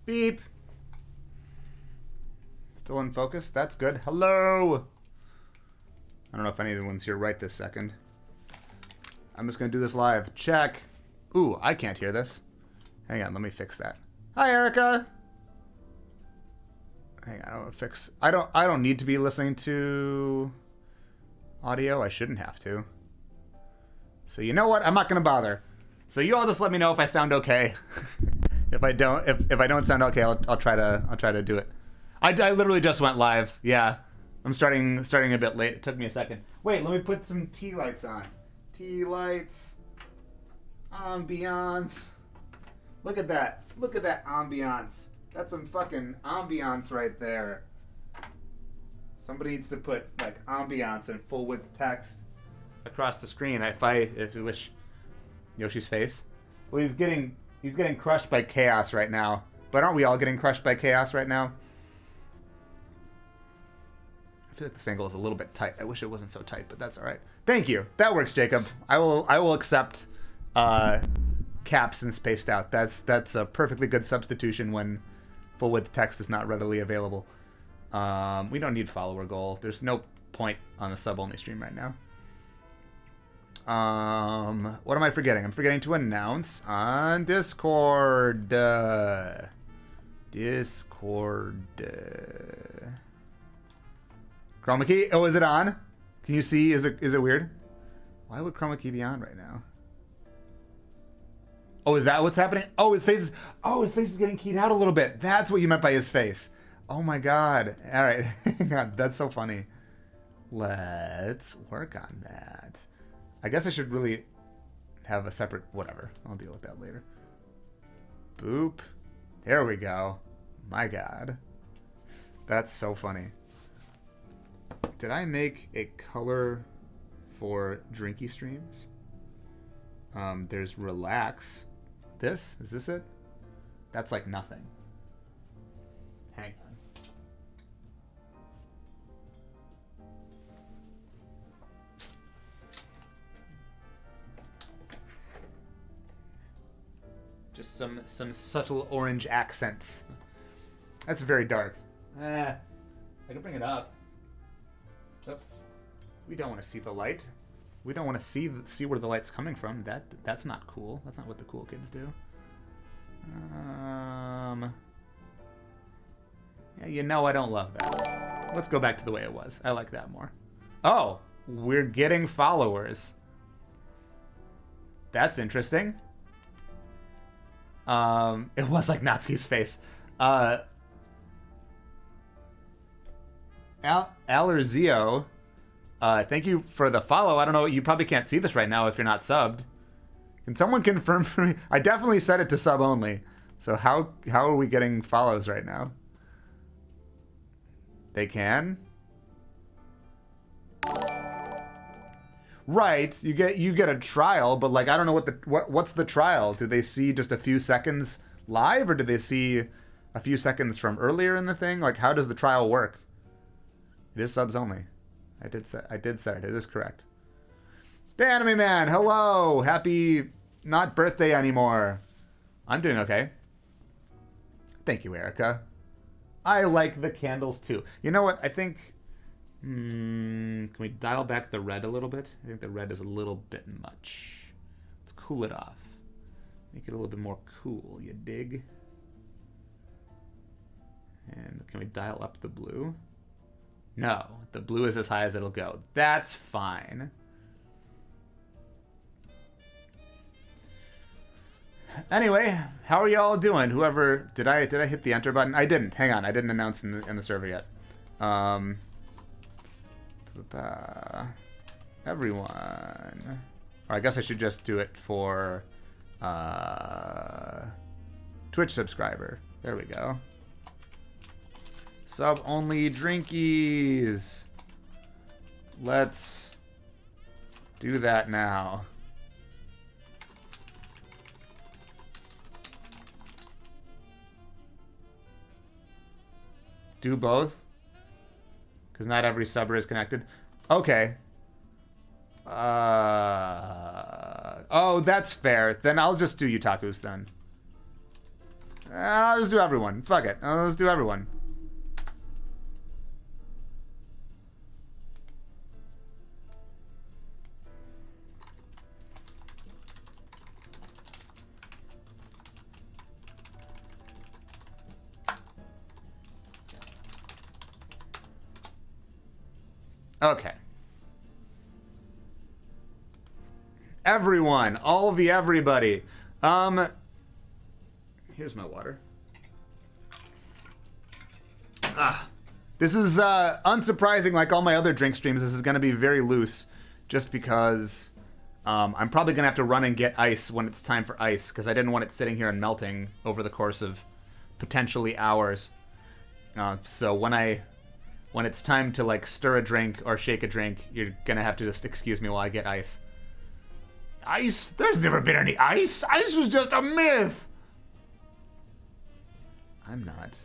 Beep. Still in focus? That's good. Hello! I don't know if anyone's here right this second. I'm just going to do this live. Check. Ooh, I can't hear this. Hang on, let me fix that. Hi, Erica! Hang on, I want to fix... I don't need to be listening to audio. I shouldn't have to. So you know what? I'm not going to bother. So you all just let me know if I sound okay. If I don't sound okay, I'll try to do it. I literally just went live. Yeah. I'm starting a bit late. It took me a second. Wait, let me put some tea lights on. Tea lights. Ambiance. Look at that. Look at that ambiance. That's some fucking ambiance right there. Somebody needs to put like ambiance in full width text across the screen. If you wish Yoshi's face. Well, he's getting crushed by chaos right now. But aren't we all getting crushed by chaos right now? I feel like this angle is a little bit tight. I wish it wasn't so tight, but that's all right. Thank you. That works, Jacob. I will accept caps and spaced out. That's a perfectly good substitution when full width text is not readily available. We don't need follower goal. There's no point on the sub only stream right now. What am I forgetting? I'm forgetting to announce on Discord. Discord. Chroma key. Oh, is it on? Can you see? Is it weird? Why would chroma key be on right now? Oh, is that what's happening? Oh, his face is getting keyed out a little bit. That's what you meant by his face. Oh my god. All right. Hang on. That's so funny. Let's work on that. I guess I should really have a separate whatever. I'll deal with that later. Boop. There we go. My god. That's so funny. Did I make a color for Drinky streams? There's relax. Is this it? That's like nothing. Hang on. Just some subtle orange accents. That's very dark. I can bring it up. Oh, we don't want to see the light. We don't want to see where the light's coming from. That's not cool. That's not what the cool kids do. Yeah, you know I don't love that. Let's go back to the way it was. I like that more. Oh, we're getting followers. That's interesting. It was like Natsuki's face. Allerzio, thank you for the follow. I don't know, you probably can't see this right now if you're not subbed. Can someone confirm for me? I definitely set it to sub only. So how are we getting follows right now? They can? Right, you get a trial, but like I don't know what's the trial? Do they see just a few seconds live, or do they see a few seconds from earlier in the thing? Like how does the trial work? It is subs only. I did set it. It is correct. The Anime Man, hello! Happy not birthday anymore. I'm doing okay. Thank you, Erica. I like the candles too. You know what? I think... can we dial back the red a little bit? I think the red is a little bit much. Let's cool it off. Make it a little bit more cool, you dig? And can we dial up the blue? No, the blue is as high as it'll go. That's fine. Anyway, how are y'all doing? Whoever, did I hit the enter button? I didn't. Hang on, I didn't announce in the server yet. Everyone. Or I guess I should just do it for Twitch subscriber. There we go. Sub only Drinkies. Let's do that now. Do both? Because not every subber is connected. Okay. Oh, that's fair. Then I'll just do Yutaku's then. I'll just do everyone. Fuck it. Let's do everyone. Okay. Everyone. All of the everybody. Here's my water. This is unsurprising, like all my other drink streams. This is going to be very loose just because I'm probably going to have to run and get ice when it's time for ice because I didn't want it sitting here and melting over the course of potentially hours. So when it's time to like stir a drink or shake a drink, you're going to have to just excuse me while I get ice. Ice? There's never been any ice. Ice was just a myth. I'm not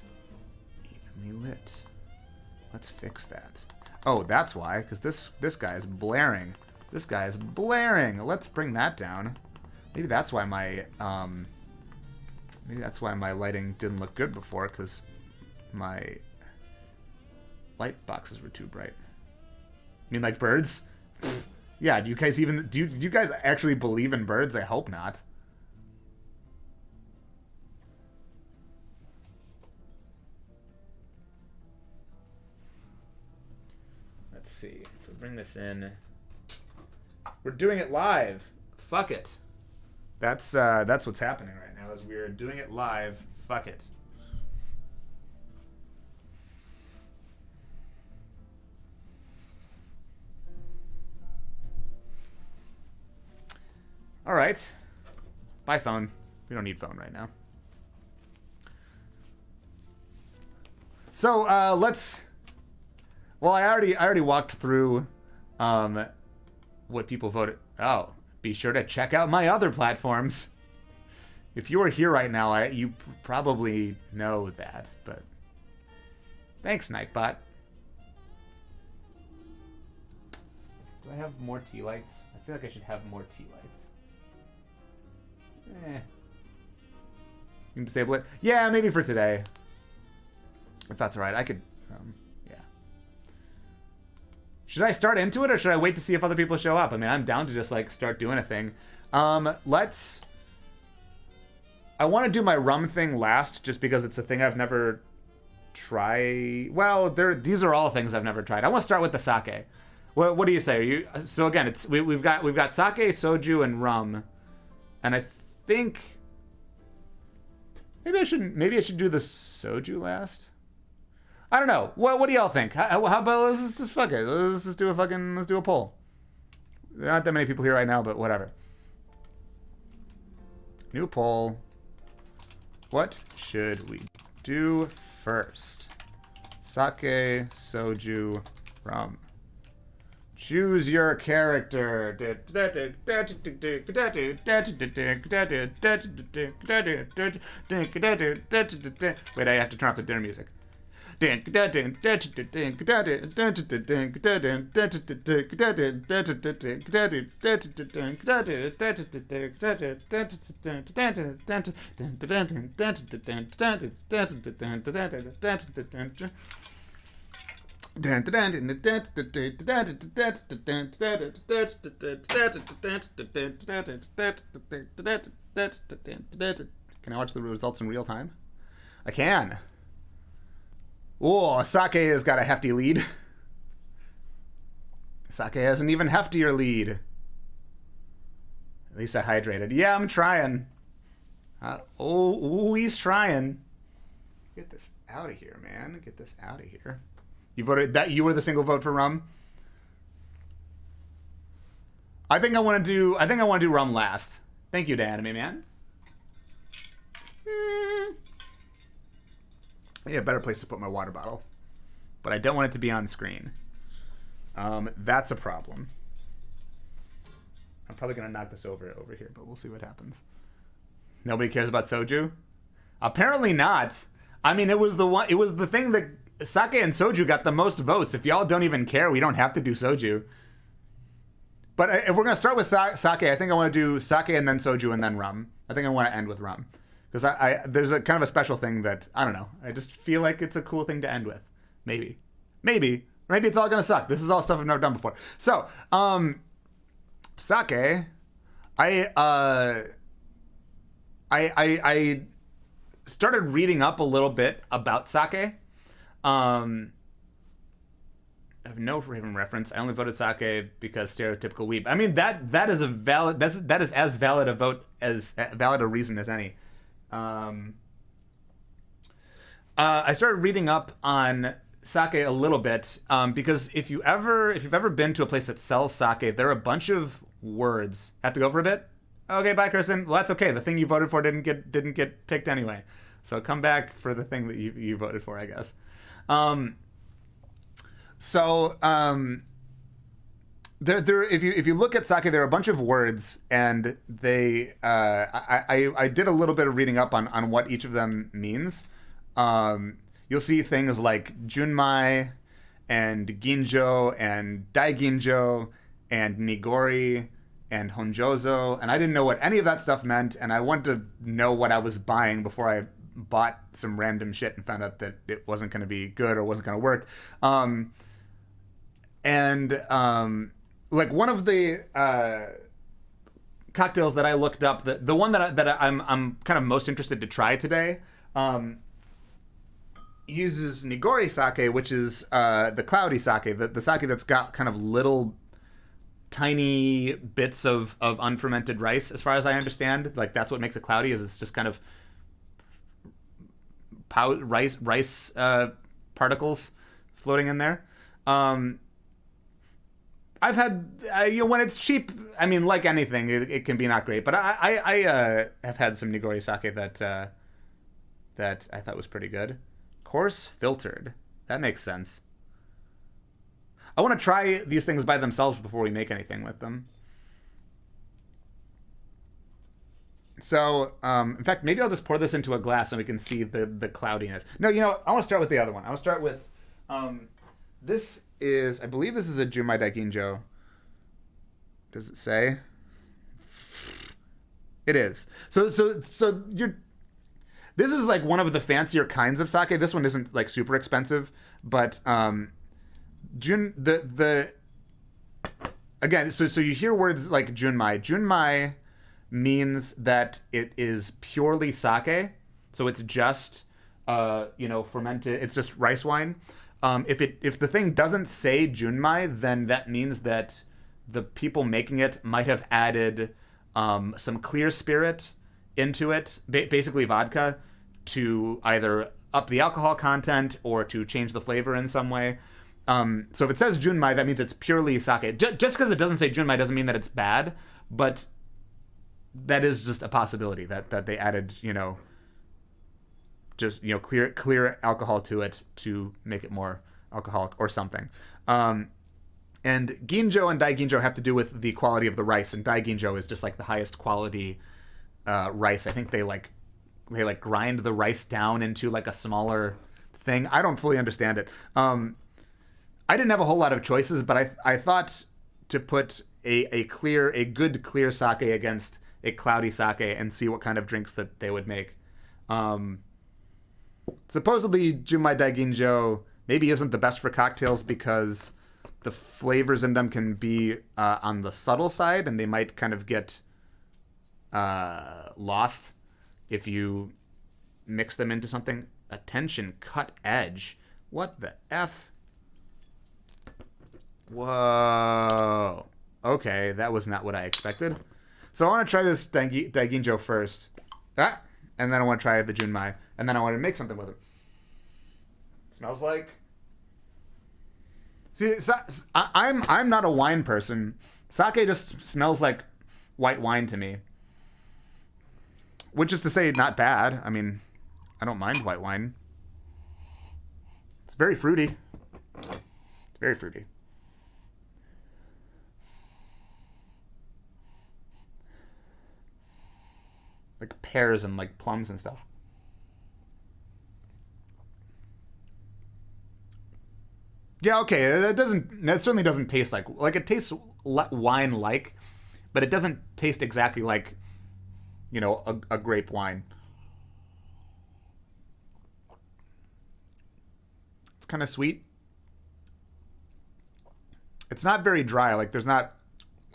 evenly lit. Let's fix that. Oh, that's why, because this guy is blaring. This guy is blaring. Let's bring that down. Maybe that's why my lighting didn't look good before, because my light boxes were too bright. You mean like birds? Yeah, do you guys do you guys actually believe in birds? I hope not. Let's see. If we bring this in, we're doing it live. Fuck it. That's what's happening right now. Is we're doing it live. Fuck it. All right. Bye, phone. We don't need phone right now. So let's. Well, I already walked through what people voted. Oh, be sure to check out my other platforms. If you are here right now, you probably know that, but thanks, Nightbot. Do I have more tea lights? I feel like I should have more tea lights. You can disable it? Yeah, maybe for today. If that's alright, I could, yeah. Should I start into it, or should I wait to see if other people show up? I mean, I'm down to just, like, start doing a thing. I want to do my rum thing last, just because it's a thing I've never tried. Well, these are all things I've never tried. I want to start with the sake. What do you say? So again, we've got sake, soju, and rum, and I think maybe I should do the soju last. I don't know. What do y'all think? How about let's just fuck it. Let's do a poll. There aren't that many people here right now, but whatever. New poll. What should we do first? Sake, soju, rum. Choose your character. Wait, I have to turn off the dinner music. Can I watch the results in real time? I can. Oh, Sake has got a hefty lead. Sake has an even heftier lead. At least I hydrated. Yeah, I'm trying. He's trying. Get this out of here, man. Get this out of here. You voted that you were the single vote for rum? I think I want to do rum last. Thank you to Anime Man. I need a better place to put my water bottle, but I don't want it to be on screen. That's a problem. I'm probably gonna knock this over here, but we'll see what happens. Nobody cares about soju? Apparently not. I mean, it was the thing that sake and soju got the most votes. If y'all don't even care, we don't have to do soju. But if we're gonna start with sake, I think I want to do sake and then soju and then rum. I think I want to end with rum Because I there's a kind of a special thing that, I don't know, I just feel like it's a cool thing to end with. Maybe it's all gonna suck. This is all stuff I've never done before. So sake, I started reading up a little bit about sake. I have no even reference. I only voted sake because stereotypical weeb. I mean, that is as valid a vote as valid a reason as any. I started reading up on sake a little bit because if you've ever been to a place that sells sake, there are a bunch of words. Have to go for a bit? Okay, bye, Kristen. Well, that's okay. The thing you voted for didn't get picked anyway. So come back for the thing that you voted for, I guess. There if you look at sake, there are a bunch of words, and they I did a little bit of reading up on what each of them means. You'll see things like junmai and ginjo and daiginjo and nigori and honjozo, and I didn't know what any of that stuff meant, and I wanted to know what I was buying before I bought some random shit and found out that it wasn't going to be good or wasn't going to work. Like one of the cocktails that I looked up, the one that I'm kind of most interested to try today, uses nigori sake, which is the cloudy sake, the sake that's got kind of little tiny bits of unfermented rice, as far as I understand. Like that's what makes it cloudy, is it's just kind of rice particles floating in there. I've had, when it's cheap, I mean, like anything, it can be not great. But I have had some nigori sake that I thought was pretty good. Coarse filtered. That makes sense. I want to try these things by themselves before we make anything with them. So, in fact, maybe I'll just pour this into a glass and we can see the cloudiness. No, I want to start with the other one. I want to start with, this is, I believe this is a junmai daiginjo. Does it say? It is. So this is like one of the fancier kinds of sake. This one isn't like super expensive, but again, so you hear words like junmai. Junmai means that it is purely sake, so it's just fermented. It's just rice wine. If the thing doesn't say junmai, then that means that the people making it might have added some clear spirit into it, basically vodka, to either up the alcohol content or to change the flavor in some way. So if it says junmai, that means it's purely sake. Just because it doesn't say junmai doesn't mean that it's bad, but that is just a possibility that they added, clear alcohol to it to make it more alcoholic or something. And ginjo and daiginjo have to do with the quality of the rice, and daiginjo is just like the highest quality rice. I think they grind the rice down into like a smaller thing. I don't fully understand it. I didn't have a whole lot of choices, but I thought to put a good clear sake against a cloudy sake and see what kind of drinks that they would make. Supposedly junmai daiginjo maybe isn't the best for cocktails because the flavors in them can be on the subtle side, and they might kind of get lost if you mix them into something. Attention, cut edge. What the F? Whoa. Okay, that was not what I expected. So I want to try this daiginjo first. And then I want to try the junmai. And then I want to make something with it. Smells like... See, I'm not a wine person. Sake just smells like white wine to me. Which is to say, not bad. I mean, I don't mind white wine. It's very fruity. It's very fruity. Like pears and like plums and stuff. Yeah, okay. That certainly doesn't taste like it tastes wine-like, but it doesn't taste exactly like, a grape wine. kind of sweet. It's not very dry. Like there's not,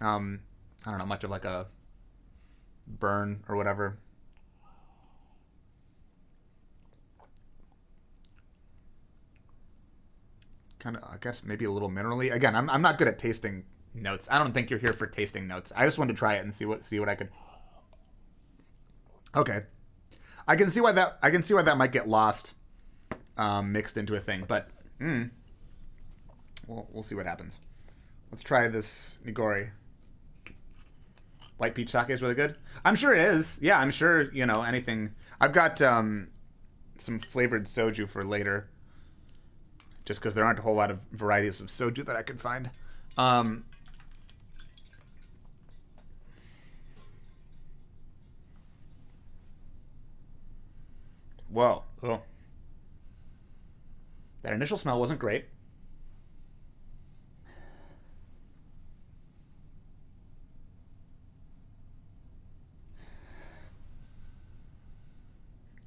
I don't know, much of like a burn or whatever. Kind of, I guess maybe a little minerally. Again, I'm not good at tasting notes. I don't think you're here for tasting notes. I just wanted to try it and see what I could. Okay, I can see why that might get lost, mixed into a thing. But we'll see what happens. Let's try this Nigori. White peach sake is really good. I'm sure it is. Yeah, I'm sure, anything. I've got some flavored soju for later. Just because there aren't a whole lot of varieties of soju that I could find. Whoa. Oh. That initial smell wasn't great.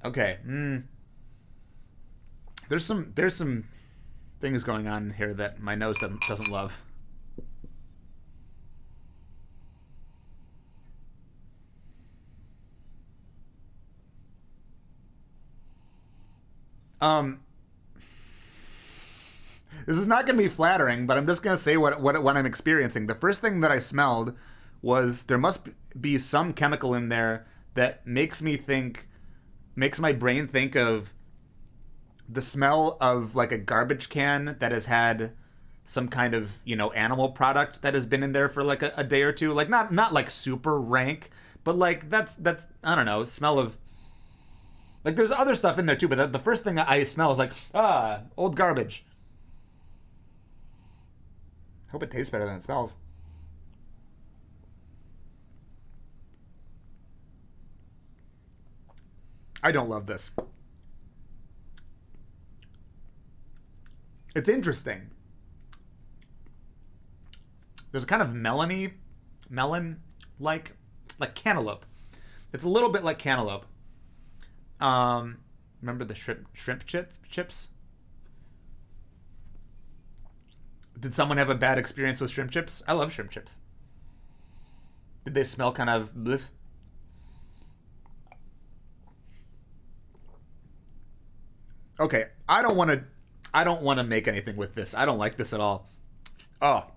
Okay. There's some things going on here that my nose doesn't love. This is not going to be flattering, but I'm just going to say what I'm experiencing. The first thing that I smelled was there must be some chemical in there that makes my brain think of the smell of like a garbage can that has had some kind of, animal product that has been in there for like a day or two. Like not like super rank, but like that's I don't know, smell of like there's other stuff in there too, but the first thing I smell is like, old garbage. Hope it tastes better than it smells. I don't love this. It's interesting. There's a kind of melon-like cantaloupe. It's a little bit like cantaloupe. Remember the shrimp chips? Did someone have a bad experience with shrimp chips? I love shrimp chips. Did they smell kind of bleh? Okay, I don't want to make anything with this. I don't like this at all. Oh.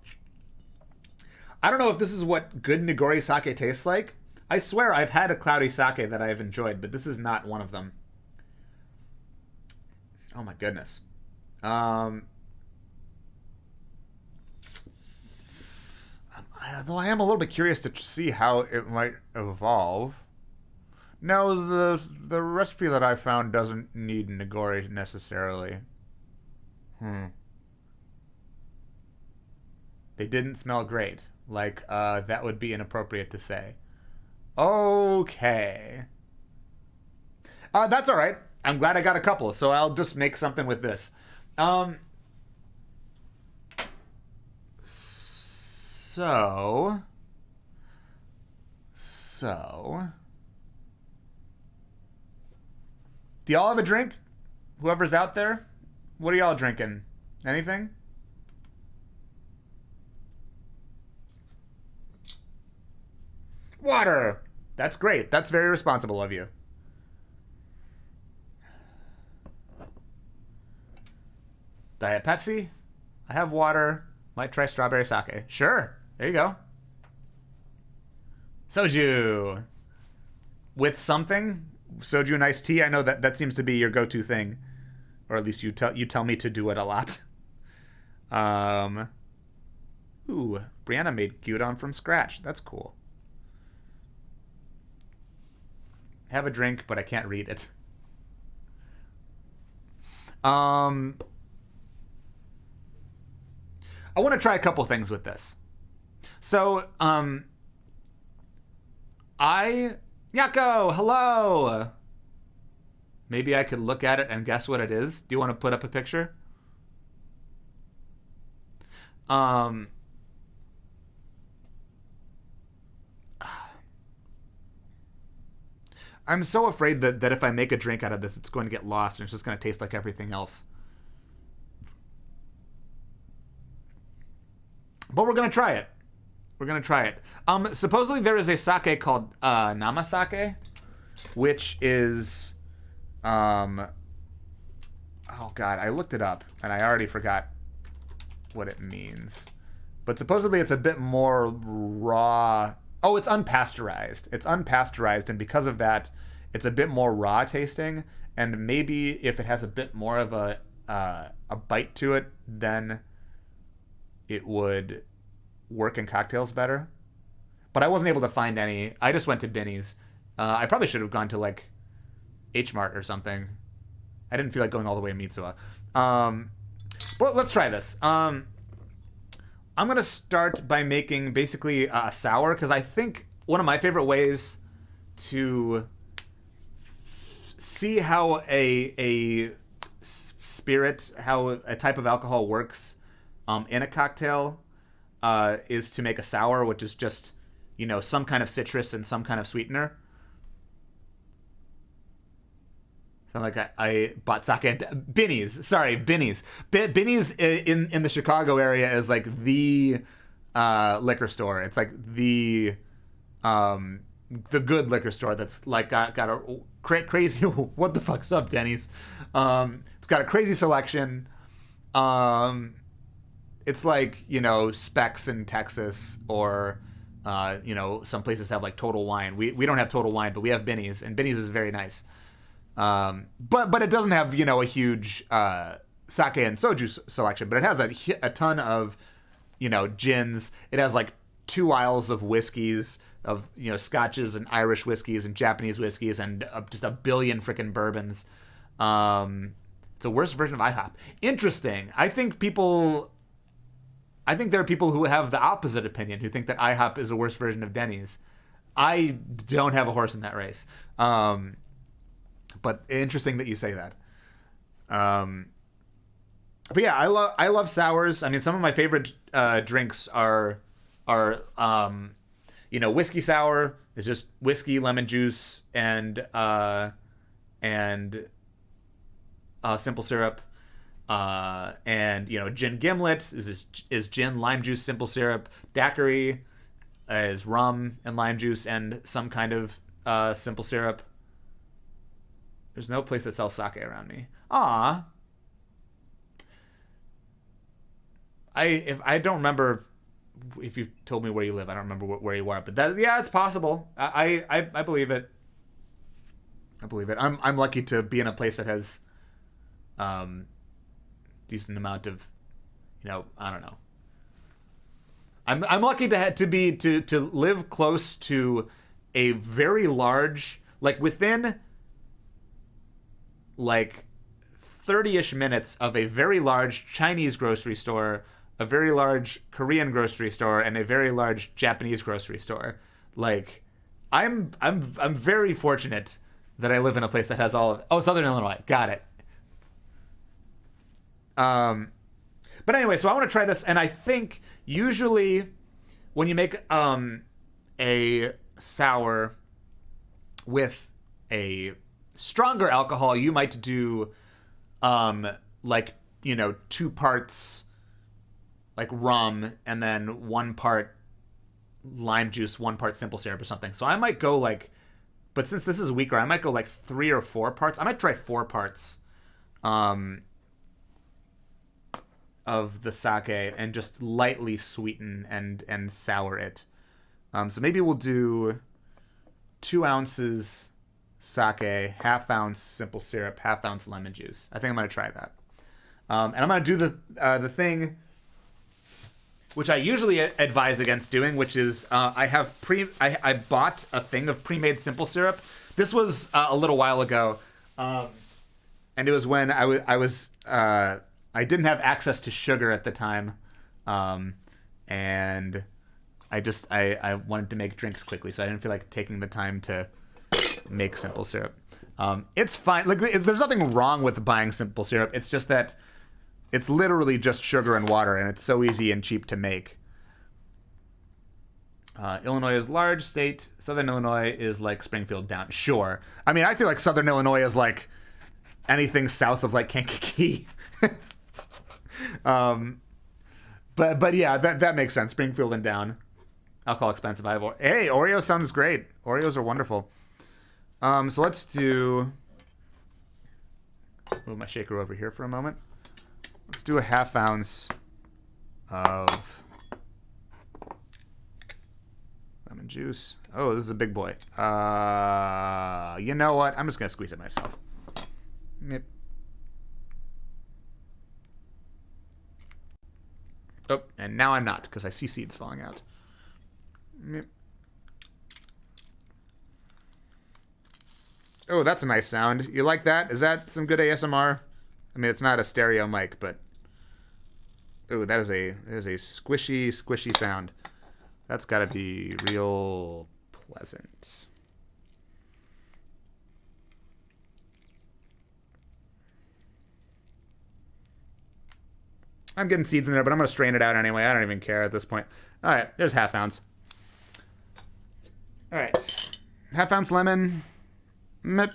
I don't know if this is what good Nigori sake tastes like. I swear I've had a cloudy sake that I've enjoyed, but this is not one of them. Oh my goodness. Though I am a little bit curious to see how it might evolve. No, the recipe that I found doesn't need Nigori necessarily. They didn't smell great. Like, that would be inappropriate to say. Okay. That's alright. I'm glad I got a couple, so I'll just make something with this. So... Do y'all have a drink? Whoever's out there? What are y'all drinking? Anything? Water! That's great. That's very responsible of you. Diet Pepsi? I have water. Might try strawberry sake. Sure. There you go. Soju. With something? Soju and iced tea? I know that seems to be your go-to thing. Or at least you tell me to do it a lot. Ooh. Brianna made gyudon from scratch. That's cool. Have a drink, but I can't read it. I want to try a couple things with this. So, Yako, hello! Maybe I could look at it and guess what it is. Do you want to put up a picture? I'm so afraid that if I make a drink out of this, it's going to get lost and it's just going to taste like everything else. But we're gonna try it. We're gonna try it. Supposedly there is a sake called namasake, which is, oh god, I looked it up and I already forgot what it means. But supposedly it's a bit more raw. Oh, it's unpasteurized. It's unpasteurized, and because of that, it's a bit more raw tasting. And maybe if it has a bit more of a bite to it, then it would work in cocktails better. But I wasn't able to find any. I just went to Binny's. I probably should have gone to like H Mart or something. I didn't feel like going all the way to Mitsuwa. But let's try this. I'm gonna start by making basically a sour, because I think one of my favorite ways to see how a spirit, how a type of alcohol works in a cocktail is to make a sour, which is just, you know, some kind of citrus and some kind of sweetener. Sound like I bought sake at Binny's. Sorry, Binny's. Binny's in the Chicago area is like the liquor store. It's like the good liquor store that's like got a crazy. What the fuck's up, Denny's? It's got a crazy selection. It's like, you know, Specs in Texas, or you know, some places have like Total Wine. We don't have Total Wine, but we have Binny's, and Binny's is very nice. But it doesn't have, you know, a huge sake and soju selection, but it has a ton of, you know, gins. It has like 2 aisles of whiskeys, of, you know, scotches and Irish whiskeys and Japanese whiskeys, and just a billion freaking bourbons. It's a worse version of IHOP. Interesting. I think there are people who have the opposite opinion, who think that IHOP is a worse version of Denny's. I don't have a horse in that race. But interesting that you say that. But yeah, I love sours. I mean, some of my favorite drinks are you know, whiskey sour is just whiskey, lemon juice, and simple syrup. And, you know, gin gimlet is gin, lime juice, simple syrup. Daiquiri is rum and lime juice and some kind of simple syrup. There's no place that sells sake around me. I don't remember if you told me where you live. I don't remember where you are, but yeah, it's possible. I believe it. I believe it. I'm lucky to be in a place that has decent amount of, you know, I don't know. I'm lucky to live close to a very large, like within like 30-ish minutes of a very large Chinese grocery store, a very large Korean grocery store, and a very large Japanese grocery store. Like, I'm very fortunate that I live in a place that has all of. Oh, Southern Illinois. Got it. But anyway, so I want to try this, and I think usually when you make a sour with a stronger alcohol, you might do like, you know, 2 parts like rum and then 1 part lime juice, 1 part simple syrup or something. So I might go like, but since this is weaker, I might go like 3 or 4 parts. I might try 4 parts of the sake and just lightly sweeten and sour it. So maybe we'll do 2 ounces sake, 1/2 ounce simple syrup, 1/2 ounce lemon juice. I think I'm going to try that. And I'm going to do the thing which I usually advise against doing, which is I bought a thing of pre-made simple syrup. This was a little while ago, and it was when I didn't have access to sugar at the time, and I wanted to make drinks quickly, so I didn't feel like taking the time to make simple syrup. It's fine. Like, there's nothing wrong with buying simple syrup. It's just that it's literally just sugar and water, and it's so easy and cheap to make. Illinois is large state. Southern Illinois is like Springfield down. Sure. I mean, I feel like Southern Illinois is like anything south of like Kankakee. But but yeah, that makes sense. Springfield and down. Alcohol expensive. Hey, Oreo sounds great. Oreos are wonderful. So let's do. Move my shaker over here for a moment. Let's do a ½ ounce of lemon juice. Oh, this is a big boy. You know what? I'm just gonna squeeze it myself. Yep. Oh, and now I'm not because I see seeds falling out. Yep. Oh, that's a nice sound. You like that? Is that some good ASMR? I mean, it's not a stereo mic, but oh, that is a squishy sound. That's got to be real pleasant. I'm getting seeds in there, but I'm going to strain it out anyway. I don't even care at this point. All right, there's ½ ounce. All right, ½ ounce lemon. Mip.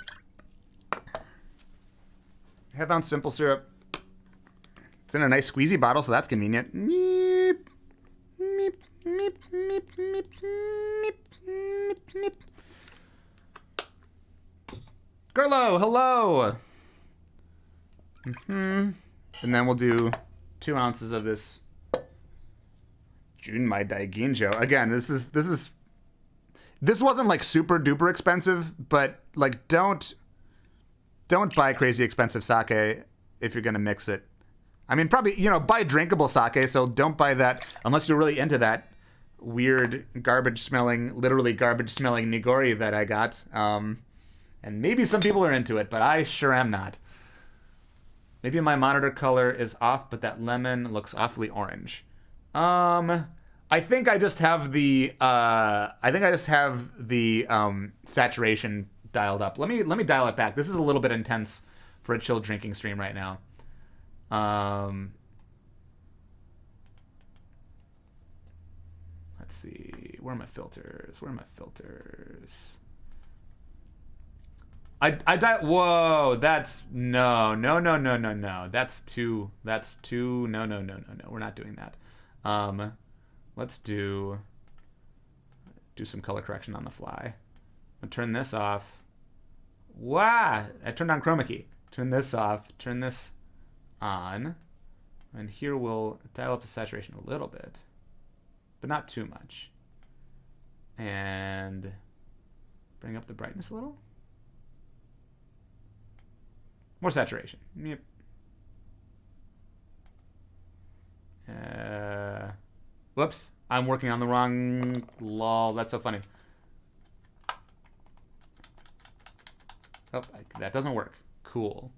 ½ ounce simple syrup. It's in a nice squeezy bottle, so that's convenient. Meep. Meep. Meep. Meep. Meep. Meep. Meep. Meep. Gerlo, hello. And then we'll do 2 ounces of this Junmai Daiginjo. Again, this wasn't like super duper expensive, but like don't buy crazy expensive sake if you're gonna mix it. I mean, probably, you know, buy drinkable sake, so don't buy that unless you're really into that weird literally garbage smelling nigori that I got. And maybe some people are into it, but I sure am not. Maybe my monitor color is off, but that lemon looks awfully orange. I think I just have the saturation dialed up. Let me dial it back. This is a little bit intense for a chill drinking stream right now. Let's see. Where are my filters? Whoa, that's no. That's too no. We're not doing that. Let's do some color correction on the fly. I'll turn this off. Wow! I turned on chroma key. Turn this off. Turn this on. And here we'll dial up the saturation a little bit, but not too much. And bring up the brightness a little. More saturation. Yep. Whoops. I'm working on the wrong... Lol. That's so funny. Oh, that doesn't work. Cool.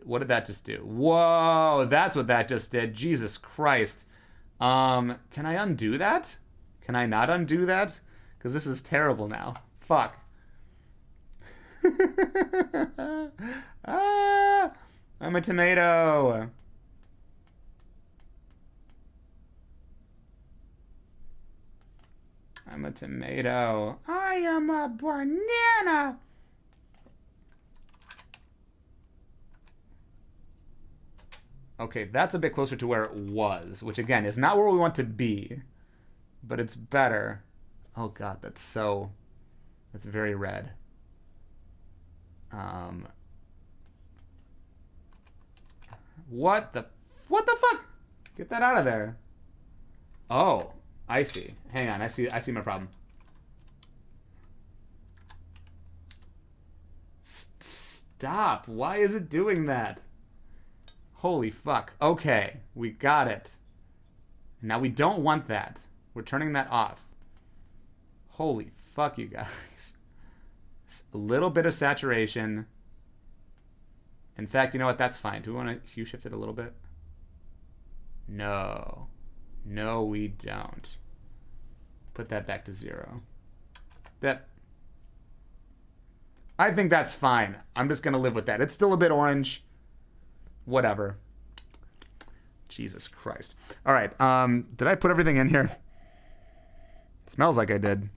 What did that just do? Whoa, that's what that just did. Jesus Christ. Can I undo that? Can I not undo that? Because this is terrible now. Fuck. Ah, I'm a tomato. I'm a tomato. I am a banana. Okay, that's a bit closer to where it was, which again is not where we want to be, but it's better. Oh god, that's very red. What the fuck? Get that out of there. Oh, I see. Hang on, I see my problem. Stop. Why is it doing that? Holy fuck. Okay, we got it. Now we don't want that. We're turning that off. Holy fuck, you guys. A little bit of saturation. In fact, you know what? That's fine. Do we want to hue shift it a little bit? No. No, we don't. Put that back to 0. I think that's fine. I'm just going to live with that. It's still a bit orange. Whatever. Jesus Christ. All right. Did I put everything in here? It smells like I did.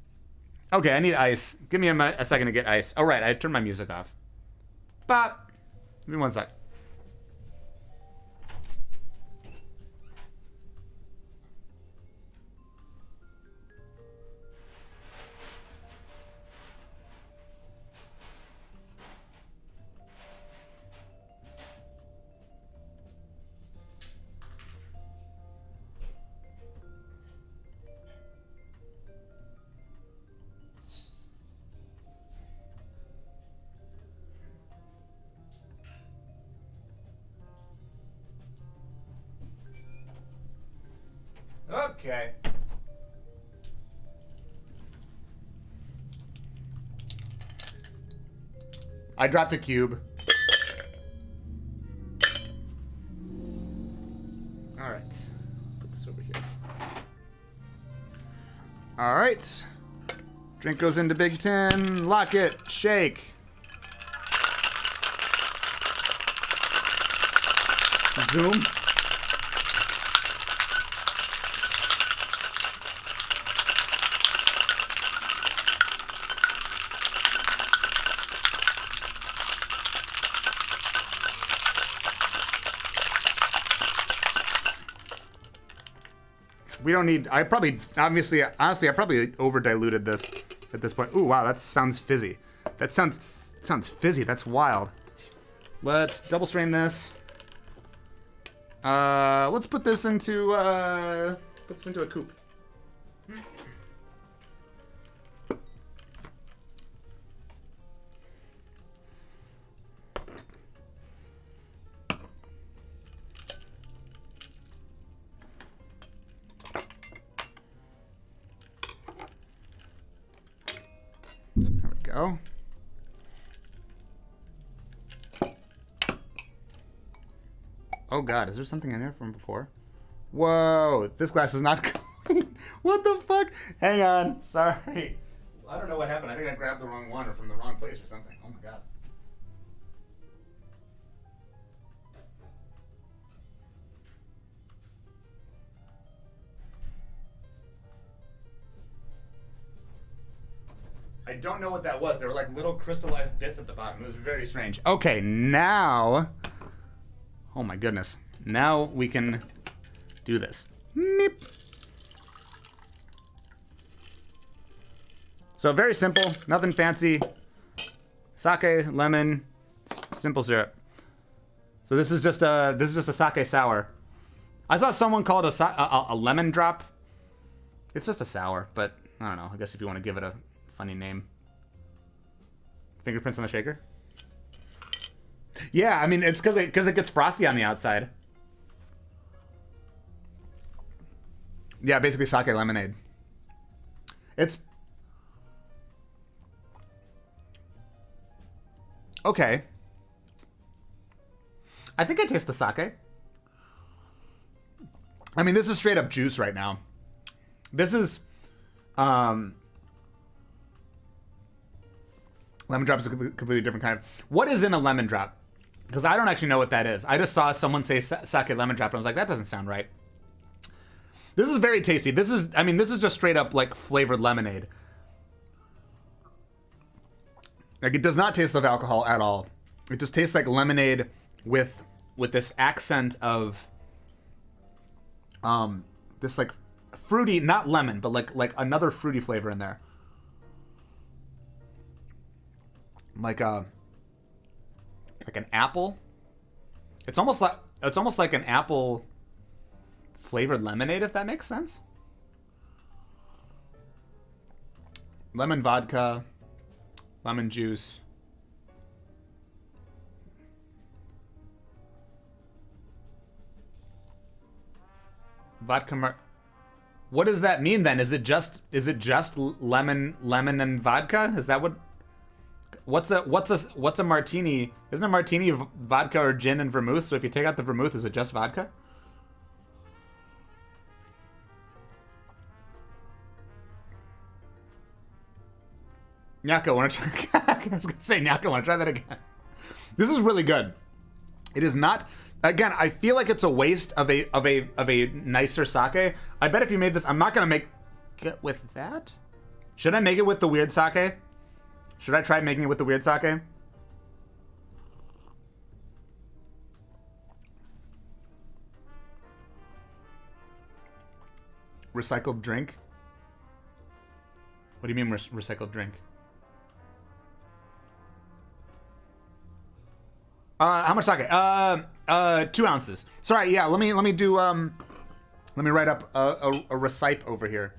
Okay, I need ice. Give me a second to get ice. All right, I turned my music off. Bop. Give me 1 sec. Okay. I dropped a cube. All right. Put this over here. All right. Drink goes into Big Tin. Lock it. Shake. Zoom. We don't need, I probably, obviously, honestly, I probably over diluted this at this point. Ooh, wow, that sounds fizzy. That sounds fizzy. That's wild. Let's double strain this. Let's put this into a coupe. There we go. Oh god, is there something in there from before? Whoa, this glass is not clean. What the fuck? Hang on, sorry. I don't know what happened. I think I grabbed the wrong one or from the wrong place or something. Oh my god. I don't know what that was. There were like little crystallized bits at the bottom. It was very strange. Okay, now... Oh my goodness. Now we can do this. Meep. So very simple, nothing fancy. Sake, lemon, simple syrup. So this is just a sake sour. I saw someone call it a lemon drop. It's just a sour, but I don't know. I guess if you want to give it a funny name. Fingerprints on the shaker? Yeah, I mean, it's because it gets frosty on the outside. Yeah, basically sake lemonade. It's... Okay. I think I taste the sake. I mean, this is straight up juice right now. This is... lemon drop is a completely different kind of... What is in a lemon drop? Because I don't actually know what that is. I just saw someone say sake lemon drop, and I was like, that doesn't sound right. This is very tasty. This is, I mean, this is just straight up, like, flavored lemonade. Like, it does not taste of alcohol at all. It just tastes like lemonade with this accent of, this, like, fruity, not lemon, but, like another fruity flavor in there. Like an apple. It's almost like an apple flavored lemonade, if that makes sense. Lemon vodka, lemon juice. Vodka. What does that mean then? Is it just lemon and vodka? Is that what? What's a martini? Isn't a martini vodka or gin and vermouth? So if you take out the vermouth, is it just vodka? Nyako, wanna try? I was gonna say, Nyako, wanna try that again? This is really good. It is not. Again, I feel like it's a waste of a nicer sake. I bet if you made this, I'm not gonna make it with that. Should I make it with the weird sake? Should I try making it with the weird sake? Recycled drink? What do you mean recycled drink? How much sake? 2 ounces. Sorry, yeah, let me do, let me write up a recipe over here.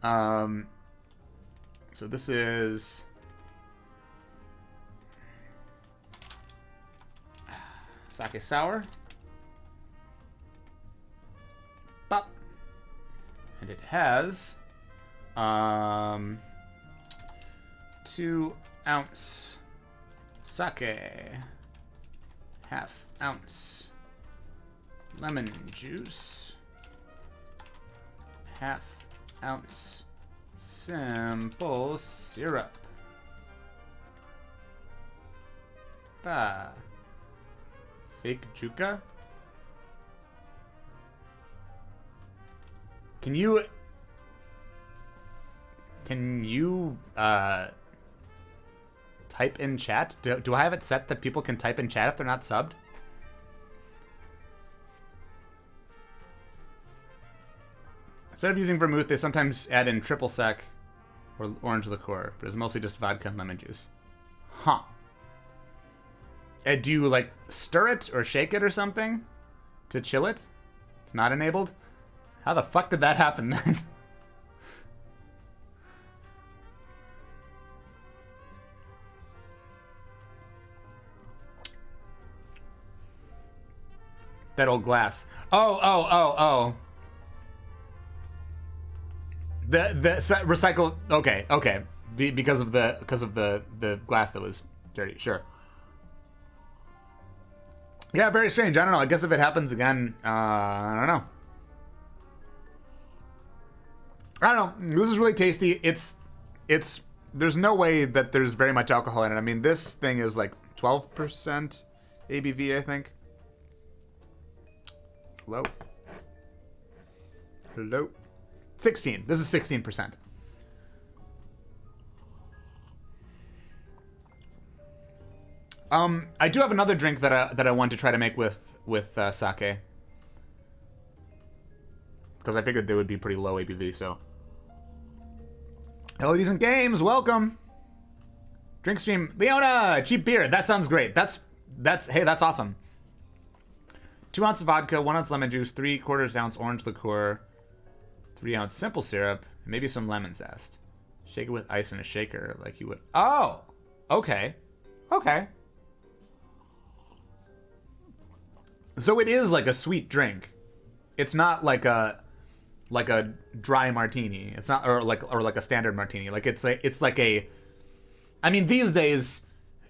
So this is... sake sour. Pop. And it has 2 ounce sake, ½ ounce lemon juice, ½ ounce simple syrup. Fake Juka? Can you type in chat? Do I have it set that people can type in chat if they're not subbed? Instead of using vermouth, they sometimes add in triple sec or orange liqueur, but it's mostly just vodka and lemon juice. Huh. Do you, like, stir it or shake it or something to chill it? It's not enabled? How the fuck did that happen then? That old glass. Oh. The recycle. Okay. Because of the glass that was dirty. Sure. Yeah, very strange. I don't know. I guess if it happens again, I don't know. I don't know. This is really tasty. It's. There's no way that there's very much alcohol in it. I mean, this thing is like 12% ABV, I think. Hello. 16. This is 16%. I do have another drink that I want to try to make with sake, because I figured they would be pretty low ABV. So, hello, Decent Games, welcome. Drink stream, Leona, cheap beer. That sounds great. That's awesome. 2 ounces vodka, 1 ounce lemon juice, 3/4 ounce orange liqueur, 3 ounce simple syrup, and maybe some lemon zest. Shake it with ice in a shaker like you would. Oh, okay. So it is like a sweet drink. It's not like a dry martini. It's not or like a standard martini. Like it's like a. I mean, these days,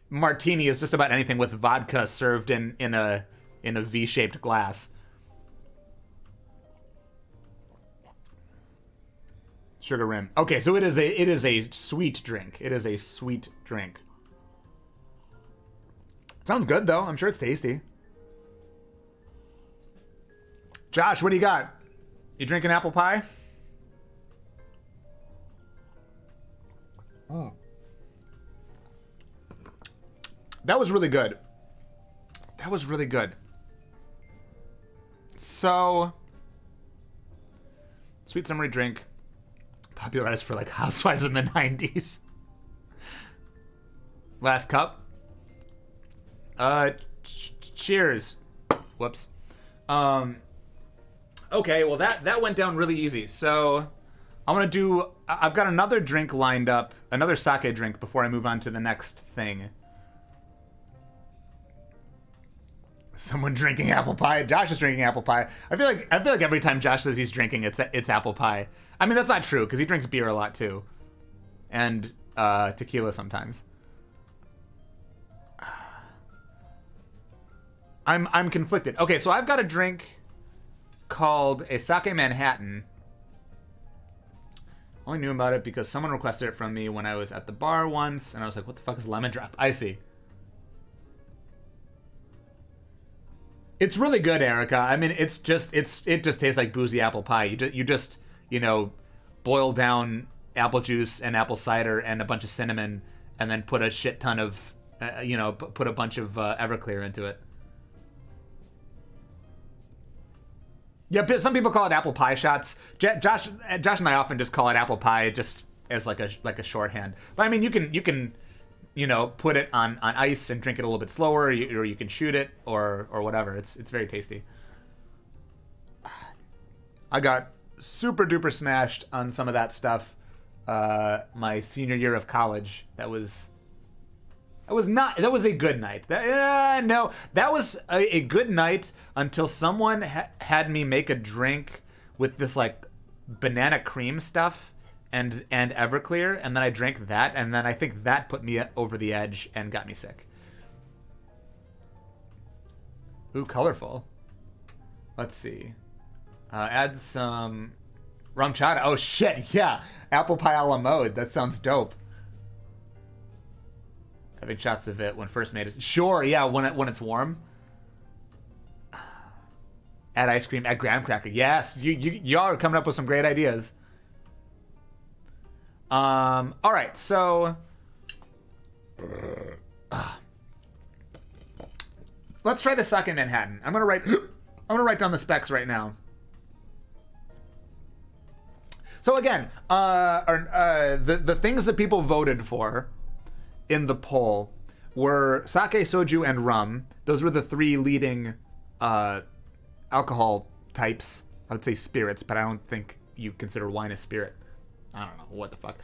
martini is just about anything with vodka served in a V-shaped glass. Sugar rim. Okay, so it is a sweet drink. It is a sweet drink. Sounds good though. I'm sure it's tasty. Josh, what do you got? You drinking apple pie? That was really good. So, sweet summery drink, popularized for like housewives in the 90s. Last cup. Cheers. Whoops. Okay, well that went down really easy. So I've got another drink lined up, another sake drink before I move on to the next thing. Someone drinking apple pie. Josh is drinking apple pie. I feel like every time Josh says he's drinking, it's apple pie. I mean, that's not true because he drinks beer a lot too, and tequila sometimes. I'm conflicted. Okay, so I've got a drink called a sake Manhattan. Only knew about it because someone requested it from me when I was at the bar once, and I was like, "What the fuck is lemon drop?" I see. It's really good, Erica. I mean, it just tastes like boozy apple pie. You just boil down apple juice and apple cider and a bunch of cinnamon, and then put a shit ton of put a bunch of Everclear into it. Yeah, but some people call it apple pie shots. Josh and I often just call it apple pie, just as like a shorthand. But I mean, you can put it on ice and drink it a little bit slower, or you can shoot it, or whatever. It's very tasty. I got super duper smashed on some of that stuff my senior year of college. That was a good night. That was a good night until someone had me make a drink with this like banana cream stuff and Everclear, and then I drank that, and then I think that put me over the edge and got me sick. Ooh, colorful. Let's see. Add some rum chata. Oh shit, yeah. Apple pie a la mode. That sounds dope. Having shots of it when first made it. Sure, yeah, when it's warm. Add ice cream, add graham cracker. Yes, y'all are coming up with some great ideas. All right, so let's try the sake Manhattan. I'm gonna write down the specs right now. So again, the things that people voted for in the poll were sake, soju, and rum. Those were the three leading alcohol types. I would say spirits, but I don't think you consider wine a spirit. I don't know, what the fuck.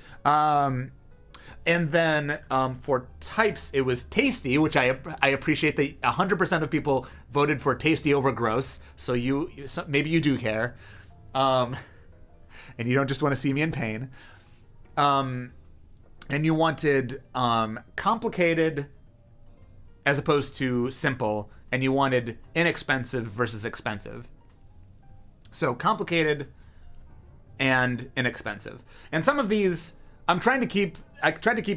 And then for types, it was tasty, which I appreciate that 100% of people voted for tasty over gross. So maybe you do care. And you don't just want to see me in pain. And you wanted complicated as opposed to simple, and you wanted inexpensive versus expensive. So complicated and inexpensive. And some of these, I tried to keep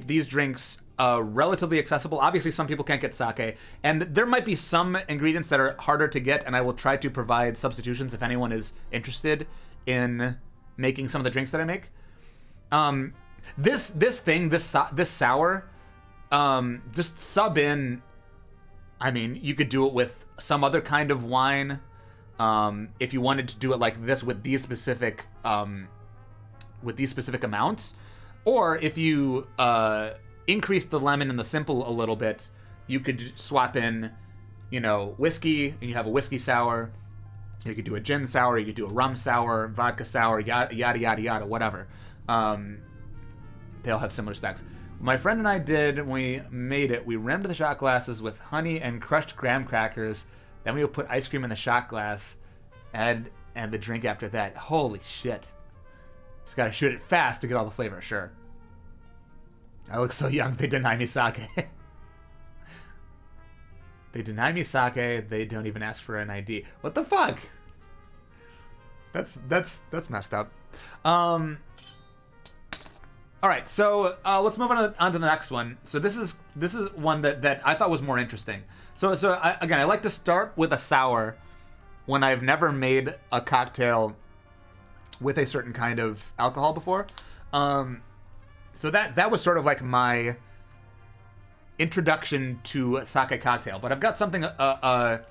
these drinks relatively accessible. Obviously, some people can't get sake, and there might be some ingredients that are harder to get, and I will try to provide substitutions if anyone is interested in making some of the drinks that I make. This sour, just sub in. I mean, you could do it with some other kind of wine, if you wanted to do it like this with these specific amounts, or if you increase the lemon and the simple a little bit, you could swap in, whiskey, and you have a whiskey sour. You could do a gin sour, you could do a rum sour, vodka sour, yada, yada, yada, yada, whatever. They all have similar specs. My friend and I did, when we made it, we rimmed the shot glasses with honey and crushed graham crackers. Then we would put ice cream in the shot glass and the drink after that. Holy shit. Just gotta shoot it fast to get all the flavor, sure. I look so young, they deny me sake. They deny me sake, they don't even ask for an ID. What the fuck? That's messed up. All right, so let's move on to the next one. So this is one that I thought was more interesting. So I like to start with a sour when I've never made a cocktail with a certain kind of alcohol before. So that was sort of like my introduction to a sake cocktail. But I've got something not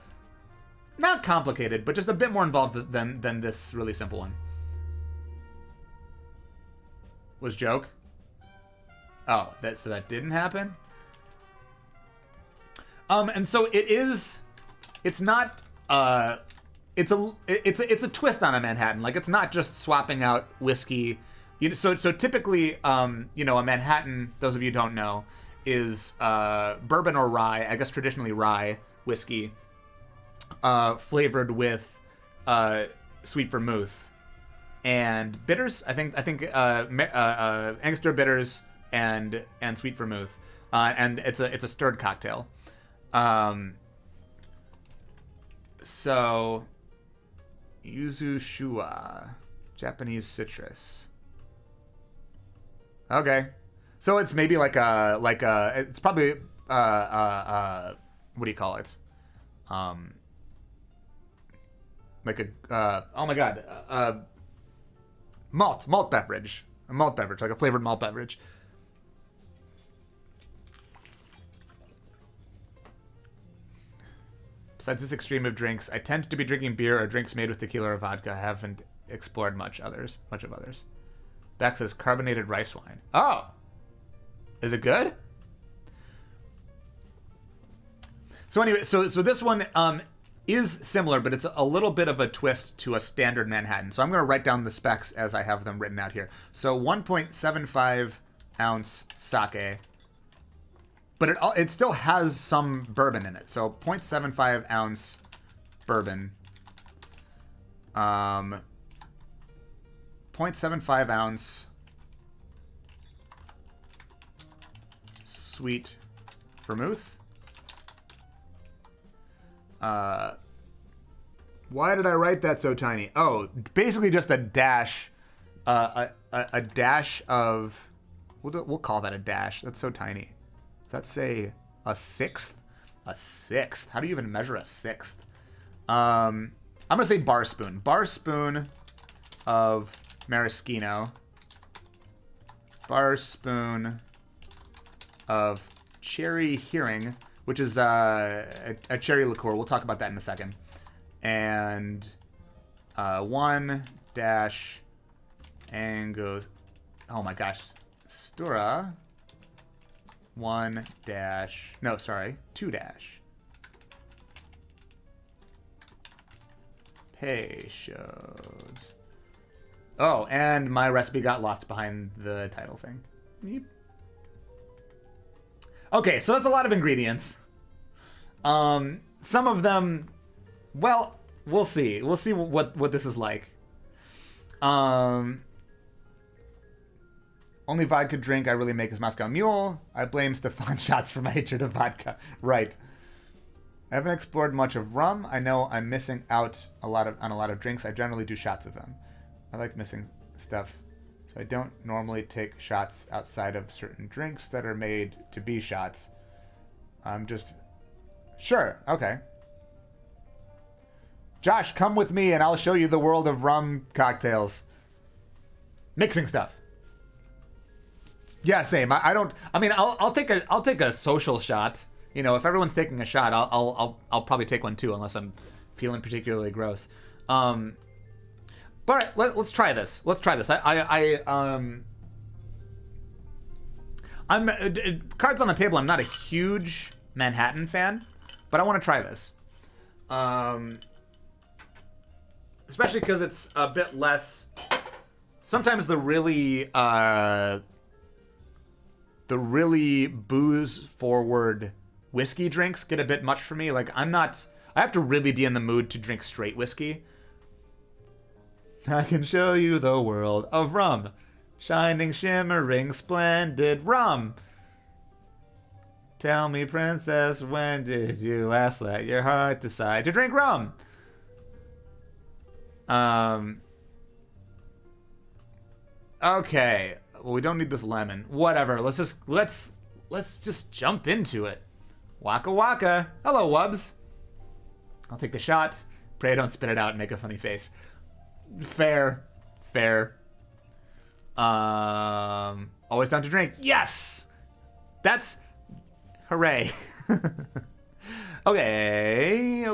complicated, but just a bit more involved than this really simple one. Was joke? Oh, that didn't happen? And so it's not it's a twist on a Manhattan. Like, it's not just swapping out whiskey. So typically, a Manhattan, those of you who don't know, is bourbon or rye, I guess traditionally rye whiskey, flavored with sweet vermouth and bitters. I think Angostura bitters and sweet vermouth, and it's a stirred cocktail. So yuzu shua, Japanese citrus. Okay, so it's maybe it's probably what do you call it? Oh my god, malt beverage, like a flavored malt beverage. Besides this extreme of drinks, I tend to be drinking beer or drinks made with tequila or vodka. I haven't explored much of others. Beck says carbonated rice wine. Oh, is it good? So anyway, so this one is similar, but it's a little bit of a twist to a standard Manhattan. So I'm going to write down the specs as I have them written out here. So 1.75 ounce sake. But it still has some bourbon in it. So 0.75 ounce bourbon. 0.75 ounce sweet vermouth. Why did I write that so tiny? Oh, basically just a dash, a dash of. We'll call that a dash. That's so tiny. Does that say a sixth? A sixth. How do you even measure a sixth? I'm gonna say bar spoon. Bar spoon of maraschino. Bar spoon of cherry hearing, which is a cherry liqueur. We'll talk about that in a second. And 1 dash Angostura. Oh my gosh. Stura. 1 dash. No, sorry. 2 dash. Peychaud's. Oh, and my recipe got lost behind the title thing. Yep. Okay, so that's a lot of ingredients. Some of them, well, we'll see. We'll see what this is like. Only vodka drink I really make is Moscow Mule. I blame Stefan Shots for my hatred of vodka. Right. I haven't explored much of rum. I know I'm missing out on a lot of drinks. I generally do shots of them. I like missing stuff. So I don't normally take shots outside of certain drinks that are made to be shots. I'm just... Sure, okay. Josh, come with me and I'll show you the world of rum cocktails. Mixing stuff. Yeah, same. I'll take a social shot. You know, if everyone's taking a shot, I'll probably take one too, unless I'm feeling particularly gross. But let's try this. Let's try this. I'm Cards on the Table. I'm not a huge Manhattan fan, but I want to try this. Especially because it's a bit less. Sometimes the really booze forward whiskey drinks get a bit much for me. Like I have to really be in the mood to drink straight whiskey. I can show you the world of rum. Shining, shimmering, splendid rum. Tell me, princess, when did you last let your heart decide to drink rum? Okay. Well, we don't need this lemon. Whatever. Let's just jump into it. Waka waka. Hello, Wubs. I'll take the shot. Pray I don't spit it out and make a funny face. Fair. Always down to drink. Yes! That's... Hooray. Okay.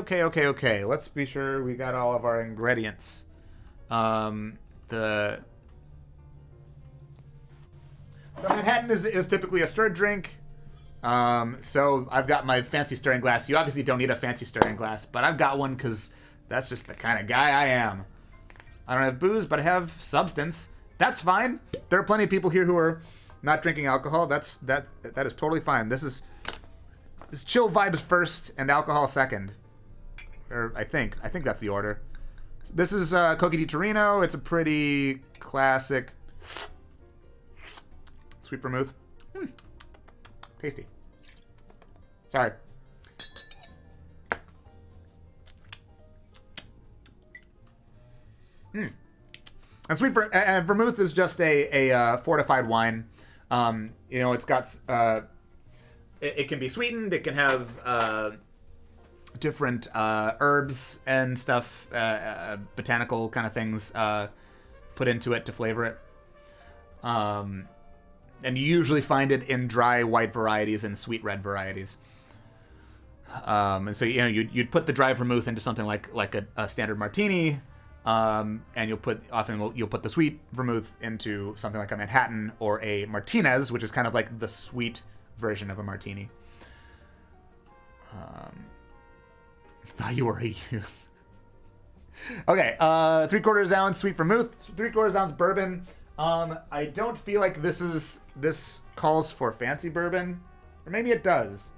Let's be sure we got all of our ingredients. So Manhattan is typically a stirred drink. So I've got my fancy stirring glass. You obviously don't need a fancy stirring glass, but I've got one because that's just the kind of guy I am. I don't have booze, but I have substance. That's fine. There are plenty of people here who are not drinking alcohol. That is totally fine. This is chill vibes first and alcohol second. Or I think that's the order. This is Cocchi di Torino. It's a pretty classic sweet vermouth. Tasty. Sorry. And sweet vermouth is just a fortified wine. It's got it can be sweetened. It can have different herbs and stuff, botanical kind of things put into it to flavor it. And you usually find it in dry white varieties and sweet red varieties. And so you'd put the dry vermouth into something like a standard martini. And you'll put the sweet vermouth into something like a Manhattan or a Martinez, which is kind of like the sweet version of a martini. Thought you were a youth. Okay, 3/4 ounce sweet vermouth, 3/4 ounce bourbon. I don't feel like this calls for fancy bourbon, or maybe it does.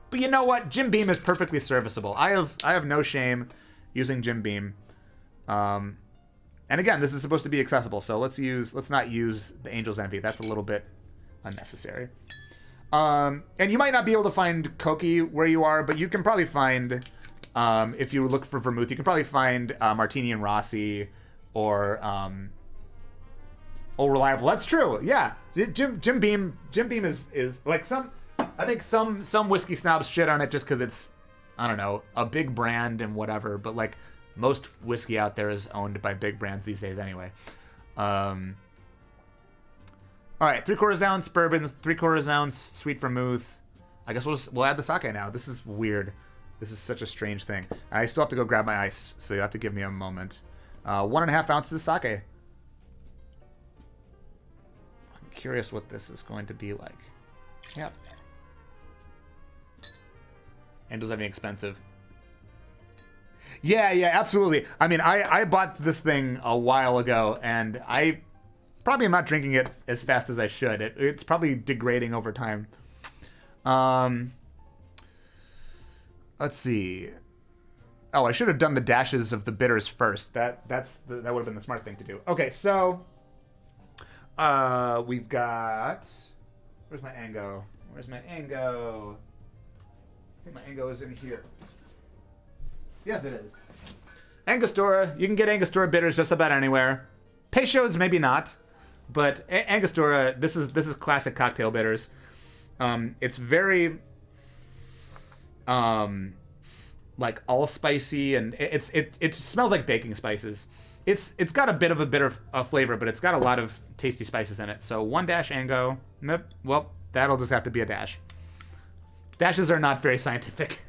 But you know what? Jim Beam is perfectly serviceable. I have no shame using Jim Beam. And again, this is supposed to be accessible, so let's not use the Angel's Envy. That's a little bit unnecessary. And you might not be able to find Koki where you are, but you can probably find, if you look for Vermouth, you can probably find Martini and Rossi or Old Reliable. That's true. Yeah, Jim Beam is like I think some whiskey snobs shit on it just because it's, I don't know, a big brand and whatever. But like most whiskey out there is owned by big brands these days anyway. All right, 3/4 ounce bourbon, 3/4 ounce sweet vermouth. I guess we'll add the sake now. This is weird. This is such a strange thing. And I still have to go grab my ice, so you have to give me a moment. 1.5 ounces sake. I'm curious what this is going to be like. Yep. Angel's Envy expensive. Yeah, absolutely. I mean, I bought this thing a while ago, and I probably am not drinking it as fast as I should. It's probably degrading over time. Let's see. Oh, I should have done the dashes of the bitters first. That would have been the smart thing to do. Okay, so we've got. Where's my Ango? I think my Ango is in here. Yes, it is. Angostura. You can get Angostura bitters just about anywhere. Peychaud's maybe not, but Angostura. This is classic cocktail bitters. It's very like allspicy, and it smells like baking spices. It's got a bit of a bitter flavor, but it's got a lot of tasty spices in it. So 1 dash Ango. Nope. Well, that'll just have to be a dash. Dashes are not very scientific.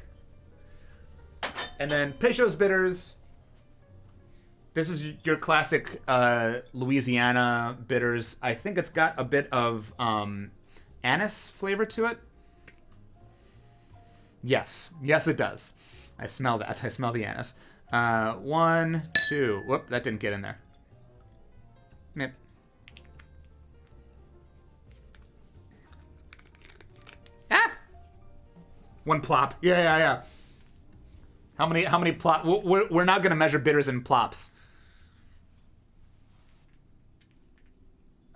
And then Peychaud's bitters. This is your classic Louisiana bitters. I think it's got a bit of anise flavor to it. Yes, it does. I smell that. I smell the anise. 1, 2. Whoop, that didn't get in there. Meh. Ah! 1 plop. Yeah. How many plop? We're not gonna measure bitters in plops.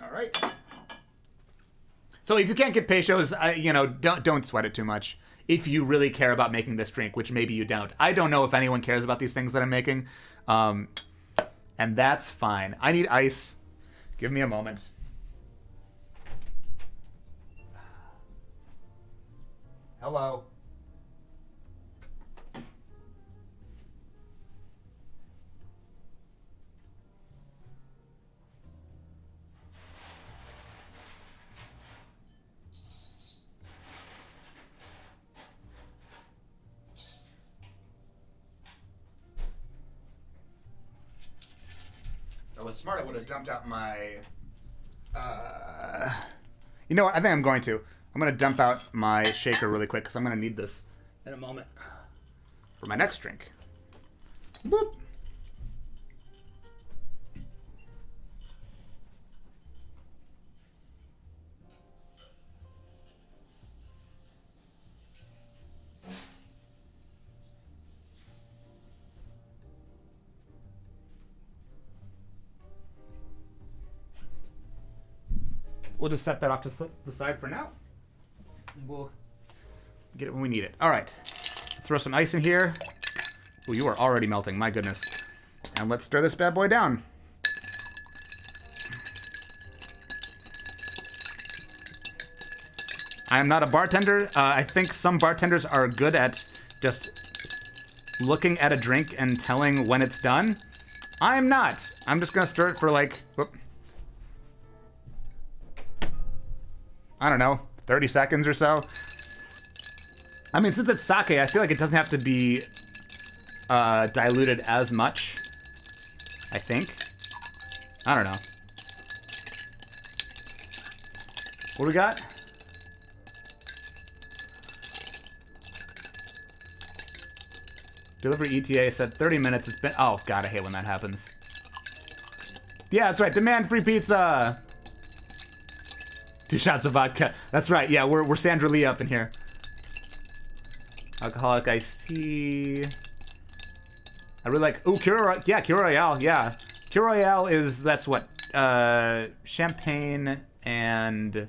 All right. So if you can't get Peychaud's, don't sweat it too much. If you really care about making this drink, which maybe you don't. I don't know if anyone cares about these things that I'm making. And that's fine. I need ice. Give me a moment. Hello. If I was smart, I would have dumped out my... You know what? I think I'm going to. I'm going to dump out my shaker really quick because I'm going to need this in a moment for my next drink. Boop. We'll just set that off to the side for now. We'll get it when we need it. All right. Let's throw some ice in here. Oh, you are already melting. My goodness. And let's stir this bad boy down. I am not a bartender. I think some bartenders are good at just looking at a drink and telling when it's done. I am not. I'm just going to stir it for like... Whoop. I don't know, 30 seconds or so. I mean, since it's sake, I feel like it doesn't have to be diluted as much. I think. I don't know. What do we got? Delivery ETA said 30 minutes. It's been... Oh, God, I hate when that happens. Yeah, that's right. Demand free pizza. 2 shots of vodka. That's right. Yeah, we're Sandra Lee up in here. Alcoholic iced tea. I really like. Ooh, Kira. Yeah, Kira Royale. Yeah, Kira Royale is that's what champagne and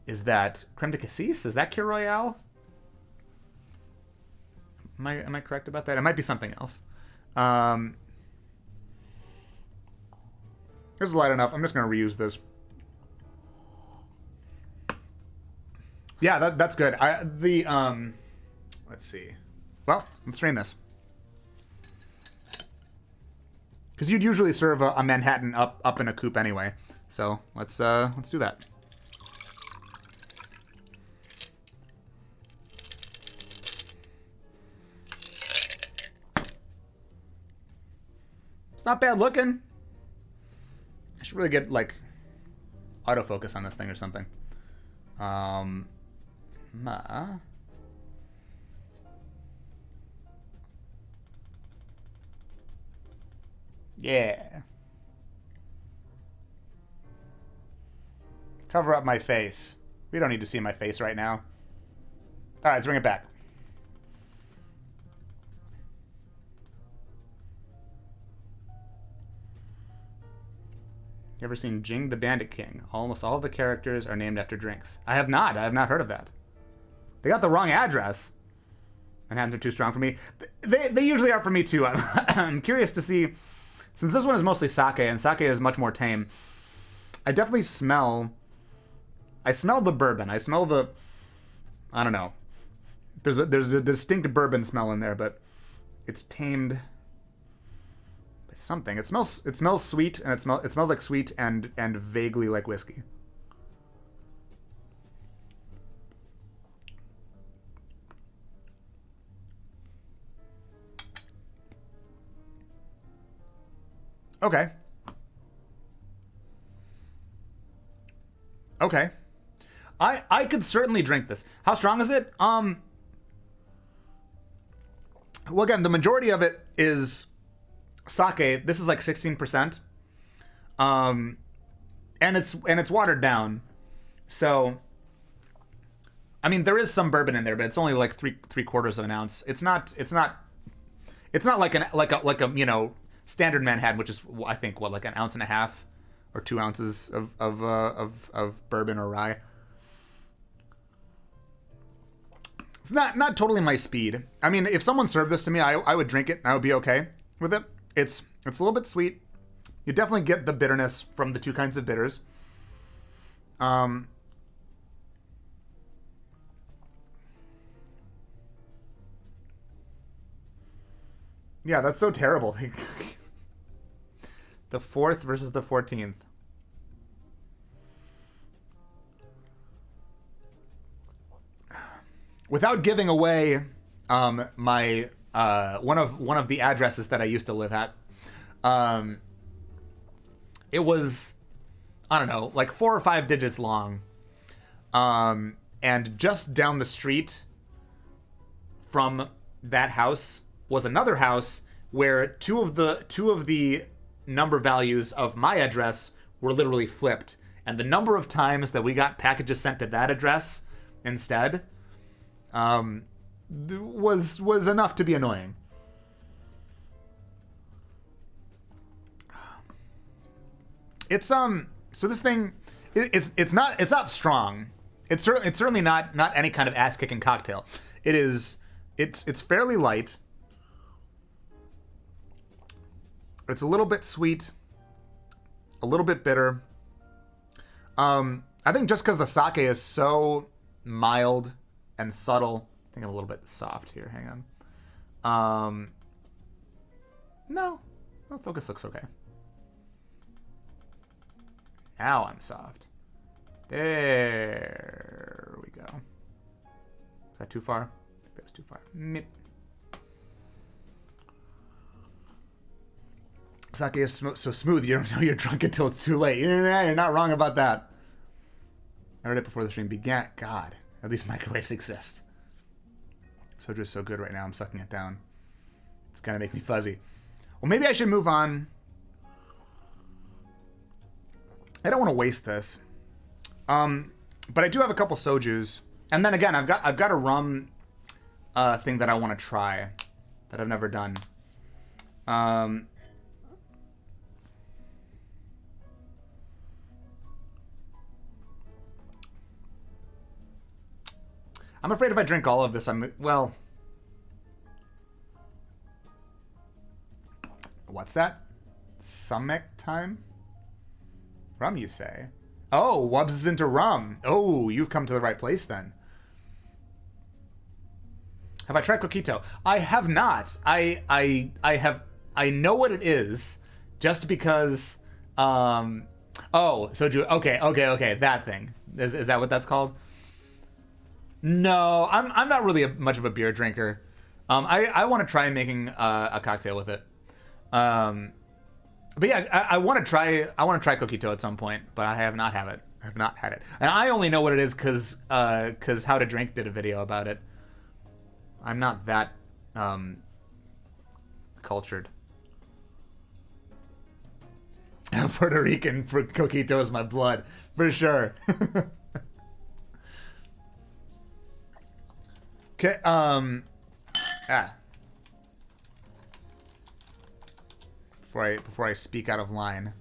is that creme de cassis? Is that Kira Royale? Am I correct about that? It might be something else. This is light enough. I'm just gonna reuse this. Yeah, that's good. Let's see. Well, let's strain this. Because you'd usually serve a Manhattan up in a coupe anyway. So let's do that. It's not bad looking. I should really get like autofocus on this thing or something. Yeah. Cover up my face. We don't need to see my face right now. All right, let's bring it back. You ever seen Jing the Bandit King? Almost all of the characters are named after drinks. I have not. I have not heard of that. They got the wrong address. Manhattans are too strong for me. They usually are for me too. I'm curious to see, since this one is mostly sake, and sake is much more tame. I definitely smell. I smell the bourbon. I smell the. I don't know. There's a distinct bourbon smell in there, but it's tamed by something. It smells sweet, and it smells like sweet and vaguely like whiskey. Okay. Okay. I could certainly drink this. How strong is it? Well, again, the majority of it is sake. This is like 16%. And it's watered down. So I mean, there is some bourbon in there, but it's only like three quarters of an ounce. It's not like a you know, standard Manhattan, which is I think what, like an ounce and a half or 2 ounces of bourbon or rye. It's not totally my speed. I mean, if someone served this to me, I would drink it and I would be okay with it. It's a little bit sweet. You definitely get the bitterness from the two kinds of bitters. Yeah, that's so terrible. The 4th versus the 14th. Without giving away my one of the addresses that I used to live at, it was, I don't know, like 4 or 5 digits long, and just down the street from that house was another house where two of the number values of my address were literally flipped, and the number of times that we got packages sent to that address instead was enough to be annoying. It's so this thing it's not strong. It's certainly not any kind of ass kicking cocktail. It's fairly light. It's a little bit sweet, a little bit bitter. I think just because the sake is so mild and subtle. I think I'm a little bit soft here. Hang on. No, focus looks okay. Now I'm soft. There we go. Is that too far? I think that was too far. Sake is so smooth, you don't know you're drunk until it's too late. You're not wrong about that. I heard it before the stream began. God, at least microwaves exist. Soju is so good right now, I'm sucking it down. It's gonna make me fuzzy. Well, maybe I should move on. I don't want to waste this. But I do have a couple sojus. And then again, I've got a rum thing that I want to try that I've never done. I'm afraid if I drink all of this, well... What's that? Summit time? Rum, you say? Oh, Wubs is into rum. Oh, you've come to the right place then. Have I tried coquito? I have not. I know what it is, just because. Oh, soju. Okay. That thing. Is that what that's called? No, I'm not really much of a beer drinker. I want to try making a cocktail with it. But yeah, I want to try coquito at some point, but I have not had it. And I only know what it is because How to Drink did a video about it. I'm not that cultured. Puerto Rican for coquito is my blood, for sure. Okay, Before I speak out of line.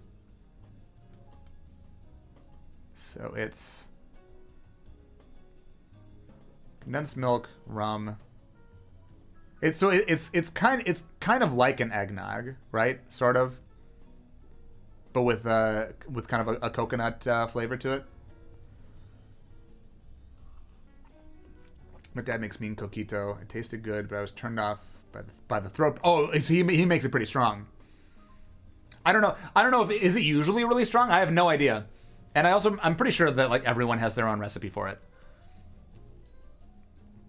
So it's condensed milk, rum. It's kind of like an eggnog, right? Sort of. But with kind of a coconut flavor to it. My dad makes mean coquito. It tasted good, but I was turned off by the throat. Oh, he makes it pretty strong. I don't know if is it usually really strong? I have no idea. And I'm pretty sure that like everyone has their own recipe for it.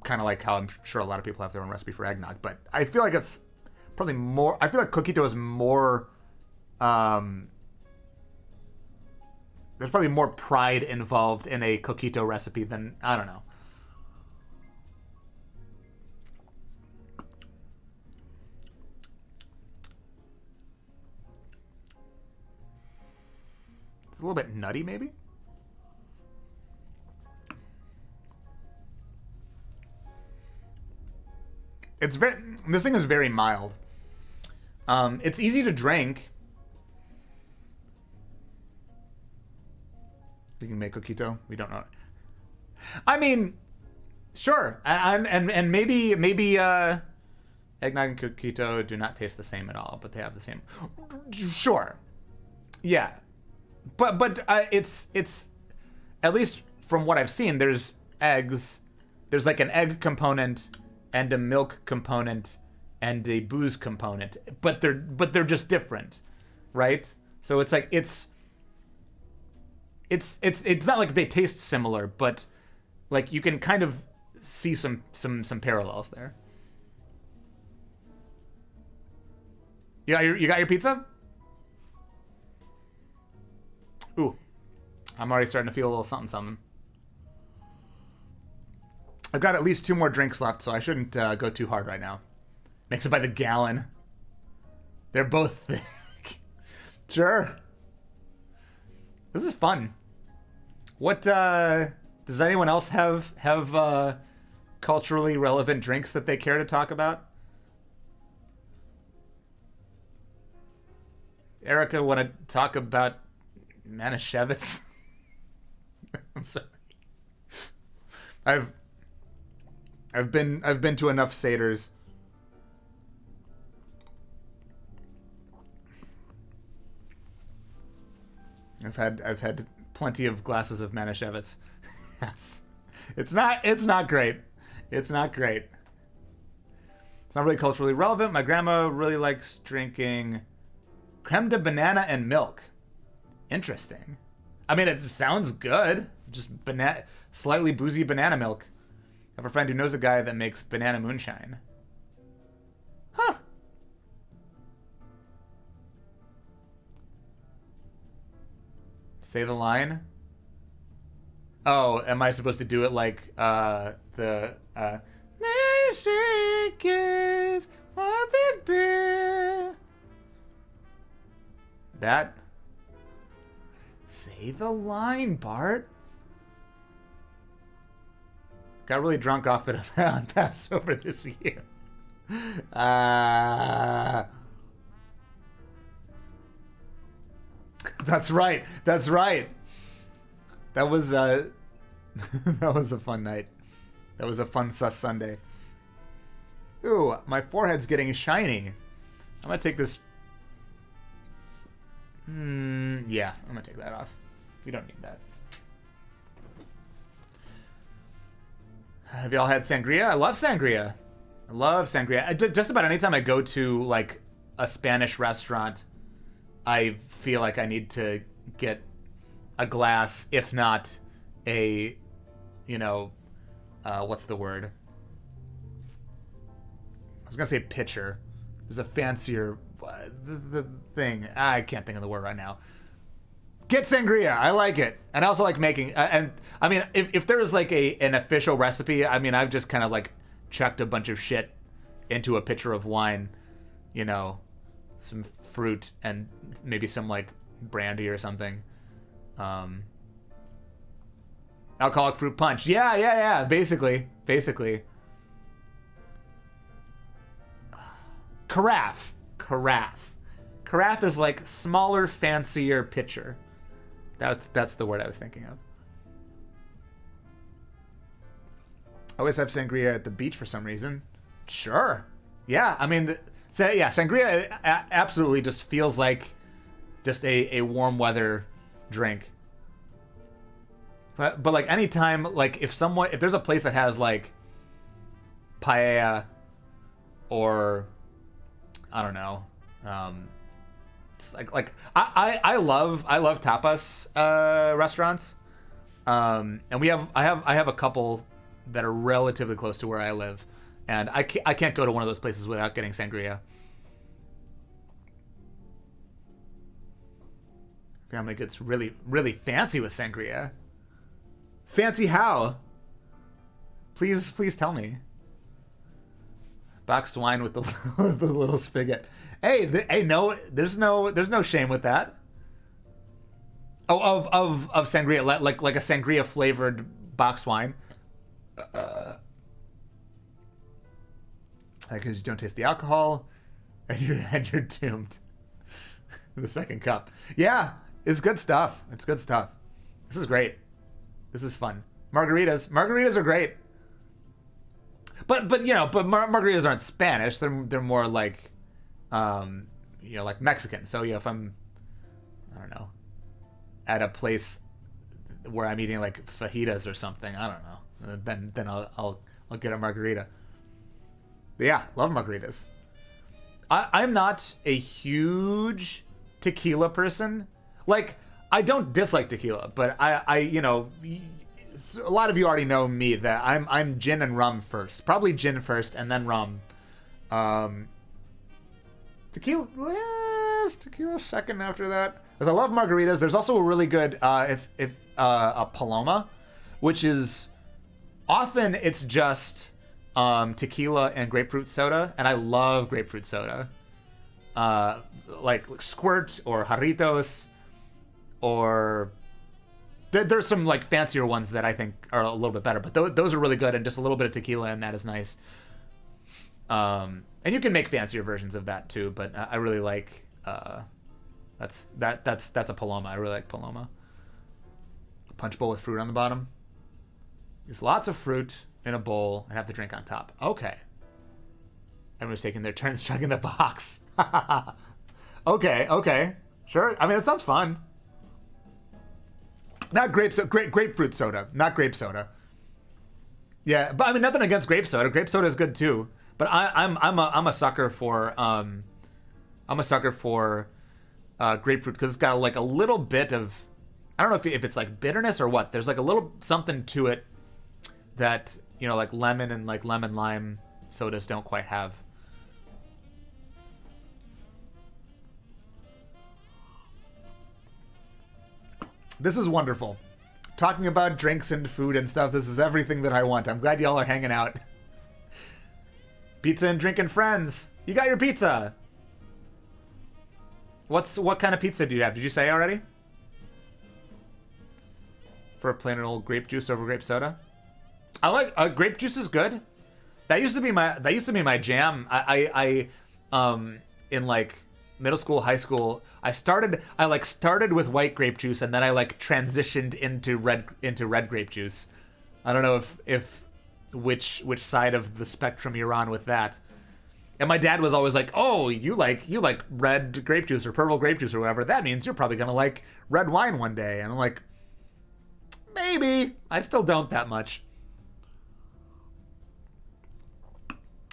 Kind of like how I'm sure a lot of people have their own recipe for eggnog, but I feel like it's probably more. I feel like coquito is more. There's probably more pride involved in a coquito recipe than, I don't know. It's a little bit nutty, maybe? This thing is very mild. It's easy to drink. We can make coquito. We don't know. I mean, sure. And maybe eggnog and coquito do not taste the same at all, but they have the same. Sure. Yeah. But it's at least from what I've seen, there's eggs. There's like an egg component and a milk component and a booze component, but they're just different, right? So it's like it's not like they taste similar, but like you can kind of see some parallels there. You got your pizza? Ooh, I'm already starting to feel a little something. I've got at least 2 more drinks left, so I shouldn't go too hard right now. Makes it by the gallon. They're both thick. Sure. This is fun. What does anyone else have culturally relevant drinks that they care to talk about? Erica, want to talk about Manischewitz? I'm sorry. I've been to enough Seders. I've had plenty of glasses of Manischewitz. Yes. It's not great. It's not great. It's not really culturally relevant. My grandma really likes drinking creme de banana and milk. Interesting. I mean, it sounds good. Just slightly boozy banana milk. I have a friend who knows a guy that makes banana moonshine. Huh. Say the line. Oh, am I supposed to do it like Drinkies, want that beer? That? Say the line, Bart. Got really drunk off it on Passover this year. That's right. That's right. That was that was a fun night. That was a fun sus Sunday. Ooh, my forehead's getting shiny. I'm gonna take this. Yeah, I'm gonna take that off. We don't need that. Have y'all had sangria? I love sangria. I love sangria. Just about anytime I go to like a Spanish restaurant, I feel like I need to get a glass, if not a, what's the word? I was gonna say pitcher. There's a fancier the thing. I can't think of the word right now. Get sangria. I like it, and I also like making. And I mean, if there was like an official recipe, I mean, I've just kind of like chucked a bunch of shit into a pitcher of wine, some fruit and maybe some like brandy or something. Alcoholic fruit punch. Yeah. Basically. Carafe. Carafe is like smaller, fancier pitcher. That's the word I was thinking of. I always have sangria at the beach for some reason. Sure. Yeah, I mean, sangria absolutely just feels like just a warm weather drink. But like anytime, like if there's a place that has like paella or I don't know, just like I love tapas restaurants, and I have a couple that are relatively close to where I live, and I can't go to one of those places without getting sangria. Family gets really, really fancy with sangria. Fancy how? Please tell me. Boxed wine with the with the little spigot. Hey, no, there's no shame with that. Oh, of sangria, like a sangria flavored boxed wine. Because you don't taste the alcohol, and you're doomed. The second cup. Yeah, it's good stuff. It's good stuff. This is great. This is fun. Margaritas are great. But margaritas aren't Spanish. They're more like, like Mexican. So if I'm, I don't know, at a place where I'm eating like fajitas or something, I don't know, then I'll get a margarita. But yeah, love margaritas. I'm not a huge tequila person. Like, I don't dislike tequila, but I a lot of you already know me that I'm gin and rum first. Probably gin first and then rum. Tequila second after that. Because I love margaritas. There's also a really good a Paloma, which is often it's just tequila and grapefruit soda, and I love grapefruit soda. Like Squirt or Jarritos, or there's some like fancier ones that I think are a little bit better, but those are really good, and just a little bit of tequila and that is nice. And you can make fancier versions of that too, but I really like that's a Paloma. I really like Paloma. Punch bowl with fruit on the bottom. There's lots of fruit in a bowl and have the drink on top. Okay. Everyone's taking their turns chugging the box. Okay. Sure. I mean, it sounds fun. Not grapefruit soda, not grape soda. Yeah, but I mean, nothing against grape soda. Grape soda is good too. But I'm a sucker for grapefruit because it's got like a little bit of, I don't know if it's like bitterness or what. There's like a little something to it that like lemon and like lemon lime sodas don't quite have. This is wonderful. Talking about drinks and food and stuff, this is everything that I want. I'm glad y'all are hanging out. Pizza and drinking friends. You got your pizza. What kind of pizza do you have? Did you say already? For plain old grape juice over grape soda? I like grape juice is good. That used to be my jam. In like middle school, high school, I started with white grape juice, and then I like transitioned into red grape juice. I don't know if which side of the spectrum you're on with that. And my dad was always like, "Oh, you like red grape juice or purple grape juice or whatever. That means you're probably gonna like red wine one day." And I'm like, maybe. I still don't that much.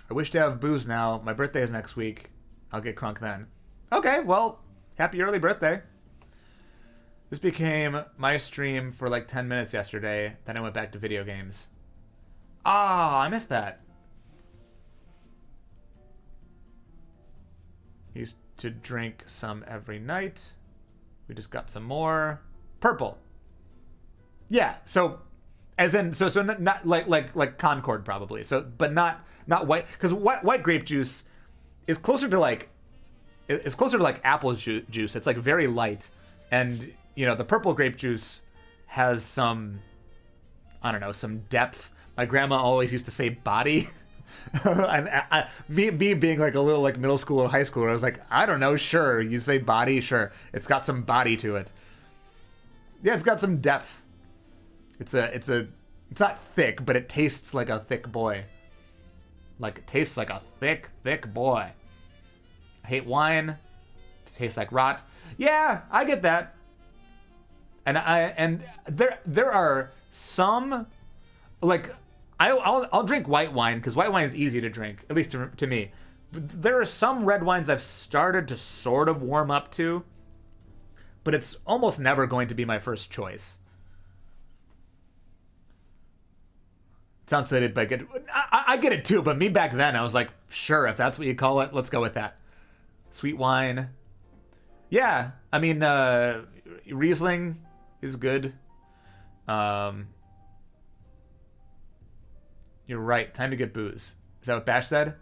I wish to have booze now. My birthday is next week. I'll get crunk then. Okay, well, happy early birthday. This became my stream for like 10 minutes yesterday. Then I went back to video games. Ah, I missed that. Used to drink some every night. We just got some more. Purple. Yeah, so as in so not like Concord probably. So but not white, because white grape juice is closer to like apple juice. It's like very light, and you know the purple grape juice has some, I don't know, some depth. My grandma always used to say body. And me being like a little like middle school or high school, I was like, I don't know, sure, you say body, sure, it's got some body to it. Yeah, it's got some depth. It's not thick, but it tastes like a thick boy. Like it tastes like a thick boy. I hate wine. It tastes like rot. Yeah, I get that. And there are some, like, I'll drink white wine because white wine is easy to drink, at least to me. But there are some red wines I've started to sort of warm up to, but it's almost never going to be my first choice. Sounds slated, but I get it too. But me back then, I was like, sure, if that's what you call it, let's go with that. Sweet wine. Yeah, I mean, Riesling is good. You're right. Time to get booze. Is that what Bash said?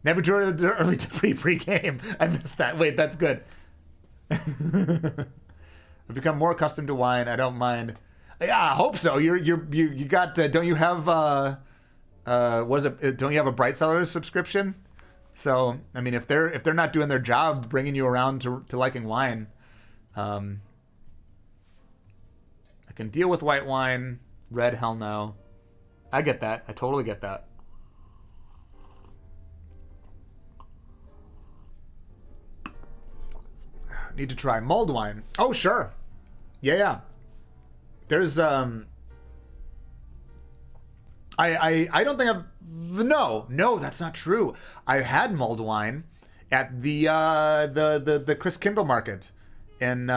Never joined early to pre-game. I missed that. Wait, that's good. I've become more accustomed to wine. I don't mind. Yeah, I hope so. You got? Don't you have? What is it? Don't you have a Bright Cellars subscription? So I mean, if they're not doing their job, bringing you around to liking wine, I can deal with white wine. Red, hell no. I get that. I totally get that. Need to try mulled wine. Oh, sure. Yeah. There's I don't think I've no, that's not true. I had mulled wine at the Chris Kindle market in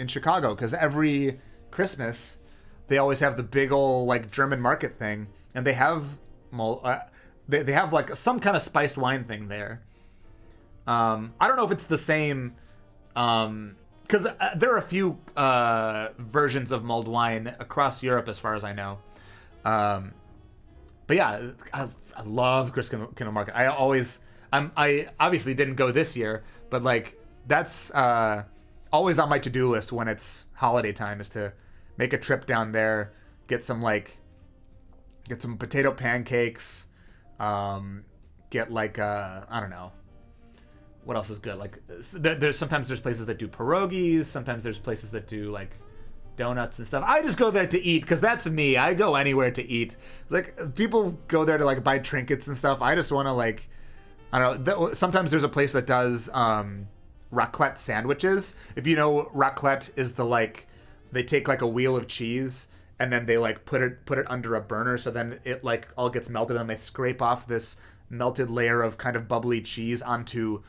Chicago, because every Christmas they always have the big old like German market thing, and they have they have like some kind of spiced wine thing there. I don't know if it's the same, because there are a few versions of mulled wine across Europe, as far as I know. But yeah, I love Chris Kindle Market. I obviously didn't go this year, but like that's always on my to-do list when it's holiday time, is to make a trip down there, get some potato pancakes, get like I don't know. What else is good? Like there's sometimes places that do pierogies. Sometimes there's places that do like donuts and stuff. I just go there to eat because that's me. I go anywhere to eat. Like people go there to like buy trinkets and stuff. I just want to like, I don't know. Sometimes there's a place that does raclette sandwiches. If you know, raclette is the like, they take like a wheel of cheese and then they like put it under a burner, so then it like all gets melted and they scrape off this melted layer of kind of bubbly cheese onto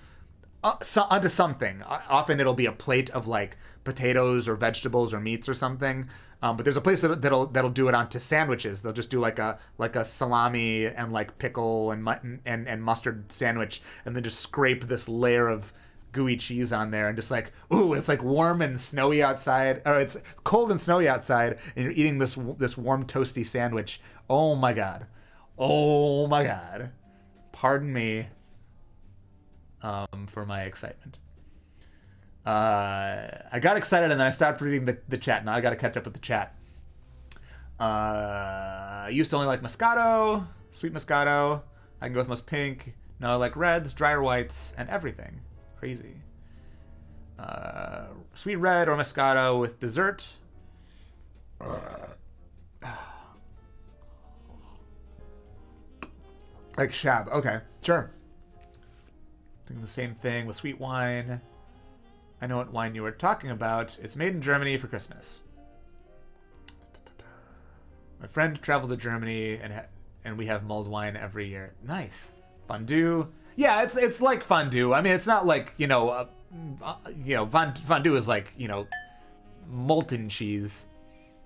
something. Often it'll be a plate of like potatoes or vegetables or meats or something. But there's a place that'll do it onto sandwiches. They'll just do like a salami and like pickle and mutton and mustard sandwich, and then just scrape this layer of gooey cheese on there, and just like, ooh, it's like warm and snowy outside, or it's cold and snowy outside, and you're eating this warm toasty sandwich. Oh my god. Pardon me. For my excitement. I got excited and then I stopped reading the chat. Now I got to catch up with the chat. I used to only like Moscato, sweet Moscato. I can go with most pink. No, I like reds, drier whites, and everything. Crazy. Sweet red or Moscato with dessert. Like Shab. Okay, sure. Doing the same thing with sweet wine. I know what wine you were talking about. It's made in Germany for Christmas. My friend traveled to Germany and we have mulled wine every year. Nice. Fondue. Yeah, it's like fondue. I mean, it's not like, fondue is like, molten cheese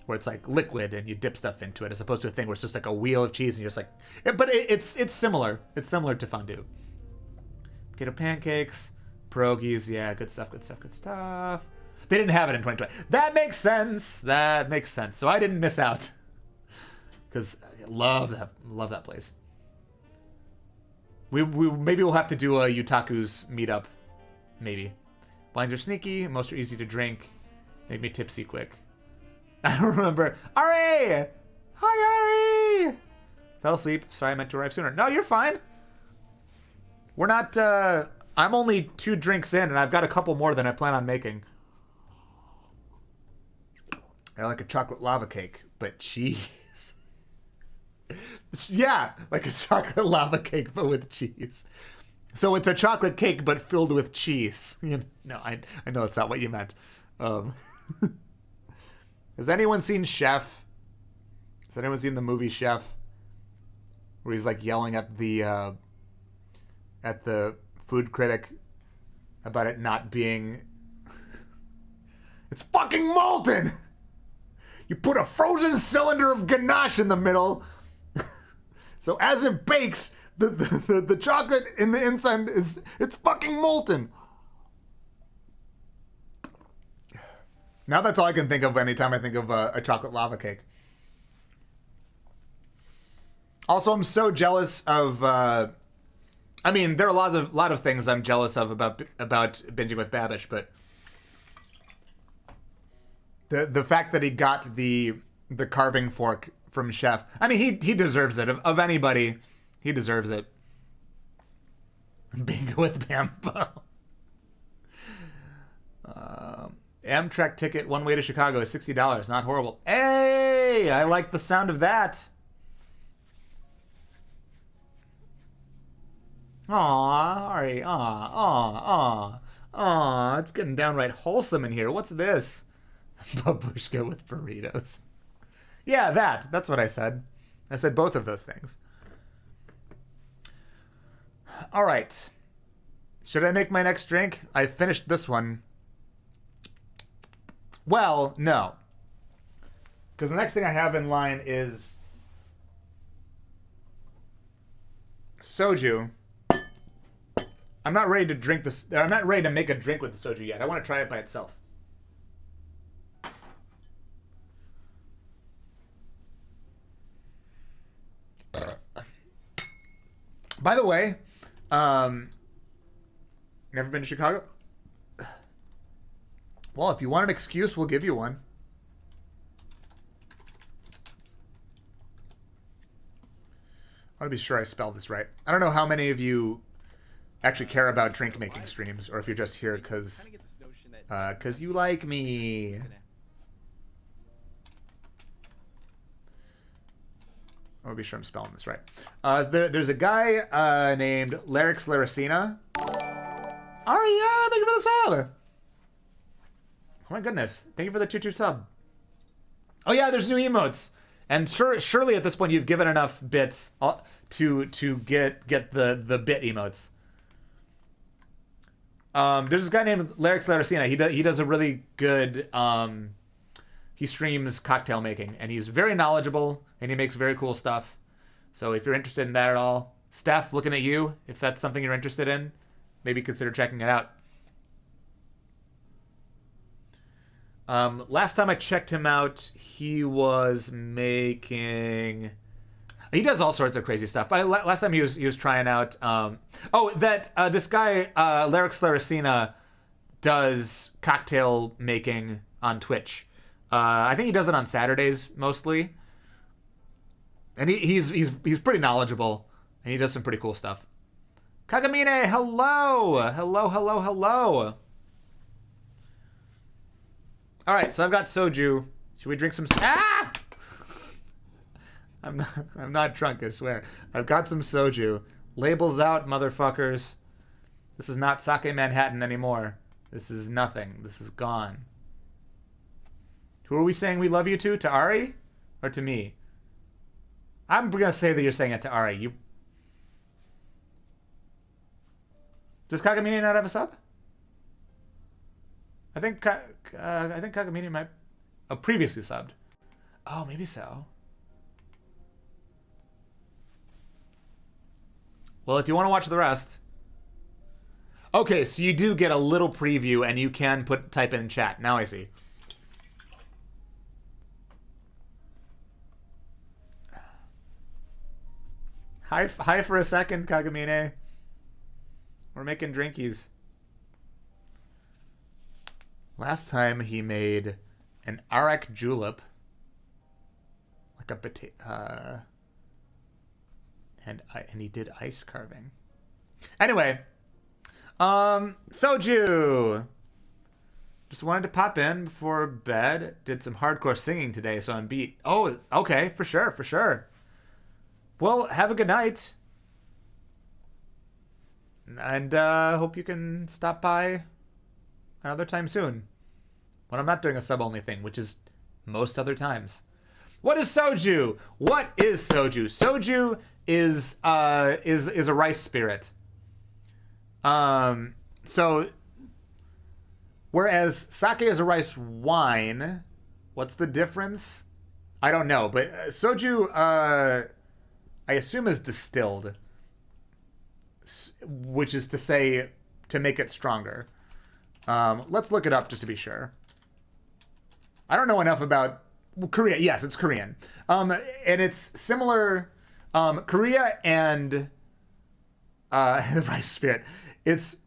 where it's like liquid and you dip stuff into it as opposed to a thing where it's just like a wheel of cheese and you're just like, but it's similar. It's similar to fondue. Potato pancakes, pierogies. Yeah, good stuff. They didn't have it in 2020. That makes sense. So I didn't miss out. Because I love that place. We maybe we'll have to do a Utaku's meetup. Maybe. Wines are sneaky. Most are easy to drink. Make me tipsy quick. I don't remember. Ari! Hi, Ari! Fell asleep. Sorry, I meant to arrive sooner. No, you're fine. We're not... I'm only 2 drinks in, and I've got a couple more than I plan on making. I like a chocolate lava cake, but cheese. Yeah, like a chocolate lava cake, but with cheese. So it's a chocolate cake, but filled with cheese. No, I know that's not what you meant. Has anyone seen Chef? Has anyone seen the movie Chef? Where he's like yelling at the food critic about it not being... It's fucking molten! You put a frozen cylinder of ganache in the middle... So as it bakes, the chocolate in the inside it's fucking molten. Now that's all I can think of anytime I think of a chocolate lava cake. Also, I'm so jealous of. I mean, there are a lot of things I'm jealous of about binging with Babish, but the fact that he got the carving fork from Chef. I mean, he deserves it. Of anybody, he deserves it. Bingo with Bambo. Amtrak ticket one way to Chicago is $60. Not horrible. Hey, I like the sound of that. Aw, Ari. Aw. It's getting downright wholesome in here. What's this? Babushka with burritos. Yeah, that's what I said. I said both of those things. All right. Should I make my next drink? I finished this one. Well, no. Because the next thing I have in line is Soju. I'm not ready to drink this. I'm not ready to make a drink with the Soju yet. I want to try it by itself. By the way, never been to Chicago? Well, if you want an excuse, we'll give you one. I want to be sure I spelled this right. I don't know how many of you actually care about drink making streams, or if you're just here because you like me. I'll be sure I'm spelling this right. There's a guy named Larix Laricina. Aria, thank you for the sub. Oh my goodness, thank you for the 2-2 sub. Oh yeah, there's new emotes, and surely at this point you've given enough bits to get the bit emotes. There's this guy named Larix Laricina. He does a really good. He streams cocktail making, and he's very knowledgeable, and he makes very cool stuff. So if you're interested in that at all, Steph, looking at you, if that's something you're interested in, maybe consider checking it out. Last time I checked him out, he was making... He does all sorts of crazy stuff. Last time he was trying out... this guy, Larix Laricina, does cocktail making on Twitch. I think he does it on Saturdays, mostly. And he's pretty knowledgeable, and he does some pretty cool stuff. Kagamine, hello! Hello, hello, hello! Alright, so I've got soju. Should we drink some... Ah! I'm not drunk, I swear. I've got some soju. Labels out, motherfuckers. This is not Sake Manhattan anymore. This is nothing. This is gone. Who are we saying we love you to? To Ari? Or to me? I'm gonna say that you're saying it to Ari. You... Does Kagamine not have a sub? I think Kagamine might... Oh, previously subbed. Oh, maybe so. Well, if you want to watch the rest... Okay, so you do get a little preview, and you can type in chat. Now I see. Hi for a second, Kagamine. We're making drinkies. Last time he made an arak julep, like a potato, and he did ice carving. Anyway, soju. Just wanted to pop in before bed. Did some hardcore singing today, so I'm beat. Oh, okay, for sure, for sure. Well, have a good night. And hope you can stop by another time soon. When I'm not doing a sub-only thing, which is most other times. What is soju? What is soju? Soju is a rice spirit. So whereas sake is a rice wine, what's the difference? I don't know, but soju I assume is distilled, which is to say to make it stronger. Let's look it up just to be sure. I don't know enough about Korea. Yes, it's Korean. And it's similar. Korea and rice spirit. It's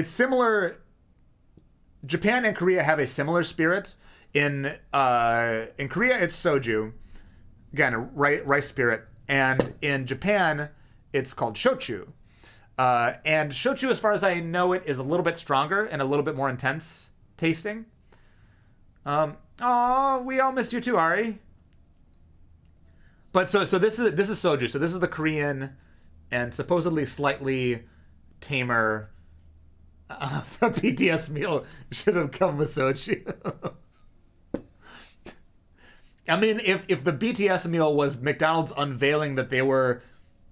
similar. Japan and Korea have a similar spirit. In Korea, it's soju. Again, a rice spirit. And in Japan, it's called shochu. And shochu, as far as I know it, is a little bit stronger and a little bit more intense tasting. Oh, we all missed you too, Ari. But so this is soju. So this is the Korean and supposedly slightly tamer. The BTS meal should have come with soju. I mean, if the BTS meal was McDonald's unveiling that they were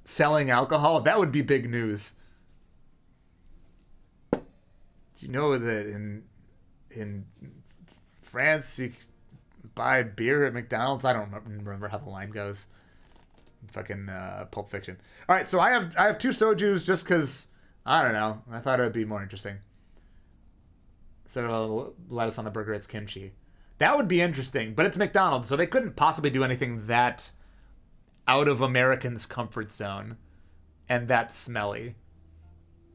selling alcohol, that would be big news. Do you know that in France you buy beer at McDonald's? I don't remember how the line goes. Fucking Pulp Fiction. All right, so I have two sojus just because I don't know. I thought it would be more interesting. Instead of lettuce on the burger, it's kimchi. That would be interesting, but it's McDonald's, so they couldn't possibly do anything that out of Americans' comfort zone and that smelly.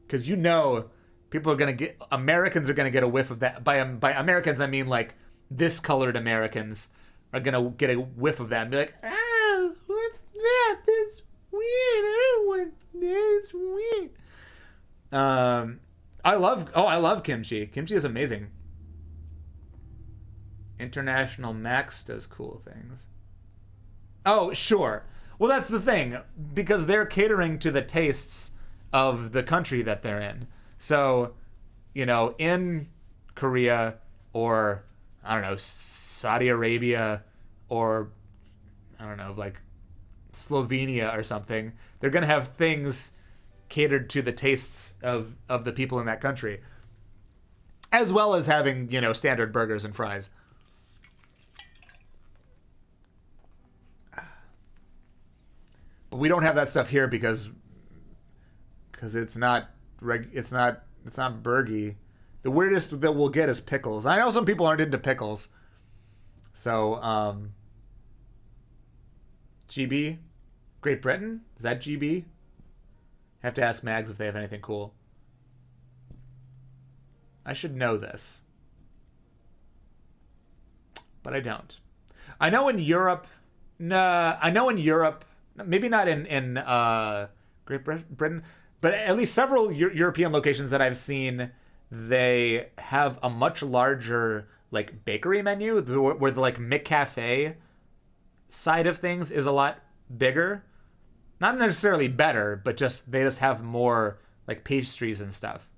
Because people are going to Americans are going to get a whiff of that. By Americans, I mean like this colored Americans are going to get a whiff of that and be like, oh, what's that? That's weird. I don't want that. It's weird. I love kimchi. Kimchi is amazing. International Max does cool things. Oh, sure. Well, that's the thing. Because they're catering to the tastes of the country that they're in. So, in Korea or, I don't know, Saudi Arabia or, I don't know, like Slovenia or something, they're going to have things catered to the tastes of the people in that country. As well as having, standard burgers and fries. But we don't have that stuff here because it's not burgy. The weirdest that we'll get is pickles. I know some people aren't into pickles. So, GB? Great Britain? Is that GB? Have to ask Mags if they have anything cool. I should know this. But I don't. I know in Europe Nah, I know in Europe, maybe not in Great Britain, but at least several European locations that I've seen, they have a much larger like bakery menu where the like McCafe side of things is a lot bigger. Not necessarily better, but just they just have more like pastries and stuff.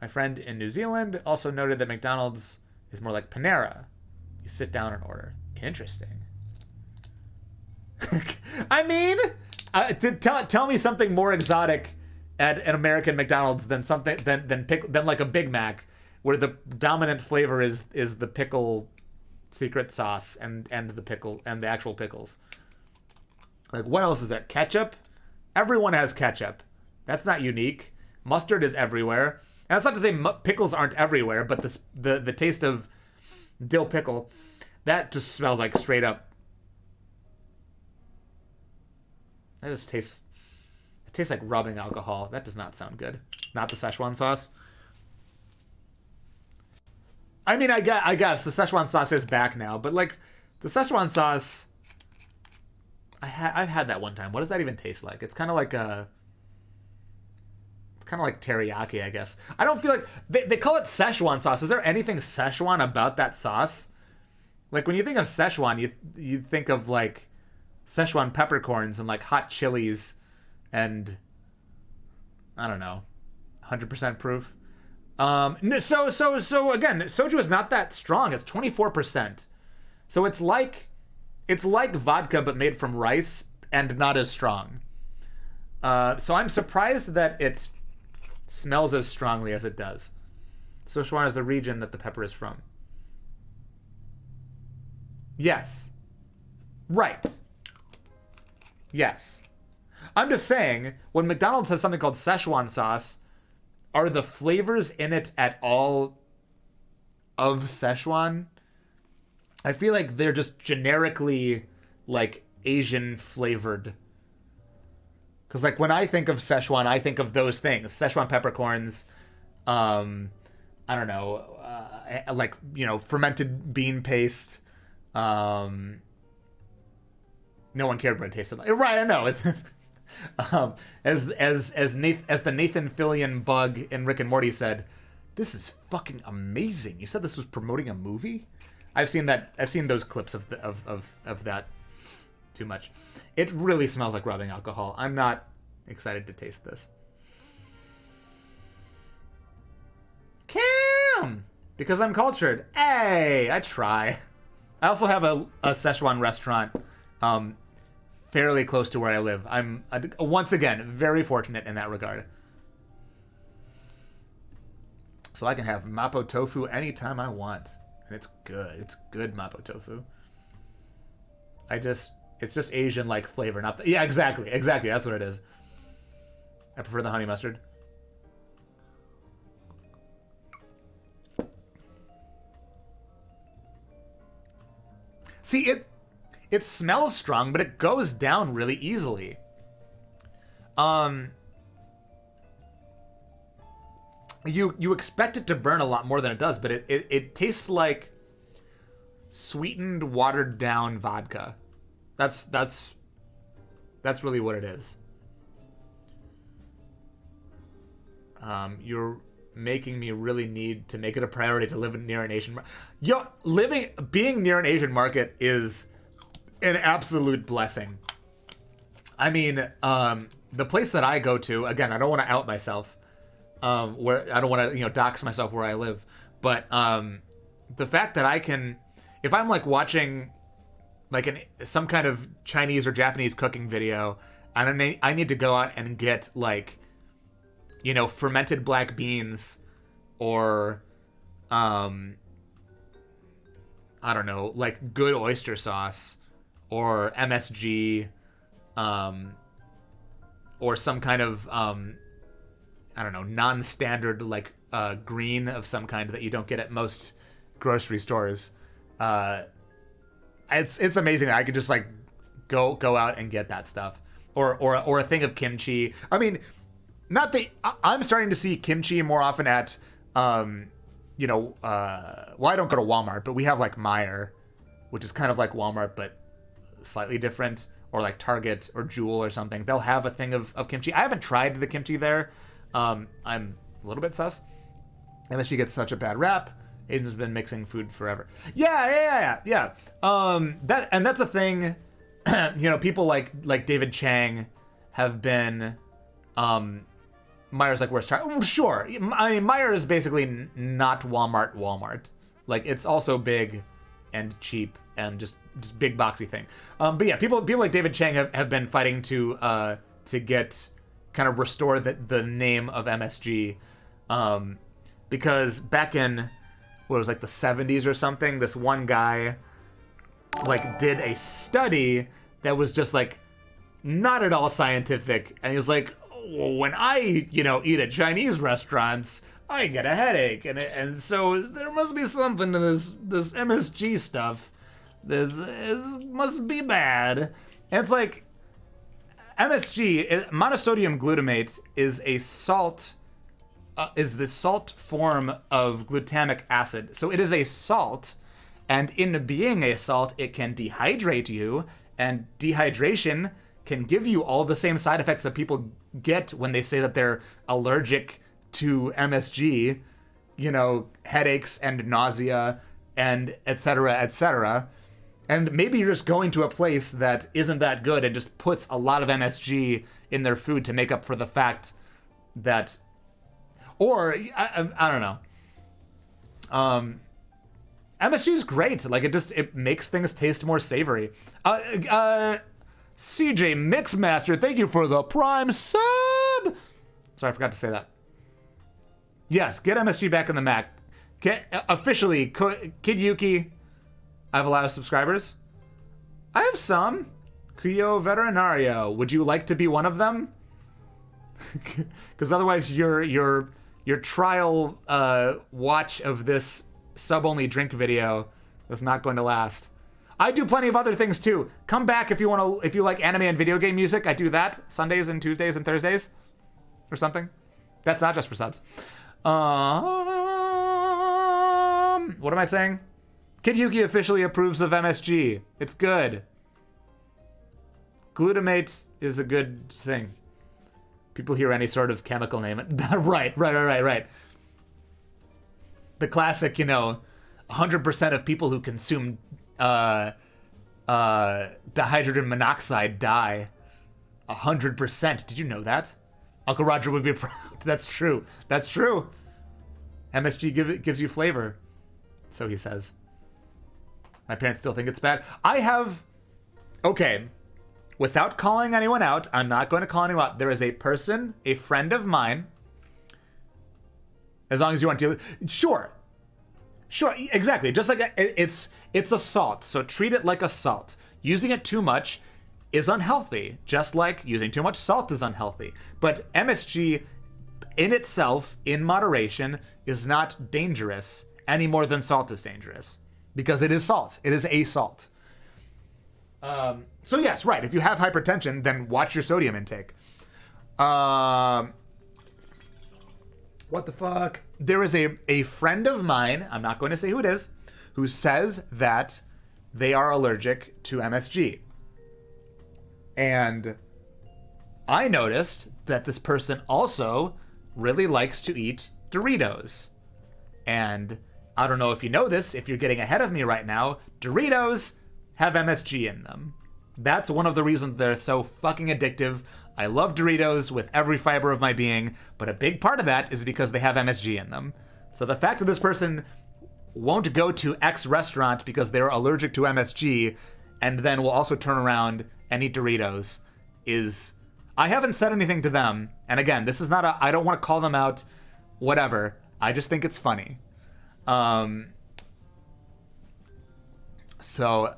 My friend in New Zealand also noted that McDonald's is more like Panera. You sit down and order. Interesting. I mean, tell me something more exotic at an American McDonald's than something than like a Big Mac, where the dominant flavor is the pickle secret sauce and the pickle and the actual pickles. Like, what else is there? Ketchup? Everyone has ketchup. That's not unique. Mustard is everywhere. And that's not to say pickles aren't everywhere, but the taste of dill pickle, that just smells like straight up. That just tastes. It tastes like rubbing alcohol. That does not sound good. Not the Szechuan sauce. I mean, I guess the Szechuan sauce is back now, but like the Szechuan sauce, I've had that one time. What does that even taste like? It's kind of like teriyaki, I guess. I don't feel like they call it Szechuan sauce. Is there anything Szechuan about that sauce? Like when you think of Szechuan, you think of like Szechuan peppercorns and like hot chilies and I don't know, 100% proof. So again, soju is not that strong. It's 24%. So it's like vodka but made from rice and not as strong. So I'm surprised that it smells as strongly as it does. Sichuan is the region that the pepper is from. Yes. Right. Yes. I'm just saying, when McDonald's has something called Szechuan sauce, are the flavors in it at all of Szechuan? I feel like they're just generically like Asian flavored. Because like when I think of Szechuan, I think of those things: Szechuan peppercorns. I don't know, like fermented bean paste. No one cared what it tasted like. Right, I know. As the Nathan Fillion bug in Rick and Morty said, "This is fucking amazing." You said this was promoting a movie. I've seen those clips of that too much. It really smells like rubbing alcohol. I'm not excited to taste this. Cam! Because I'm cultured. Hey, I try. I also have a Szechuan restaurant fairly close to where I live. I'm, once again, very fortunate in that regard. So I can have mapo tofu anytime I want. And it's good. It's good mapo tofu. It's just Asian-like flavor, not the... Yeah, exactly. That's what it is. I prefer the honey mustard. See, it smells strong, but it goes down really easily. You expect it to burn a lot more than it does, but it tastes like sweetened, watered down vodka. That's really what it is. You're making me really need to make it a priority to live near an Asian market. Being near an Asian market is an absolute blessing. I mean, the place that I go to, again, I don't want to out myself, where I don't want to, dox myself where I live, but the fact that I can, if I'm like watching like some kind of Chinese or Japanese cooking video, and I need to go out and get like, fermented black beans, or I don't know, like good oyster sauce, or MSG, or some kind of I don't know, non-standard like green of some kind that you don't get at most grocery stores. It's amazing that I could just like go out and get that stuff, or a thing of kimchi. I mean, I'm starting to see kimchi more often at well, I don't go to Walmart, but we have like Meijer, which is kind of like Walmart but slightly different, or like Target or Jewel or something. They'll have a thing of kimchi. I haven't tried the kimchi there. I'm a little bit sus. Unless you get such a bad rap. Aiden's been mixing food forever. Yeah. That's a thing. People like David Chang have been Meijer's like worst try. Oh, sure. I mean, Meijer is basically not Walmart. Like, it's also big and cheap and just big boxy thing. But yeah, people like David Chang have been fighting to get kind of restore the name of MSG, because back in what was like the 70s or something, this one guy like did a study that was just like not at all scientific, and he was like, when I eat at Chinese restaurants, I get a headache, and so there must be something to this MSG stuff. This must be bad. And it's like, MSG, monosodium glutamate, is a salt, is the salt form of glutamic acid. So it is a salt, and in being a salt, it can dehydrate you, and dehydration can give you all the same side effects that people get when they say that they're allergic to MSG, headaches and nausea and etc. And maybe you're just going to a place that isn't that good and just puts a lot of MSG in their food to make up for the fact that, or I don't know. MSG is great. Like, it makes things taste more savory. CJ Mixmaster, thank you for the Prime sub. Sorry, I forgot to say that. Yes, get MSG back in the Mac. Officially, Kid Yuki. I have a lot of subscribers. I have some. Cuyo Veterinario. Would you like to be one of them? Because otherwise, your trial watch of this sub-only drink video is not going to last. I do plenty of other things too. Come back if you like anime and video game music. I do that Sundays and Tuesdays and Thursdays, or something. That's not just for subs. What am I saying? Kid Yuki officially approves of MSG. It's good. Glutamate is a good thing. People hear any sort of chemical name. Right. The classic, 100% of people who consume dihydrogen monoxide die. 100%. Did you know that? Uncle Roger would be proud. That's true. MSG gives you flavor. So he says. My parents still think it's bad. Okay. Without calling anyone out, I'm not going to call anyone out. There is a person, a friend of mine. As long as you want to. Sure, exactly. Just like it's a salt, so treat it like a salt. Using it too much is unhealthy, just like using too much salt is unhealthy. But MSG in itself, in moderation, is not dangerous any more than salt is dangerous. Because it is salt. It is a salt. So yes, right. If you have hypertension, then watch your sodium intake. What the fuck? There is a friend of mine, I'm not going to say who it is, who says that they are allergic to MSG. And I noticed that this person also really likes to eat Doritos. And I don't know if you know this, if you're getting ahead of me right now, Doritos have MSG in them. That's one of the reasons they're so fucking addictive. I love Doritos with every fiber of my being, but a big part of that is because they have MSG in them. So the fact that this person won't go to X restaurant because they're allergic to MSG, and then will also turn around and eat Doritos, is... I haven't said anything to them, and again, this is not I don't want to call them out, whatever. I just think it's funny. So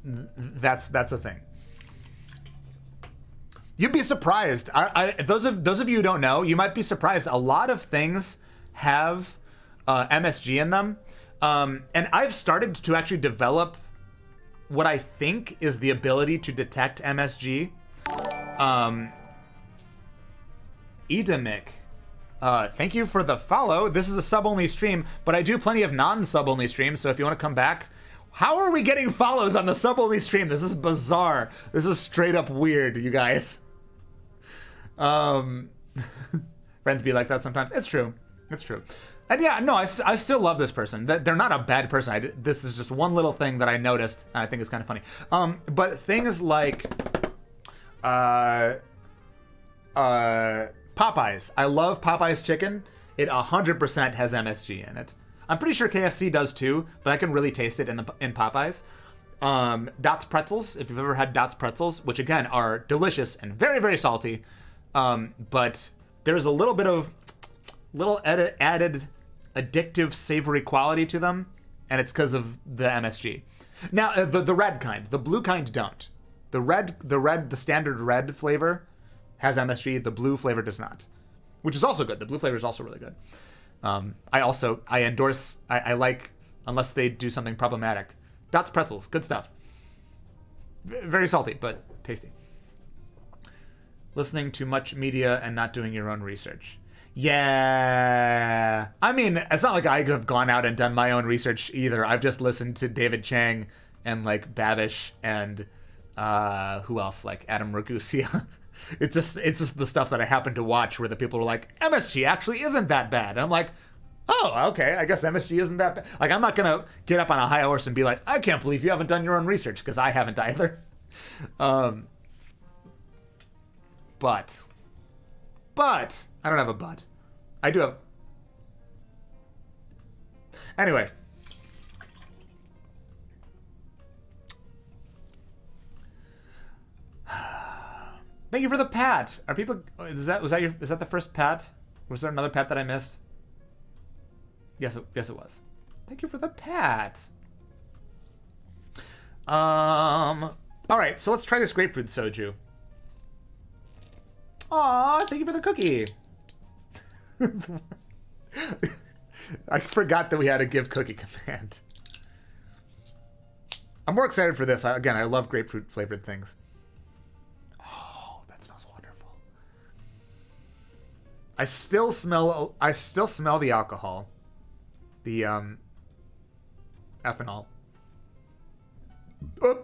that's a thing. You'd be surprised. Those of you who don't know, you might be surprised. A lot of things have MSG in them, and I've started to actually develop what I think is the ability to detect MSG. Edamic, thank you for the follow. This is a sub-only stream, but I do plenty of non-sub-only streams, so if you want to come back, How are we getting follows on the sub-only stream? This is bizarre. This is straight up weird, you guys. Friends be like that sometimes. It's true. It's true. And yeah, no, I still love this person. They're not a bad person. This is just one little thing that I noticed, and I think it's kind of funny. But things like Popeyes. I love Popeyes chicken. It 100% has MSG in it. I'm pretty sure KFC does too, but I can really taste it in Popeyes. Dots pretzels, if you've ever had Dots pretzels, which again are delicious and very, very salty, but there's a little bit of added addictive savory quality to them, and it's because of the MSG. Now, the red kind, the blue kind don't. The standard red flavor has MSG. The blue flavor does not, which is also good. The blue flavor is also really good. I endorse, I like, unless they do something problematic. Dots pretzels, good stuff. Very salty, but tasty. Listening to much media and not doing your own research. Yeah. I mean, it's not like I have gone out and done my own research either. I've just listened to David Chang and like Babish and who else? Like Adam Ragusia. It's just the stuff that I happen to watch where the people are like, MSG actually isn't that bad. And I'm like, oh, okay, I guess MSG isn't that bad. Like, I'm not going to get up on a high horse and be like, I can't believe you haven't done your own research, because I haven't either. But, I don't have a but. I do have... Anyway. Thank you for the pat. Are people? Is that the first pat? Was there another pat that I missed? Yes, it was. Thank you for the pat. All right, so let's try this grapefruit soju. Aw, thank you for the cookie. I forgot that we had a give cookie command. I'm more excited for this. Again, I love grapefruit flavored things. I still smell the alcohol. The ethanol. The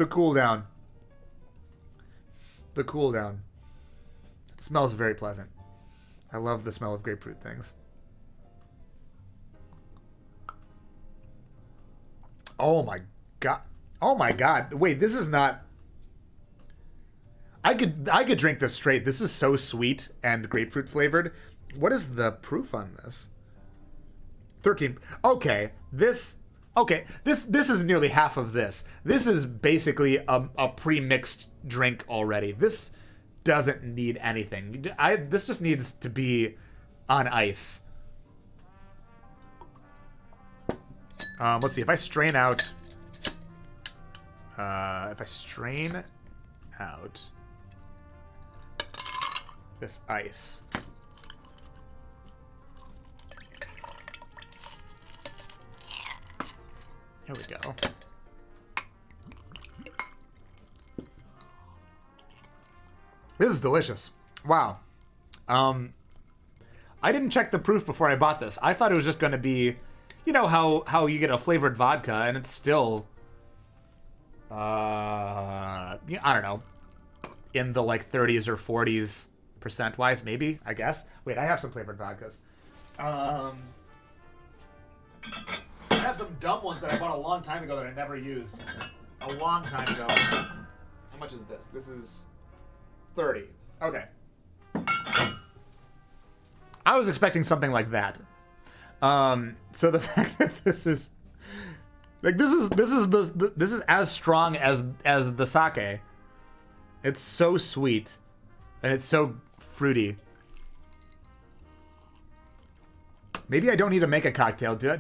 cool down. The cool down. It smells very pleasant. I love the smell of grapefruit things. Oh my god. Oh my god. Wait, this is not... I could drink this straight. This is so sweet and grapefruit flavored. What is the proof on this? 13. Okay, this is nearly half of this. This is basically a pre-mixed drink already. This doesn't need anything. This just needs to be on ice. Let's see if I strain out. This ice. Here we go. This is delicious. Wow. I didn't check the proof before I bought this. I thought it was just going to be, you know how you get a flavored vodka and it's still, I don't know, in the like 30s or 40s percent-wise, maybe, I guess. Wait, I have some flavored vodkas. I have some dumb ones that I bought a long time ago that I never used. A long time ago. How much is this? This is 30. Okay. I was expecting something like that. So the fact that this is like this is as strong as the sake. It's so sweet, and it's so fruity. Maybe I don't need to make a cocktail. Do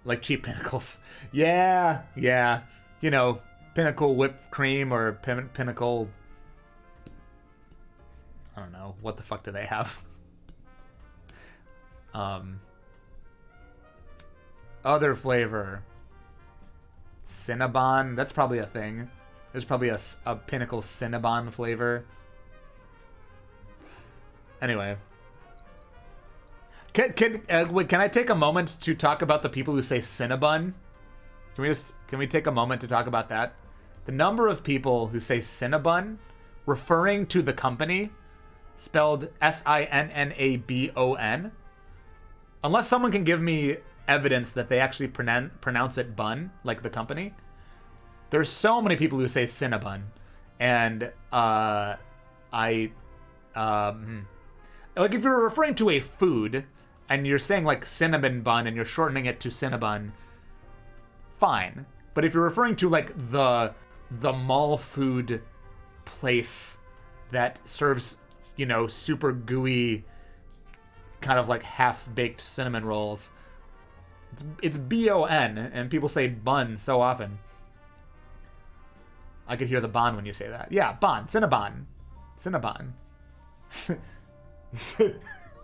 like cheap Pinnacles? Yeah. You know, Pinnacle whipped cream or Pinnacle. I don't know. What the fuck do they have? Other flavor. Cinnabon. That's probably a thing. There's probably a Pinnacle Cinnabon flavor. Anyway. Wait, can I take a moment to talk about the people who say Cinnabon? Can we take a moment to talk about that? The number of people who say Cinnabon, referring to the company, spelled Sinnabon. Unless someone can give me evidence that they actually pronounce it bun, like the company. There's so many people who say Cinnabon, and like if you're referring to a food and you're saying like cinnamon bun and you're shortening it to Cinnabon, fine. But if you're referring to like the mall food place that serves, you know, super gooey, kind of like half-baked cinnamon rolls, it's B-O-N, and people say bun so often. I could hear the bon when you say that. Yeah, bon, Cinnabon. Cinnabon.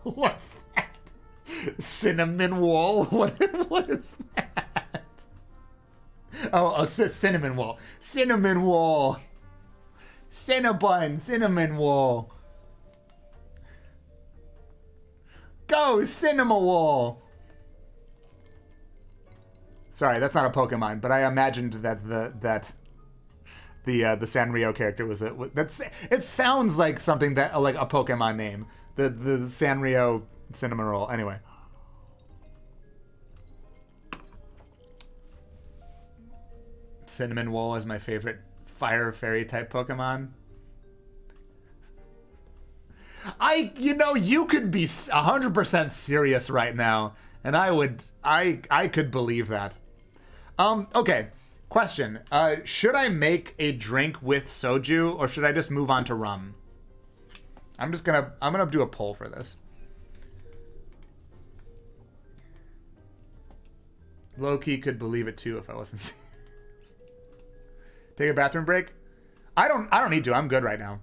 What's that? Cinnamon wool? What is that? Oh, cinnamon wool. Cinnamon wool. Cinnabon. Cinnamon wool. Go, Cinema Wool. Sorry, that's not a Pokemon, but I imagined that the Sanrio character was it sounds like something that like a Pokemon name. The Sanrio cinnamon roll. Anyway. Cinnamon Wool is my favorite fire fairy type Pokemon. You could be 100% serious right now, and I could believe that. Okay. Question. Should I make a drink with soju, or should I just move on to rum? I'm gonna do a poll for this. Low-key could believe it too if I wasn't serious. Take a bathroom break? I don't need to. I'm good right now.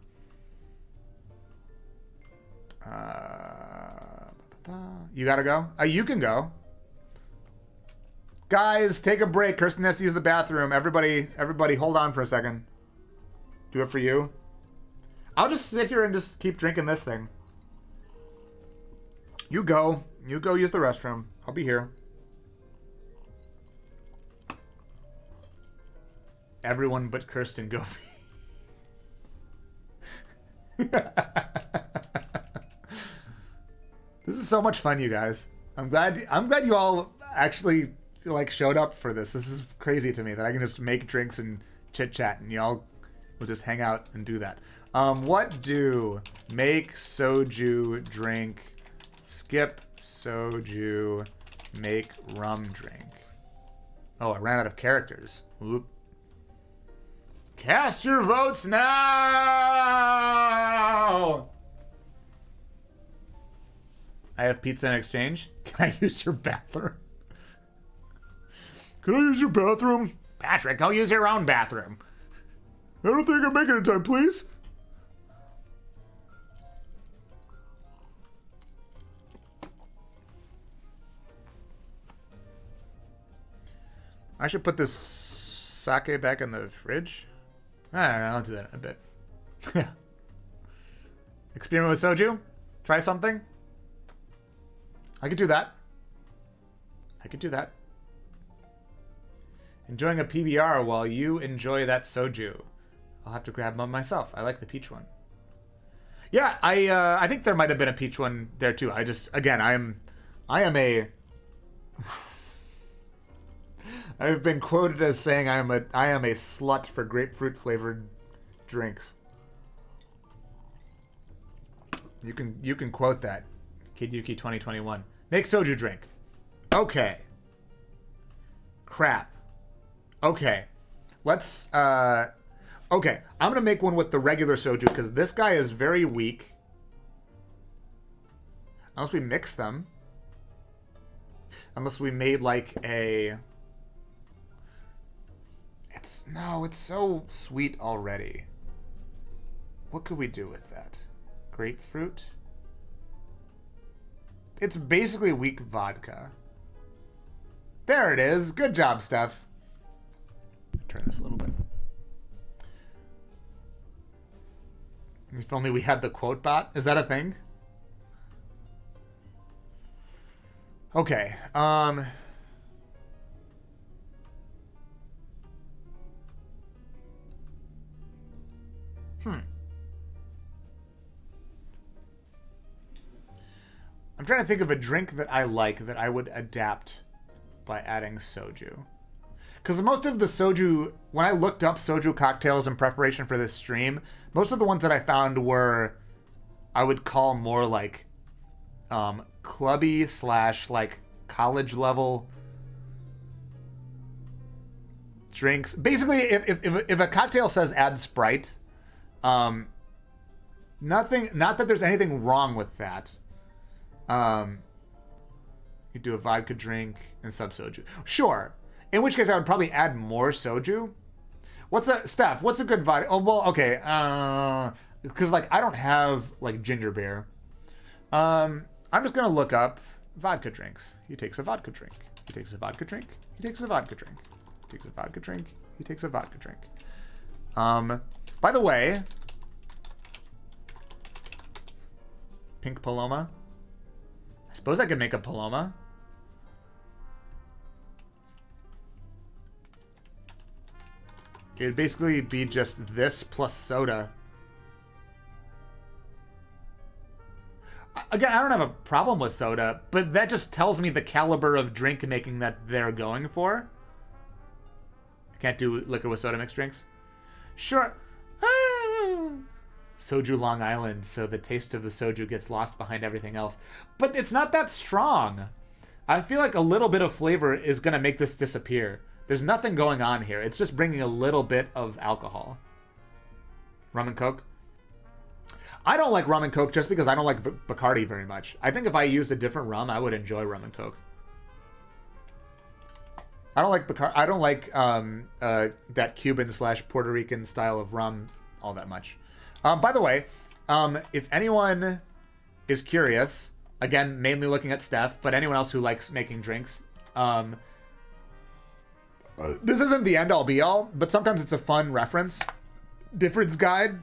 You gotta go? You can go. Guys, take a break. Kirsten has to use the bathroom. Everybody, hold on for a second. Do it for you. I'll just sit here and just keep drinking this thing. You go. You go use the restroom. I'll be here. Everyone but Kirsten go. This is so much fun, you guys. I'm glad you all actually like showed up for this. This is crazy to me that I can just make drinks and chit chat and y'all will just hang out and do that. What do make soju drink, skip soju, make rum drink? Oh, I ran out of characters. Whoop. Cast your votes now! I have pizza in exchange. Can I use your bathroom? Can I use your bathroom? Patrick, go use your own bathroom. I don't think I'm making it in time, please. I should put this sake back in the fridge. I don't know, I'll do that in a bit. Experiment with soju? Try something? I could do that. I could do that. Enjoying a PBR while you enjoy that soju. I'll have to grab one myself. I like the peach one. Yeah, I think there might have been a peach one there too. I just, again, I am a I've been quoted as saying I am a slut for grapefruit flavored drinks. You can quote that. Kid Yuki 2021. Make soju drink. Okay. Crap. Okay. Let's okay, I'm gonna make one with the regular soju because this guy is very weak. Unless we mix them. Unless we made like a... It's so sweet already. What could we do with that? Grapefruit? It's basically weak vodka. There it is. Good job, Steph. Turn this a little bit. If only we had the quote bot. Is that a thing? Okay. I'm trying to think of a drink that I like that I would adapt by adding soju. Because most of the soju, when I looked up soju cocktails in preparation for this stream, most of the ones that I found were, I would call more like clubby slash like college level drinks. Basically, if a cocktail says add Sprite, nothing. Not that there's anything wrong with that. You do a vodka drink and sub soju. Sure. In which case, I would probably add more soju. Steph? What's a good vodka? Oh well, okay. Because like I don't have like ginger beer. I'm just gonna look up vodka drinks. He takes a vodka drink. He takes a vodka drink. He takes a vodka drink. He takes a vodka drink. He takes a vodka drink. By the way, pink Paloma. I suppose I could make a Paloma. It would basically be just this plus soda. Again, I don't have a problem with soda, but that just tells me the caliber of drink making that they're going for. I can't do liquor with soda mixed drinks. Sure. Soju Long Island, so the taste of the soju gets lost behind everything else. But it's not that strong. I feel like a little bit of flavor is going to make this disappear. There's nothing going on here. It's just bringing a little bit of alcohol. Rum and Coke? I don't like rum and Coke just because I don't like Bacardi very much. I think if I used a different rum, I would enjoy rum and Coke. I don't like Bacardi. I don't like that Cuban / Puerto Rican style of rum all that much. By the way, if anyone is curious, again, mainly looking at Steph, but anyone else who likes making drinks, this isn't the end all be all, but sometimes it's a fun reference. Difference guide.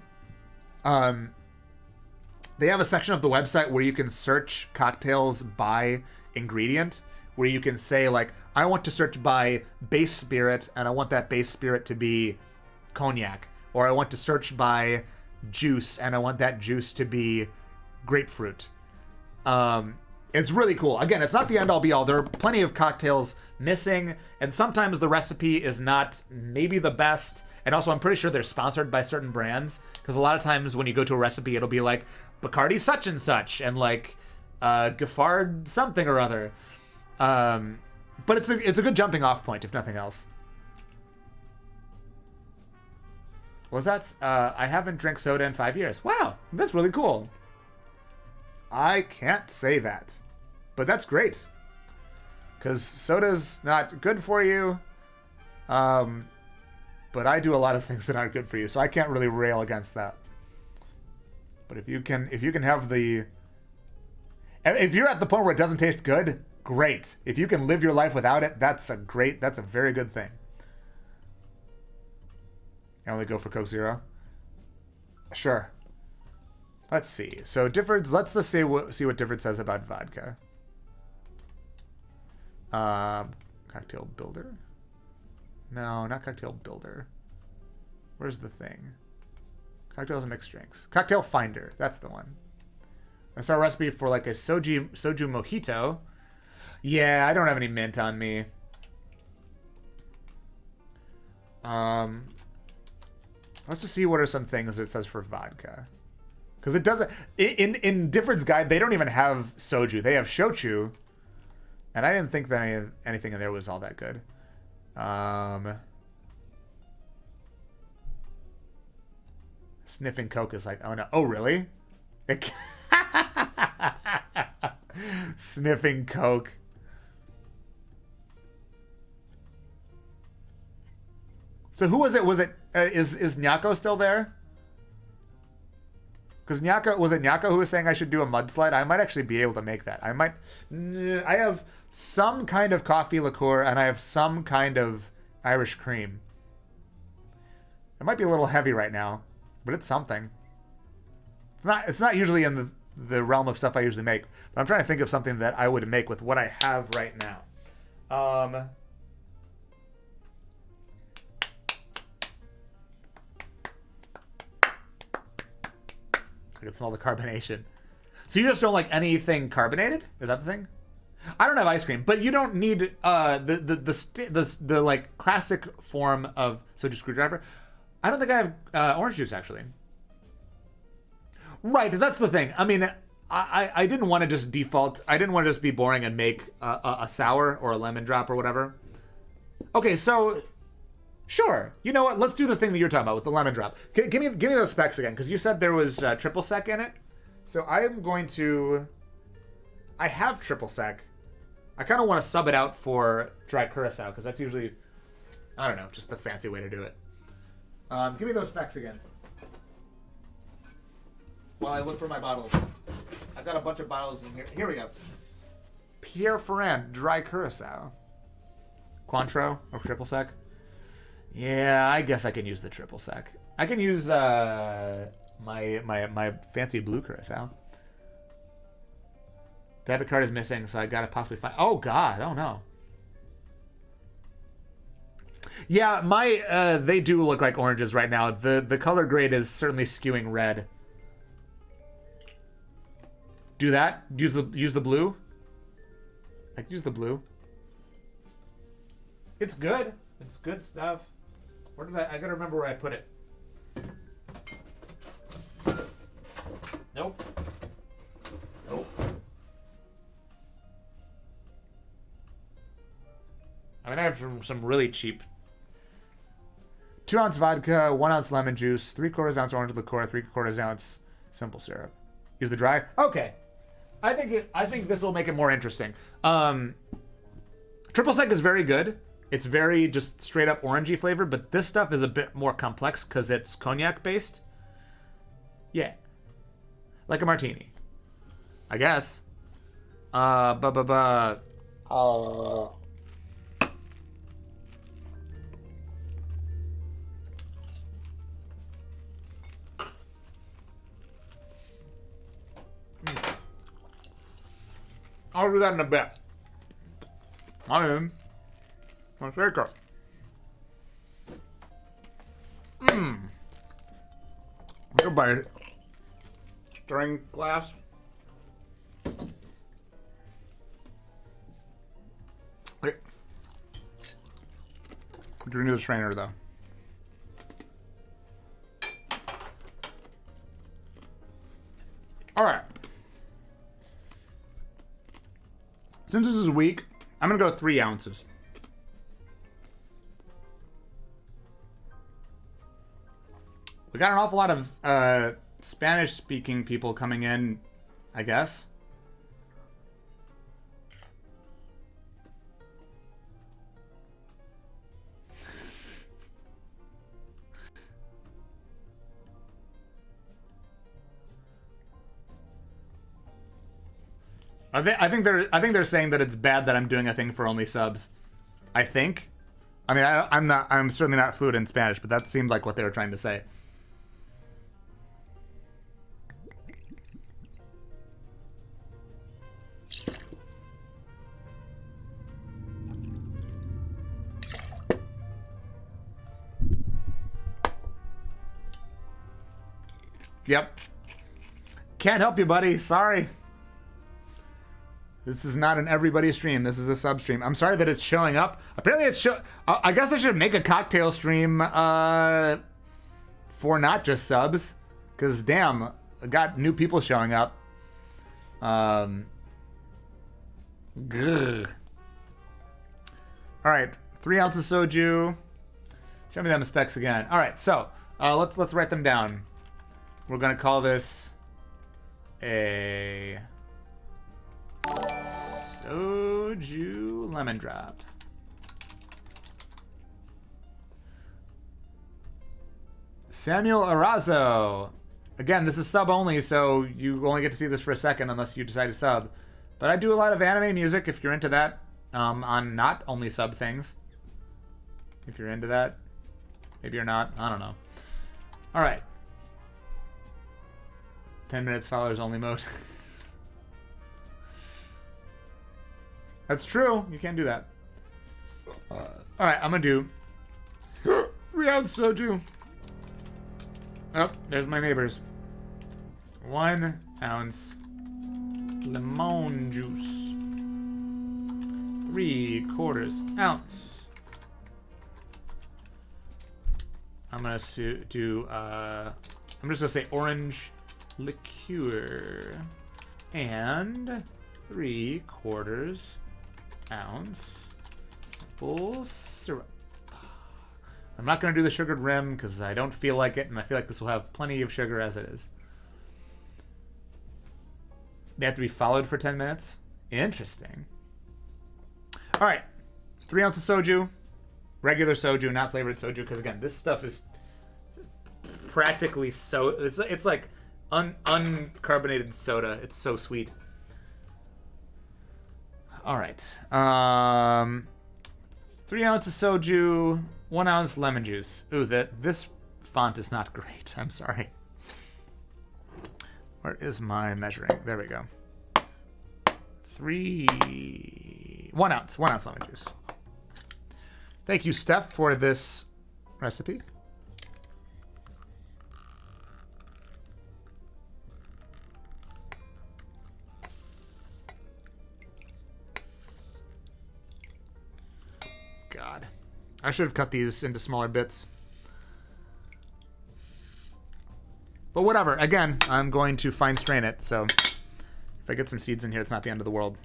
They have a section of the website where you can search cocktails by ingredient, where you can say like, I want to search by base spirit, and I want that base spirit to be cognac, or I want to search by juice, and I want that juice to be grapefruit. It's really cool. Again, it's not the end all be all. There are plenty of cocktails missing, and sometimes the recipe is not maybe the best. And also, I'm pretty sure they're sponsored by certain brands, because a lot of times when you go to a recipe, it'll be like Bacardi such and such, and like Giffard something or other. But it's a good jumping off point, if nothing else. What was that? I haven't drank soda in 5 years. Wow, that's really cool. I can't say that, but that's great, because soda's not good for you. But I do a lot of things that aren't good for you, so I can't really rail against that. But if you can have if you're at the point where it doesn't taste good, great. If you can live your life without it, that's a very good thing. I only go for Coke Zero. Sure. Let's see. So Difford, let's just see what Difford says about vodka. Cocktail builder. No, not cocktail builder. Where's the thing? Cocktails and mixed drinks. Cocktail finder. That's the one. I saw a recipe for like a soju mojito. Yeah, I don't have any mint on me. Let's just see what are some things that it says for vodka. Because it doesn't... In Difford's guide, they don't even have soju. They have shochu. And I didn't think that anything in there was all that good. Sniffing Coke is like, oh no. Oh, really? Sniffing Coke. So who was it? Was it is Nyako still there? Because Nyako, was it Nyako who was saying I should do a mudslide? I might actually be able to make that. I have some kind of coffee liqueur and I have some kind of Irish cream. It might be a little heavy right now, but it's something. It's not usually in the realm of stuff I usually make. But I'm trying to think of something that I would make with what I have right now. I can smell the carbonation. So you just don't like anything carbonated? Is that the thing? I don't have ice cream, but you don't need the like classic form of soju screwdriver. I don't think I have orange juice actually. Right, that's the thing. I mean, I didn't want to just default. I didn't want to just be boring and make a sour or a lemon drop or whatever. Okay, so sure. You know what? Let's do the thing that you're talking about with the lemon drop. Give me those specs again, because you said there was triple sec in it. So I am going to. I have triple sec. I kind of want to sub it out for dry curacao, because that's usually, I don't know, just the fancy way to do it. Give me those specs again. While I look for my bottles. I've got a bunch of bottles in here. Here we go. Pierre Ferrand, dry curacao. Cointreau or triple sec? Yeah, I guess I can use the triple sec. I can use my fancy blue curacao. Debit card is missing, so I gotta possibly find. Oh God! Oh no. Yeah, my they do look like oranges right now. The color grade is certainly skewing red. Do that. Use the blue. I can use the blue. It's good. It's good stuff. Where did I gotta remember where I put it. Nope. Nope. I mean, I have some really cheap. 2 ounce vodka, 1 ounce lemon juice, 3/4 ounce orange liqueur, 3/4 ounce simple syrup. Use the dry. Okay. I think this will make it more interesting. Triple sec is very good. It's very just straight up orangey flavor, but this stuff is a bit more complex because it's cognac based. Yeah. Like a martini. I guess. I'll do that in a bit. I am a shaker. Goodbye. Stirring glass. Wait. Do we need the strainer though? All right. Since this is weak, I'm gonna go 3 ounces. We got an awful lot of Spanish-speaking people coming in, I guess. I think they're saying that it's bad that I'm doing a thing for only subs. I think. I mean, I'm certainly not fluent in Spanish, but that seemed like what they were trying to say. Yep. Can't help you, buddy. Sorry. This is not an everybody stream. This is a sub stream. I'm sorry that it's showing up. Apparently it's I guess I should make a cocktail stream for not just subs. Because, damn, I got new people showing up. Grr. All right. 3 ounces soju. Show me them specs again. All right. So, let's write them down. We're going to call this a soju lemon drop. Samuel Arazo. Again, this is sub only, so you only get to see this for a second unless you decide to sub. But I do a lot of anime music if you're into that, on not only sub things. If you're into that. Maybe you're not. I don't know. All right. 10 minutes followers only mode. That's true. You can't do that. Alright, I'm gonna do 3 ounce soju. Oh, there's my neighbors. 1 ounce lemon juice. 3/4 ounce. I'm gonna do I'm just gonna say orange liqueur and 3/4 ounce simple syrup. I'm not gonna do the sugared rim because I don't feel like it, and I feel like this will have plenty of sugar as it is. They have to be followed for 10 minutes. Interesting. All right, 3 ounces soju, regular soju, not flavored soju, because again, this stuff is practically so. It's like uncarbonated soda. It's so sweet. All right, 3 ounces soju, 1 ounce lemon juice. Ooh, this font is not great. I'm sorry. Where is my measuring? There we go. 1 ounce lemon juice. Thank you, Steph, for this recipe. God. I should have cut these into smaller bits. But whatever. Again, I'm going to fine strain it, so if I get some seeds in here, it's not the end of the world.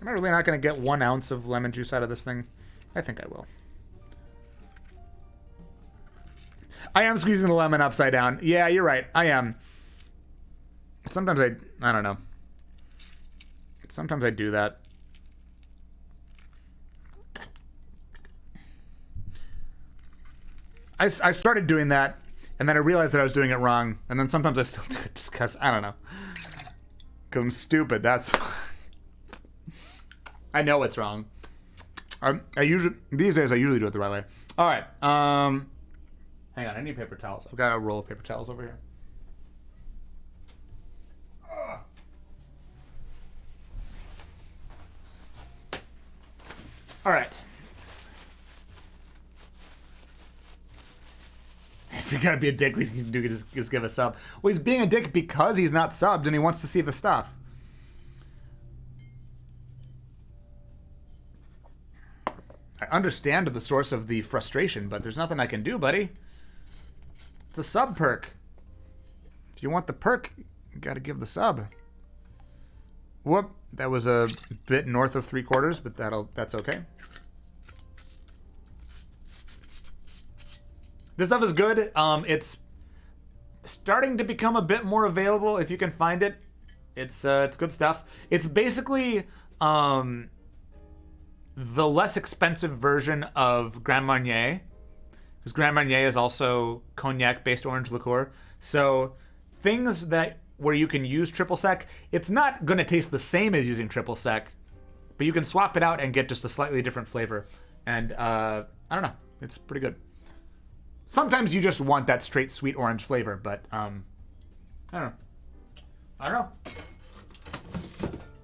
Am I really not going to get 1 ounce of lemon juice out of this thing? I think I will. I am squeezing the lemon upside down. Yeah, you're right. I am. Sometimes I don't know. Sometimes I do that. I started doing that, and then I realized that I was doing it wrong, and then sometimes I still do it just because, I don't know. Because I'm stupid, that's... I know it's wrong. These days I usually do it the right way. All right, hang on, I need paper towels. I've got a roll of paper towels over here. All right. If you're gonna be a dick, please just give a sub. Well, he's being a dick because he's not subbed and he wants to see the stuff. I understand the source of the frustration, but there's nothing I can do, buddy. It's a sub perk. If you want the perk, you gotta give the sub. Whoop, that was a bit north of 3/4, but that's okay. This stuff is good. It's starting to become a bit more available if you can find it. It's good stuff. It's basically the less expensive version of Grand Marnier, because Grand Marnier is also cognac-based orange liqueur. So things where you can use triple sec, it's not going to taste the same as using triple sec, but you can swap it out and get just a slightly different flavor. And I don't know, it's pretty good. Sometimes you just want that straight sweet orange flavor, but I don't know.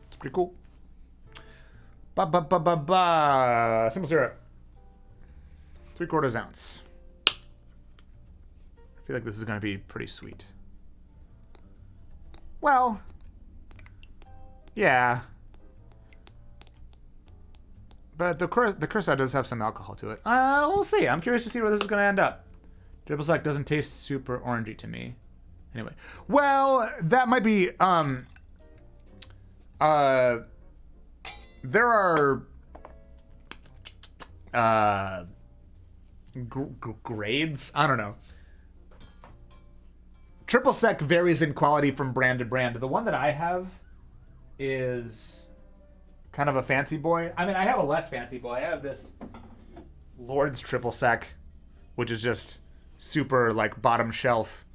It's pretty cool. Simple syrup. 3/4 ounce. I feel like this is going to be pretty sweet. Well, yeah. But the curacao does have some alcohol to it. We'll see. I'm curious to see where this is going to end up. Triple sec doesn't taste super orangey to me. Anyway. Well, that might be... there are... grades? I don't know. Triple sec varies in quality from brand to brand. The one that I have is kind of a fancy boy. I mean, I have a less fancy boy. I have this Lord's triple sec, which is just super, like, bottom shelf.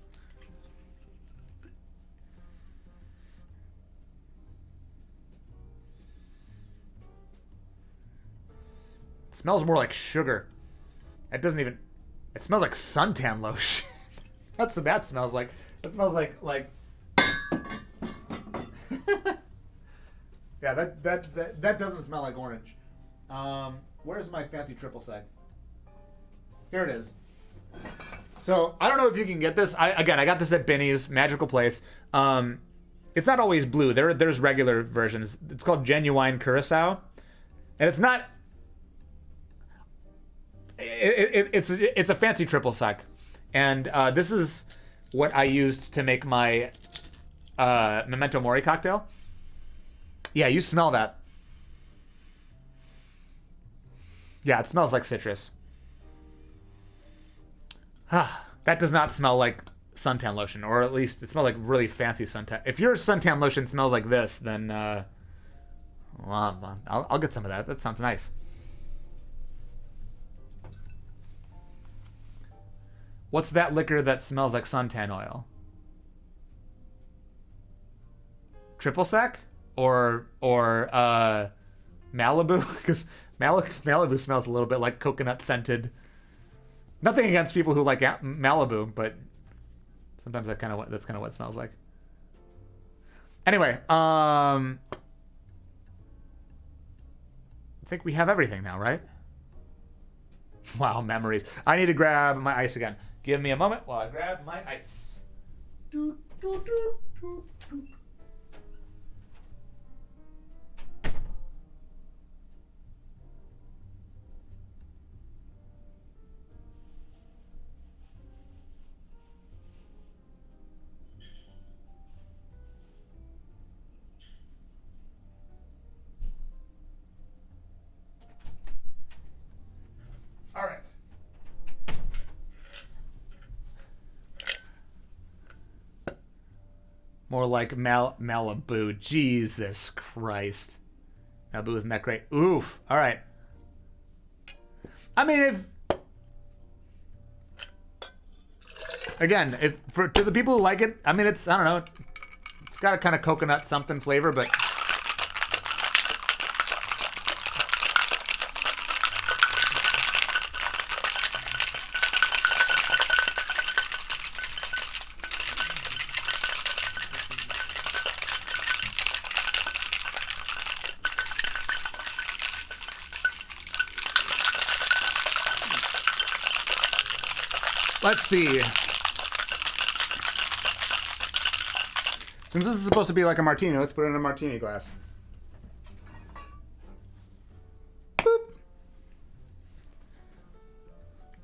smells more like sugar. It doesn't even. It smells like suntan lotion. That's what that smells like. It smells like. Yeah, that doesn't smell like orange. Where's my fancy triple sec? Here it is. So I don't know if you can get this. I got this at Binny's Magical Place. It's not always blue. There's regular versions. It's called Genuine Curacao, and it's not. It's a fancy triple sec, and this is what I used to make my Memento Mori cocktail. Yeah, you smell that. Yeah, it smells like citrus. That does not smell like suntan lotion, or at least it smells like really fancy suntan. If your suntan lotion smells like this, then well, I'll get some of that. That sounds nice. What's that liquor that smells like suntan oil? Triple sec or Malibu? Because Malibu smells a little bit like coconut scented. Nothing against people who like Malibu, but sometimes that's kind of what it smells like. Anyway, I think we have everything now, right? Wow, memories. I need to grab my ice again. Give me a moment while I grab my ice. All right. More like Malibu. Jesus Christ. Malibu isn't that great. Oof. All right. I mean, to the people who like it, I mean, I don't know. It's got a kind of coconut something flavor, but let's see. Since this is supposed to be like a martini, let's put it in a martini glass. Boop.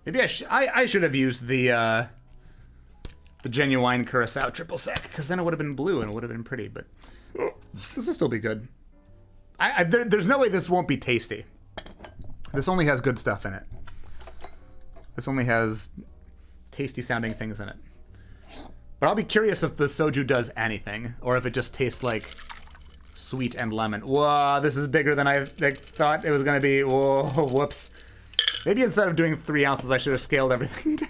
Maybe I should have used the Genuine Curacao triple sec, because then it would have been blue and it would have been pretty. But this will still be good. There's no way this won't be tasty. This only has good stuff in it. This only has tasty sounding things in it. But I'll be curious if the soju does anything, or if it just tastes like sweet and lemon. Whoa, this is bigger than I thought it was going to be. Whoa, whoops. Maybe instead of doing 3 ounces, I should have scaled everything down.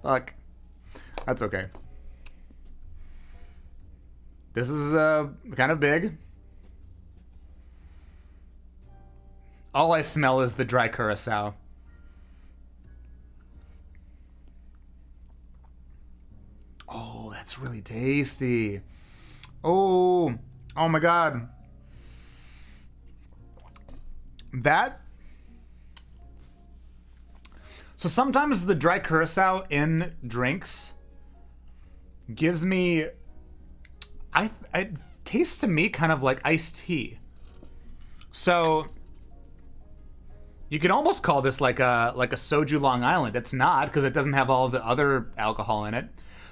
Fuck. That's okay. This is kind of big. All I smell is the dry curacao. Oh, that's really tasty. Oh my God. So sometimes the dry curacao in drinks gives me, it tastes to me kind of like iced tea. So you could almost call this like a soju Long Island. It's not, because it doesn't have all the other alcohol in it.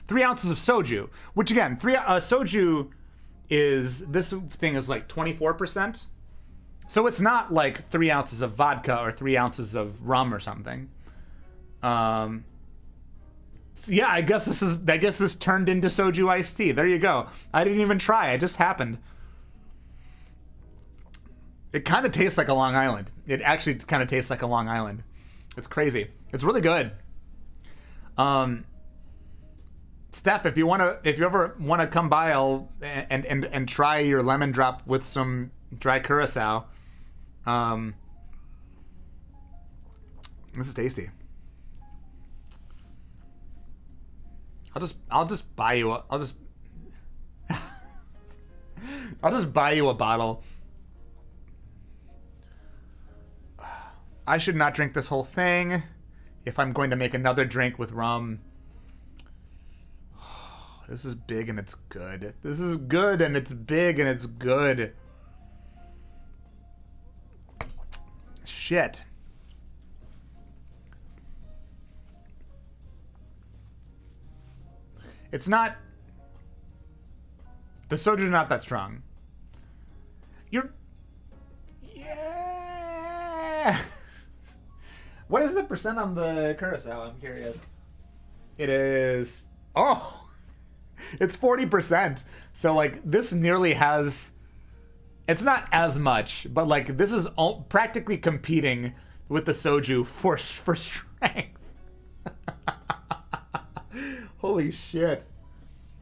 3 ounces of soju, which again, soju this thing is like 24%. So it's not like 3 ounces of vodka or 3 ounces of rum or something. So yeah, I guess this turned into soju iced tea. There you go. I didn't even try. It just happened. It kind of tastes like a Long Island. It actually kind of tastes like a Long Island. It's crazy. It's really good. Steph, if you ever want to come by, and try your lemon drop with some dry curacao. This is tasty. I'll just buy you I'll just buy you a bottle. I should not drink this whole thing if I'm going to make another drink with rum. This is big and it's good. This is good and it's big and it's good. Shit. It's not... The soju's not that strong. You're... Yeah! What is the percent on the Curacao? I'm curious. It is... Oh! It's 40%. So, like, this nearly has... It's not as much, but, like, this is practically competing with the soju for strength. Holy shit.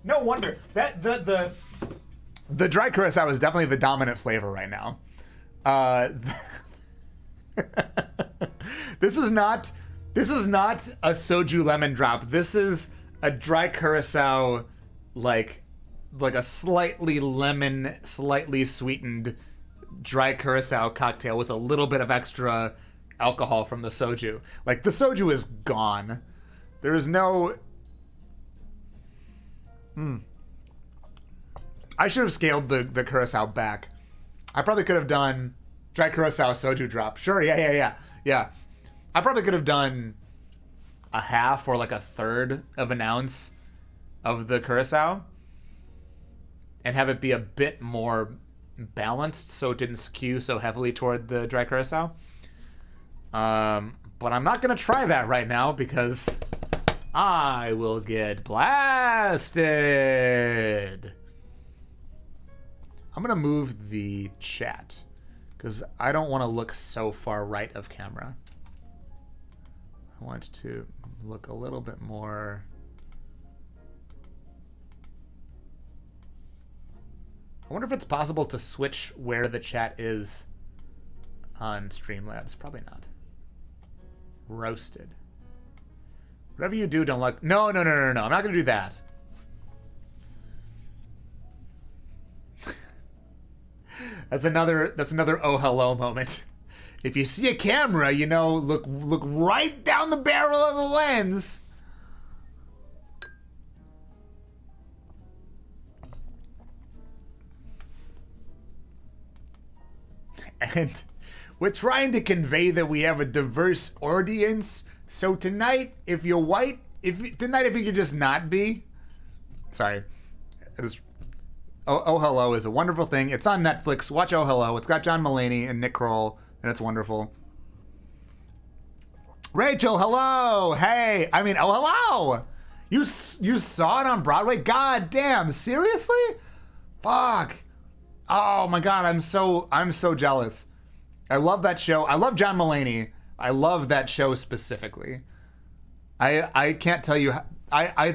No wonder. That the dry Curacao is definitely the dominant flavor right now. This is not a soju lemon drop. This is a dry Curacao, like a slightly lemon, slightly sweetened dry Curacao cocktail with a little bit of extra alcohol from the soju. Like, the soju is gone. There is no... I should have scaled the Curacao back. I probably could have done dry Curacao soju drop. Sure, yeah. I probably could have done a half or like a third of an ounce of the Curacao and have it be a bit more balanced so it didn't skew so heavily toward the dry Curacao. But I'm not going to try that right now because I will get blasted. I'm going to move the chat because I don't want to look so far right of camera. I want to look a little bit more. I wonder if it's possible to switch where the chat is on Streamlabs. Probably not. Roasted. Whatever you do, don't look. No. I'm not going to do that. That's another oh hello moment. If you see a camera, you know, look right down the barrel of the lens. And we're trying to convey that we have a diverse audience. So tonight, if you're white, if you could just not be. Sorry. Oh Hello is a wonderful thing. It's on Netflix. Watch Oh Hello. It's got John Mulaney and Nick Kroll, and it's wonderful. Rachel, hello. Hey, I mean, oh hello. You saw it on Broadway? God damn, seriously? Fuck. Oh my god, I'm so jealous. I love that show. I love John Mulaney. I love that show specifically. I can't tell you. I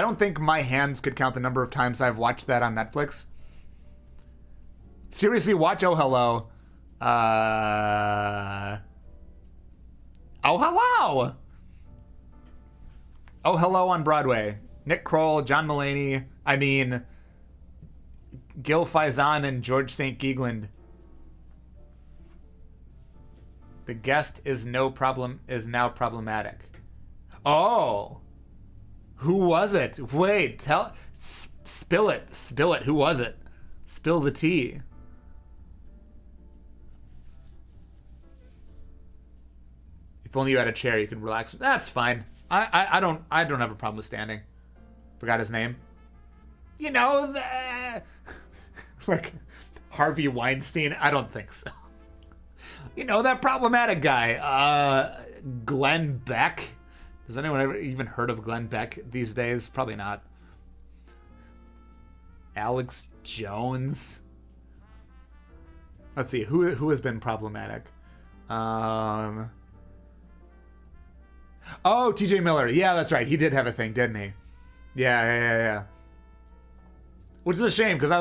don't think my hands could count the number of times I've watched that on Netflix. Seriously, watch Oh Hello. Oh Hello. Oh Hello on Broadway. Nick Kroll, John Mulaney. I mean, Gil Faizon and George St. Geegland. The guest is now problematic. Oh. Who was it? Wait, spill it. Who was it? Spill the tea. If only you had a chair, you could relax. That's fine. I don't have a problem with standing. Forgot his name. You know, like Harvey Weinstein. I don't think so. You know, that problematic guy. Glenn Beck. Has anyone ever even heard of Glenn Beck these days? Probably not. Alex Jones. Let's see, who has been problematic? Oh, TJ Miller. Yeah, that's right. He did have a thing, didn't he? Yeah. Which is a shame because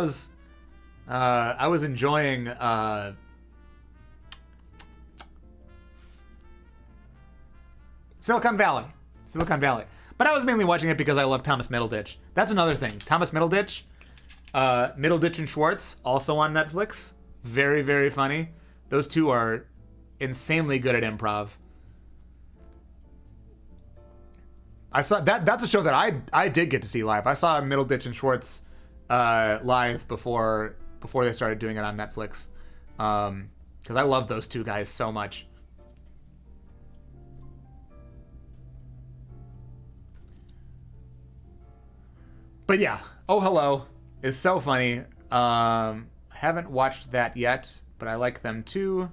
I was enjoying Silicon Valley. Silicon Valley. But I was mainly watching it because I love Thomas Middleditch. That's another thing. Thomas Middleditch. Middleditch and Schwartz, also on Netflix. Very, very funny. Those two are insanely good at improv. I saw that's a show that I did get to see live. I saw Middleditch and Schwartz live before they started doing it on Netflix. Because I love those two guys so much. But yeah, Oh Hello is so funny. I haven't watched that yet, but I like them too.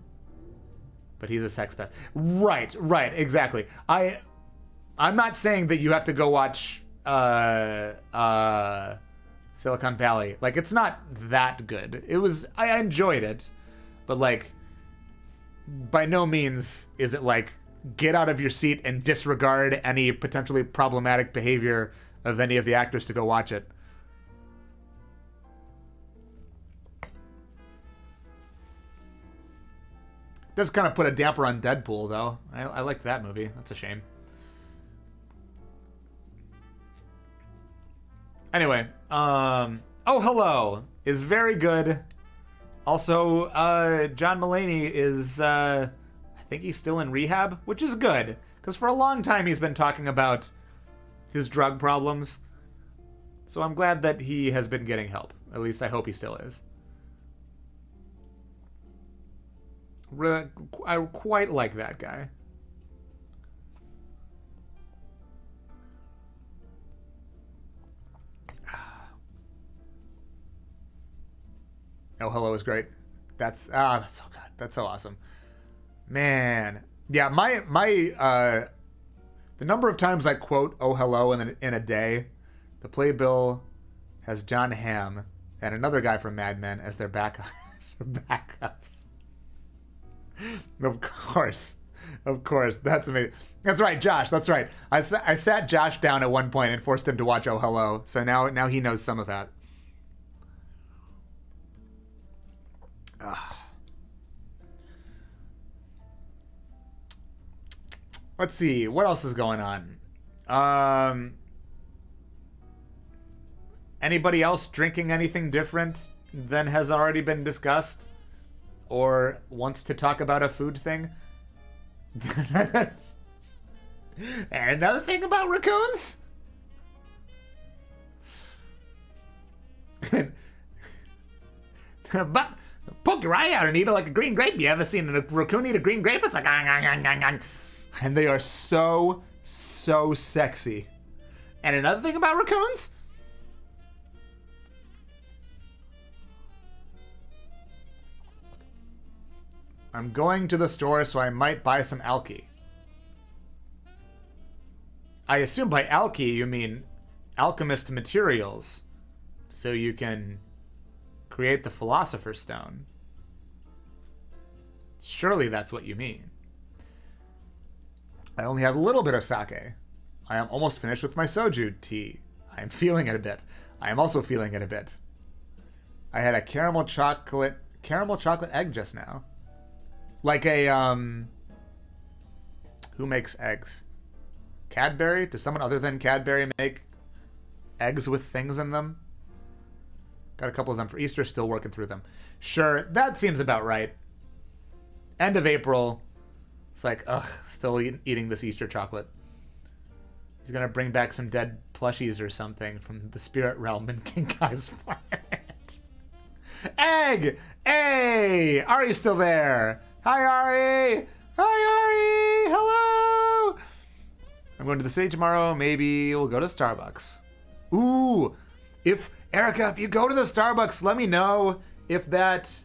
But he's a sex pest. Right, exactly. I'm not saying that you have to go watch Silicon Valley. Like, it's not that good. I enjoyed it, but like, by no means is it like, get out of your seat and disregard any potentially problematic behavior of any of the actors to go watch it. Does kind of put a damper on Deadpool, though. I liked that movie. That's a shame. Anyway, Oh Hello is very good. Also, John Mulaney is, I think he's still in rehab, which is good. Because for a long time he's been talking about his drug problems. So I'm glad that he has been getting help. At least I hope he still is. I quite like that guy. Oh Hello is great. That's so good. That's so awesome. Man. Yeah, my the number of times I quote Oh Hello in a day, the playbill has John Hamm and another guy from Mad Men as their backups. Of course. That's amazing. That's right, Josh. That's right. I sat Josh down at one point and forced him to watch Oh Hello. So now he knows some of that. Let's see. What else is going on? Anybody else drinking anything different than has already been discussed? Or wants to talk about a food thing? And another thing about raccoons? But poke your eye out and eat it like a green grape. You ever seen a raccoon eat a green grape? It's like, and they are so sexy. And another thing about raccoons? I'm going to the store, so I might buy some alky. I assume by alky you mean alchemist materials, so you can create the Philosopher's Stone. Surely that's what you mean. I only have a little bit of sake. I am almost finished with my soju tea. I am feeling it a bit. I am also feeling it a bit. I had a caramel chocolate egg just now. Like a, who makes eggs? Cadbury? Does someone other than Cadbury make eggs with things in them? Got a couple of them for Easter, still working through them. Sure, that seems about right. End of April. It's like, ugh, still eating this Easter chocolate. He's gonna bring back some dead plushies or something from the spirit realm in King Kai's planet. Egg! Hey! Ari's still there! Hi, Ari! Hi, Ari! Hello! I'm going to the city tomorrow. Maybe we'll go to Starbucks. Ooh! Erica, if you go to the Starbucks, let me know if that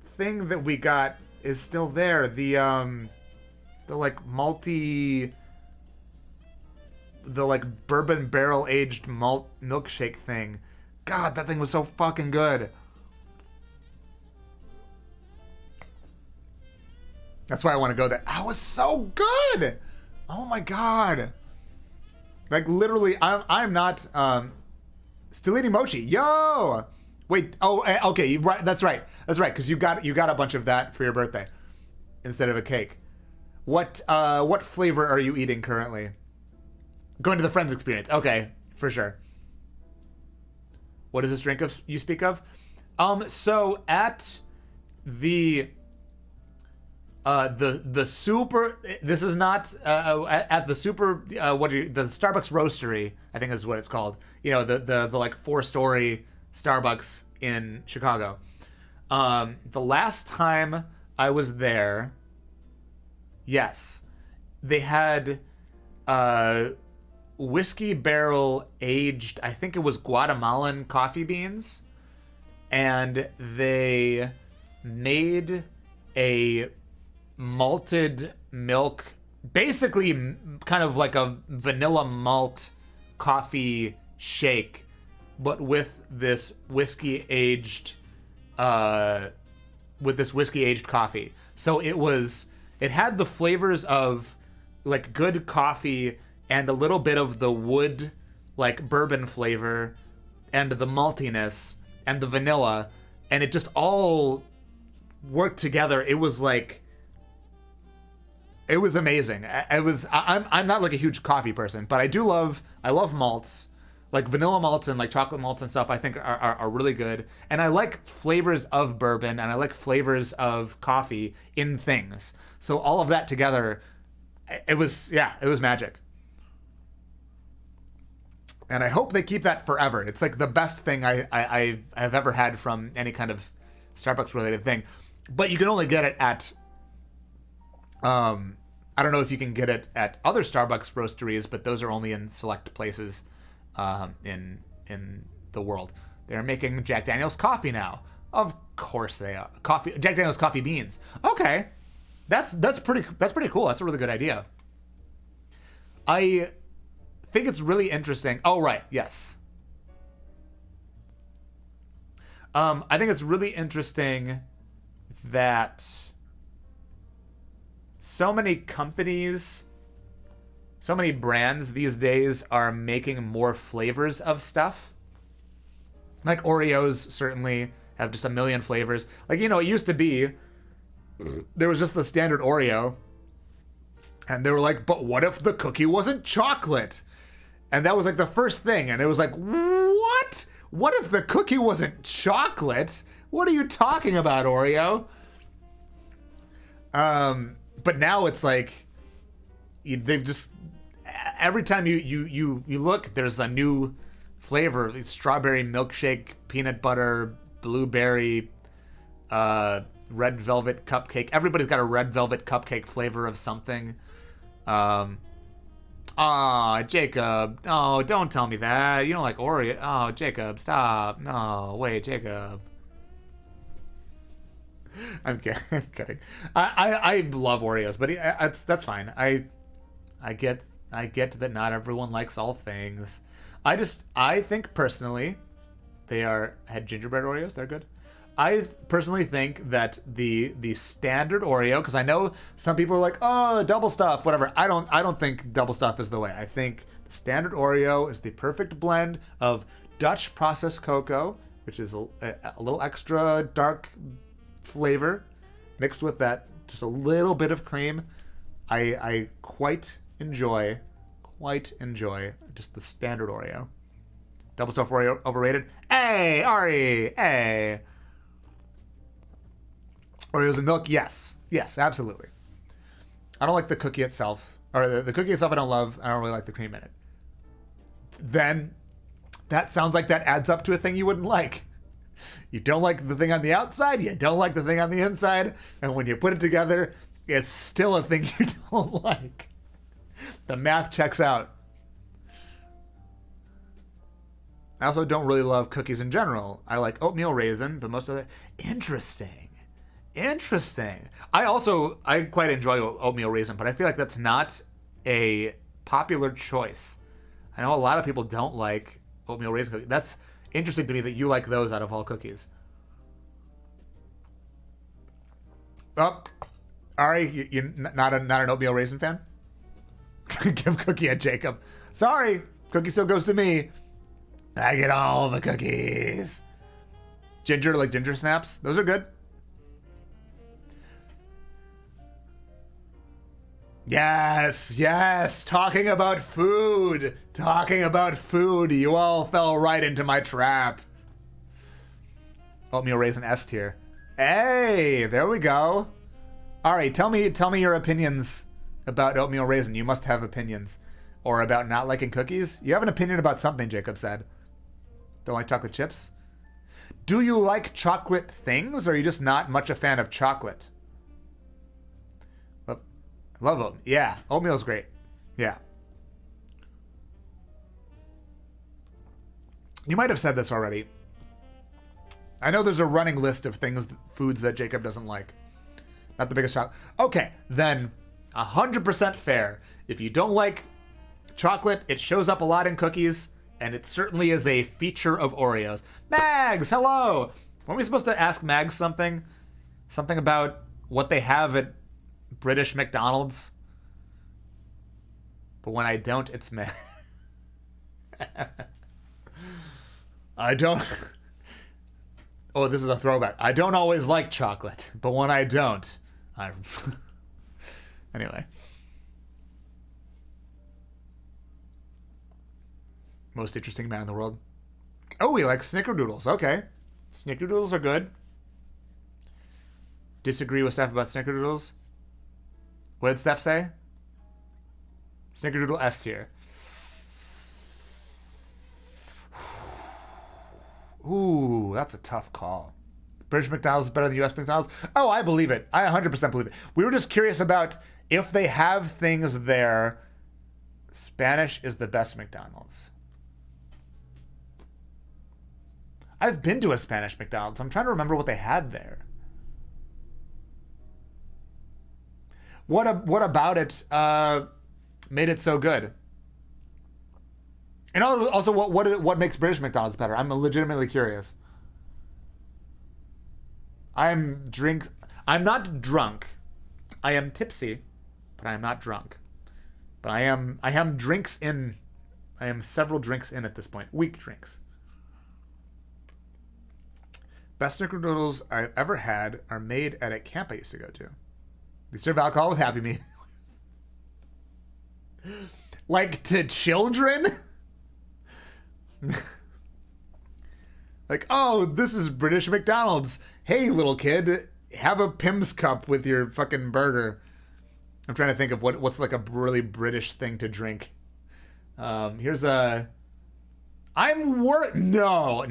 thing that we got is still there. The bourbon barrel aged malt milkshake thing. God, that thing was so fucking good. That's why I want to go there. That was so good. Oh my god. Like literally, I'm not still eating mochi. Yo. Wait. Oh, okay. Right. That's right. Because you got a bunch of that for your birthday instead of a cake. What flavor are you eating currently? Going to the Friends experience. Okay, for sure. What is this drink you speak of? So at the the super. This is not at the super. The Starbucks Roastery, I think is what it's called. You know, the like 4-story Starbucks in Chicago. The last time I was there, yes, they had whiskey barrel aged. I think it was Guatemalan coffee beans, and they made a malted milk, basically kind of like a vanilla malt coffee shake, but with this whiskey aged coffee. So it had the flavors of like good coffee and a little bit of the wood, like bourbon flavor, and the maltiness and the vanilla, and it just all worked together. It was amazing. I'm not like a huge coffee person, but I love malts, like vanilla malts and like chocolate malts and stuff. I think are really good, and I like flavors of bourbon and I like flavors of coffee in things. So all of that together, it was magic. And I hope they keep that forever. It's like the best thing I've ever had from any kind of Starbucks related thing. But you can only get it at I don't know if you can get it at other Starbucks roasteries, but those are only in select places in the world. They're making Jack Daniel's coffee now. Of course they are. Jack Daniel's coffee beans. Okay. That's pretty cool. That's a really good idea. I think it's really interesting. Oh, right. Yes. I think it's really interesting that so many companies, so many brands these days are making more flavors of stuff. Like Oreos certainly have just a million flavors. Like, you know, it used to be there was just the standard Oreo. And they were like, but what if the cookie wasn't chocolate? And that was like the first thing. And it was like, what? What if the cookie wasn't chocolate? What are you talking about, Oreo? But now it's like they've just every time you look, there's a new flavor: it's strawberry milkshake, peanut butter, blueberry, red velvet cupcake. Everybody's got a red velvet cupcake flavor of something. Jacob, no, don't tell me that. You don't like Oreo. Oh, Jacob, stop. No, wait, Jacob. I'm kidding. I love Oreos, but that's fine. I get that not everyone likes all things. I think personally, had gingerbread Oreos. They're good. I personally think that the standard Oreo, because I know some people are like, oh, double stuff, whatever. I don't think double stuff is the way. I think the standard Oreo is the perfect blend of Dutch processed cocoa, which is a little extra dark flavor, mixed with that just a little bit of cream. I quite enjoy just the standard Oreo. Double stuff Oreo overrated? Hey, Ari, hey. Oreos and milk? Yes, absolutely. I don't like the cookie itself, or the cookie itself I don't love. I don't really like the cream in it. Then that sounds like that adds up to a thing you wouldn't like. You don't like the thing on the outside, you don't like the thing on the inside, and when you put it together, it's still a thing you don't like. The math checks out. I also don't really love cookies in general. I like oatmeal raisin, but most of it... Interesting. I quite enjoy oatmeal raisin, but I feel like that's not a popular choice. I know a lot of people don't like oatmeal raisin cookies. That's interesting to me that you like those out of all cookies. Oh, Ari, you're not an oatmeal raisin fan? Give cookie a Jacob. Sorry, cookie still goes to me. I get all the cookies. Ginger, like ginger snaps. Those are good. Yes, yes. Talking about food. Talking about food. You all fell right into my trap. Oatmeal raisin S tier. Hey, there we go. All right, tell me your opinions about oatmeal raisin. You must have opinions. Or about not liking cookies. You have an opinion about something, Jacob said. Don't like chocolate chips? Do you like chocolate things, or are you just not much a fan of chocolate? Love oatmeal. Yeah, oatmeal's great. Yeah. You might have said this already. I know there's a running list of foods that Jacob doesn't like. Not the biggest chocolate. Okay, then 100% fair. If you don't like chocolate, it shows up a lot in cookies, and it certainly is a feature of Oreos. Mags, hello! Weren't we supposed to ask Mags something? Something about what they have at British McDonald's? But when I don't, it's Mags. I don't... Oh, this is a throwback. I don't always like chocolate, but when I don't, I... Anyway. Most interesting man in the world. Oh, he likes snickerdoodles. Okay. Snickerdoodles are good. Disagree with Steph about snickerdoodles? What did Steph say? Snickerdoodle S tier. Ooh, that's a tough call. British McDonald's is better than US McDonald's? Oh, I believe it. I 100% believe it. We were just curious about if they have things there. Spanish is the best McDonald's. I've been to a Spanish McDonald's. I'm trying to remember what they had there. What about it made it so good? And also, what makes British McDonald's better? I'm legitimately curious. I'm not drunk. I am tipsy, but I am not drunk. But I am drinks in. I am several drinks in at this point. Weak drinks. Best snickerdoodles I've ever had are made at a camp I used to go to. They serve alcohol with Happy Meal. Like to children? Like, oh, this is British McDonald's. Hey, little kid, have a Pim's cup with your fucking burger. I'm trying to think of what's like a really British thing to drink. Here's a... No.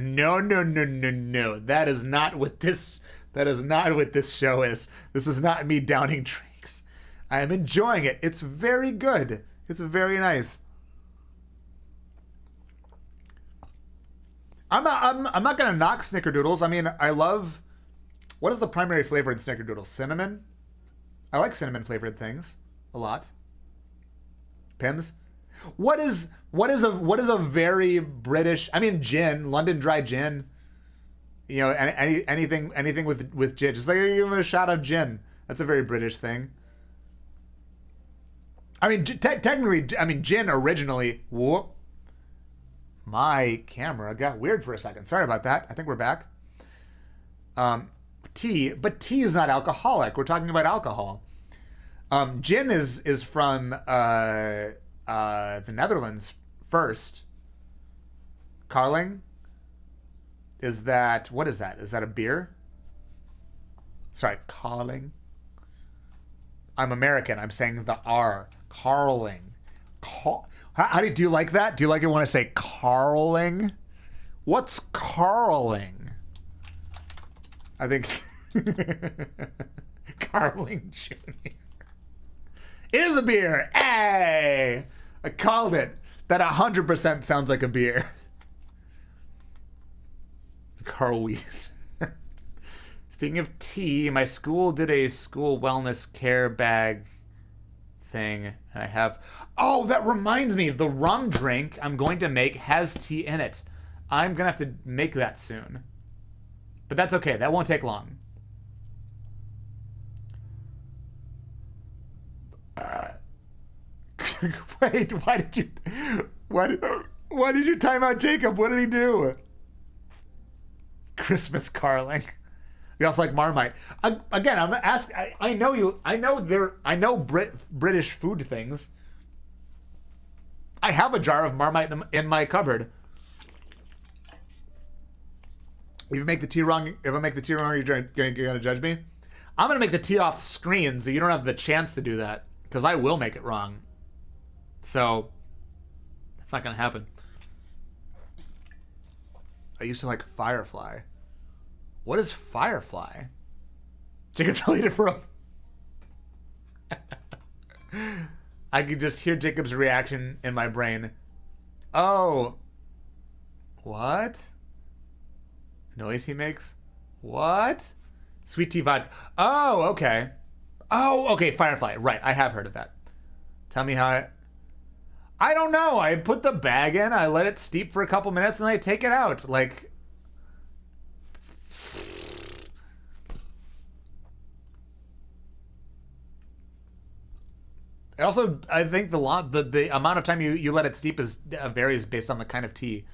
That is not what this show is. This is not me downing drinks. I am enjoying it. It's very good. It's very nice. I'm not gonna knock snickerdoodles. I mean, I love... What is the primary flavor in snickerdoodles? Cinnamon? I like cinnamon flavored things a lot. Pims? What is a very British... I mean, gin, London Dry gin. You know, anything with gin. Just like give them a shot of gin. That's a very British thing. I mean, technically, gin originally... Whoop. My camera got weird for a second. Sorry about that. I think we're back. Tea, but tea is not alcoholic. We're talking about alcohol. Gin is from the Netherlands first. Carling? What is that? Is that a beer? Sorry, Carling. I'm American. I'm saying the R. Carling. How do you like that? Do you like it when I say Carling? What's Carling? I think Carling Jr. It is a beer. Hey! I called it. That 100% sounds like a beer. Carl Weiss. Speaking of tea, my school did a school wellness care bag thing, and I have... Oh, that reminds me. The rum drink I'm going to make has tea in it. I'm going to have to make that soon. But that's okay. That won't take long. Wait, why did you time out Jacob? What did he do? Christmas Carling. You also like Marmite. Again, I'm asking. I know you. I know there. I know British food things. I have a jar of Marmite in my cupboard. If you make the tea wrong, you're gonna judge me. I'm gonna make the tea off screen, so you don't have the chance to do that, because I will make it wrong. So that's not gonna happen. I used to like Firefly. What is Firefly? Jacob deleted for a... I could just hear Jacob's reaction in my brain. Oh. What? Noise he makes? What? Sweet tea vodka. Oh, okay. Oh, okay, Firefly. Right, I have heard of that. Tell me how I don't know. I put the bag in, I let it steep for a couple minutes, and I take it out. Like... Also, I think the amount of time you let it steep is varies based on the kind of tea.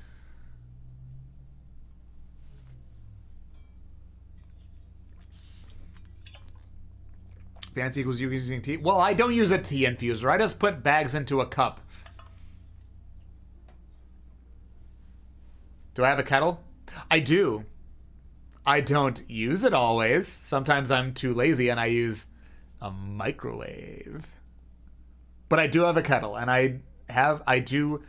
Fancy equals you using tea? Well, I don't use a tea infuser. I just put bags into a cup. Do I have a kettle? I do. I don't use it always. Sometimes I'm too lazy and I use a microwave. But I do have a kettle, and I do,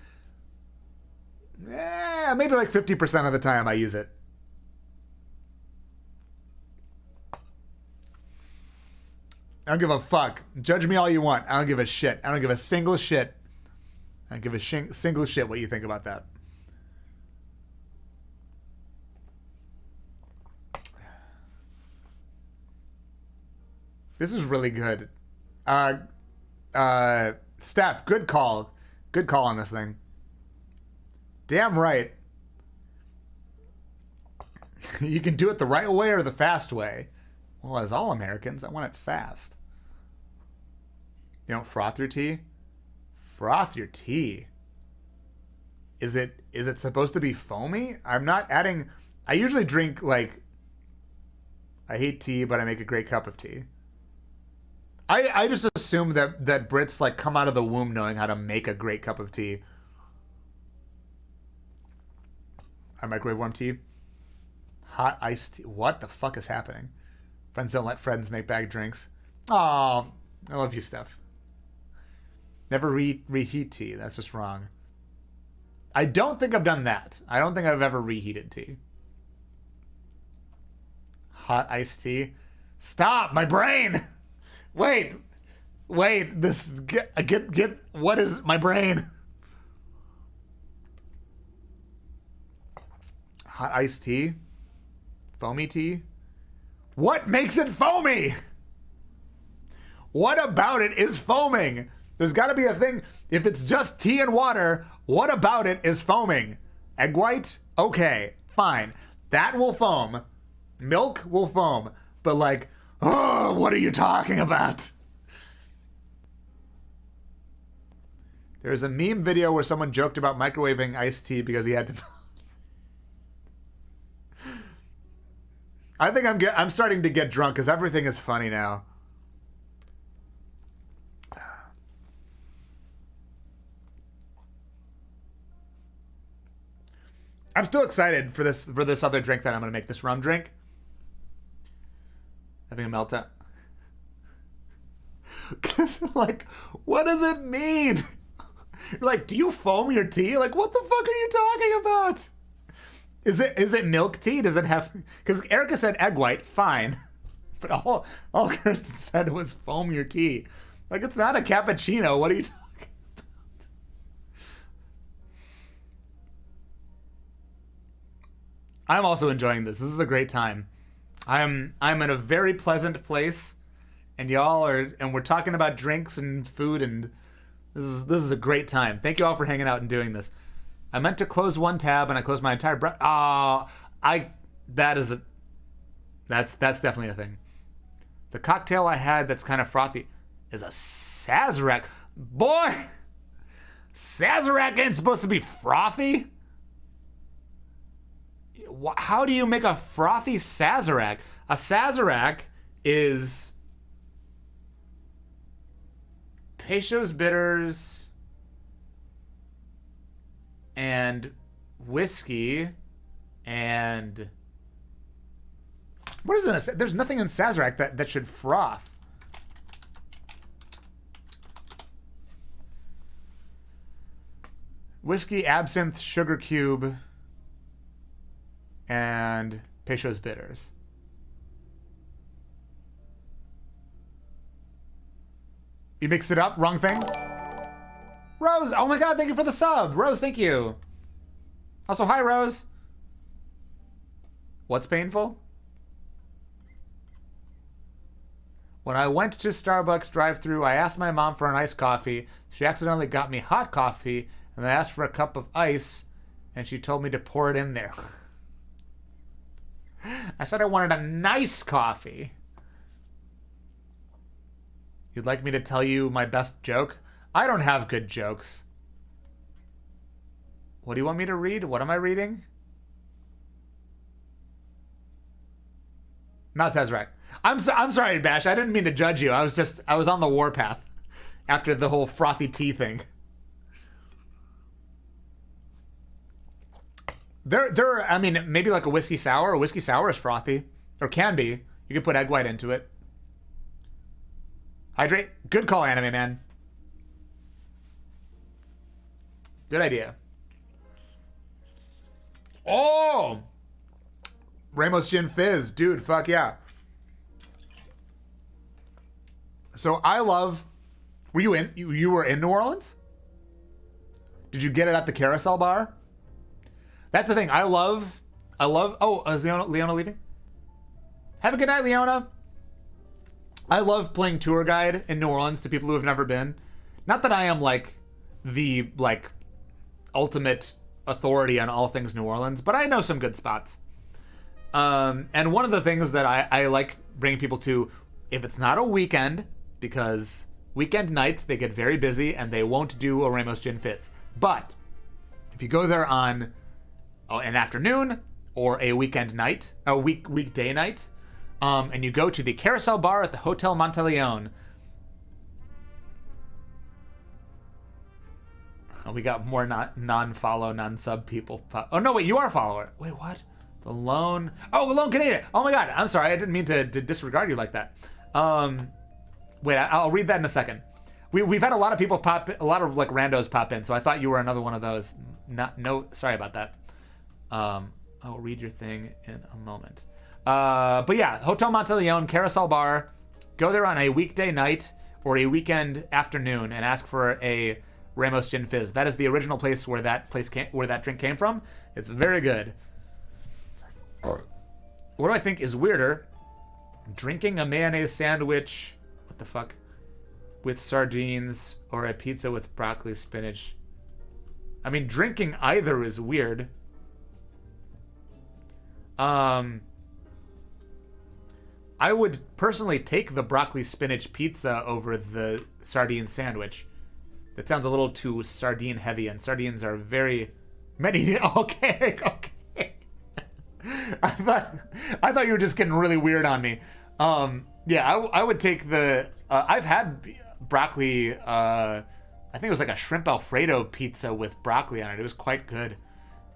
maybe like 50% of the time I use it. I don't give a fuck. Judge me all you want. I don't give a shit. I don't give a single shit. I don't give a single shit what you think about that. This is really good. Steph, good call. Good call on this thing. Damn right. You can do it the right way or the fast way. Well, as all Americans, I want it fast. You don't froth your tea? Froth your tea. Is it supposed to be foamy? I'm not adding... I usually drink, like... I hate tea, but I make a great cup of tea. I just assume that Brits like come out of the womb knowing how to make a great cup of tea. I microwave warm tea. Hot iced tea. What the fuck is happening? Friends don't let friends make bag drinks. Oh, I love you, Steph. Never reheat tea. That's just wrong. I don't think I've done that. I don't think I've ever reheated tea. Hot iced tea. Stop, my brain. Wait, this get what is my brain? Hot iced tea? Foamy tea? What makes it foamy? What about it is foaming? There's got to be a thing. If it's just tea and water, what about it is foaming? Egg white? Okay, fine. That will foam. Milk will foam. But like, oh, what are you talking about? There's a meme video where someone joked about microwaving iced tea because he had to... I think I'm starting to get drunk because everything is funny now. I'm still excited for this other drink that I'm gonna make, this rum drink. Having a meltdown. Cause like, what does it mean? You're like, do you foam your tea? Like, what the fuck are you talking about? Is it milk tea? Does it have? Because Erica said egg white, fine, but all Kirsten said was foam your tea. Like, it's not a cappuccino. What are you talking about? I'm also enjoying this. This is a great time. I'm in a very pleasant place, and y'all are, and we're talking about drinks and food, and this is a great time. Thank you all for hanging out and doing this. I meant to close one tab and I closed my entire that's definitely a thing. The cocktail I had that's kind of frothy is a Sazerac. Boy, Sazerac ain't supposed to be frothy. How do you make a frothy Sazerac? A Sazerac is Peychaud's bitters and whiskey and what is it? There's nothing in Sazerac that should froth. Whiskey, absinthe, sugar cube, and Peychaud's bitters. You mixed it up? Wrong thing? Rose! Oh my god, thank you for the sub! Rose, thank you! Also, hi, Rose! What's painful? When I went to Starbucks drive-thru, I asked my mom for an iced coffee. She accidentally got me hot coffee, and I asked for a cup of ice, and she told me to pour it in there. I said I wanted a nice coffee. You'd like me to tell you my best joke? I don't have good jokes. What do you want me to read? What am I reading? Not Sazerac. I'm sorry, Bash. I didn't mean to judge you. I was on the warpath after the whole frothy tea thing. I mean, maybe like a whiskey sour. A whiskey sour is frothy, or can be. You could put egg white into it. Hydrate. Good call, Anime Man. Good idea. Oh! Ramos Gin Fizz. Dude, fuck yeah. So I love... Were you in? You were in New Orleans? Did you get it at the Carousel Bar? That's the thing. I love... Oh, is Leona leaving? Have a good night, Leona. I love playing tour guide in New Orleans to people who have never been. Not that I am like the ultimate authority on all things New Orleans, but I know some good spots. And one of the things that I like bringing people to, if it's not a weekend, because weekend nights they get very busy and they won't do a Ramos Gin Fizz. But if you go there on an afternoon or a weekend night, a weekday night, and you go to the Carousel Bar at the Hotel Monteleone. Oh, we got more non-follow, non-sub people. Oh, no, wait, you are a follower. Wait, what? The Lone... Oh, Lone Canadian. Oh, my God. I'm sorry. I didn't mean to disregard you like that. Wait, I'll read that in a second. We've had a lot of people a lot of randos pop in, so I thought you were another one of those. Sorry about that. I'll read your thing in a moment. But yeah, Hotel Monteleone, Carousel Bar. Go there on a weekday night or a weekend afternoon and ask for a Ramos Gin Fizz. That is the original place where that drink came from. It's very good. What do I think is weirder? Drinking a mayonnaise sandwich, what the fuck, with sardines, or a pizza with broccoli spinach. I mean, drinking either is weird. I would personally take the broccoli spinach pizza over the sardine sandwich. That sounds a little too sardine heavy, and sardines are very many. Okay. I thought you were just getting really weird on me. Yeah, I would take the. I've had broccoli. I think it was like a shrimp Alfredo pizza with broccoli on it. It was quite good.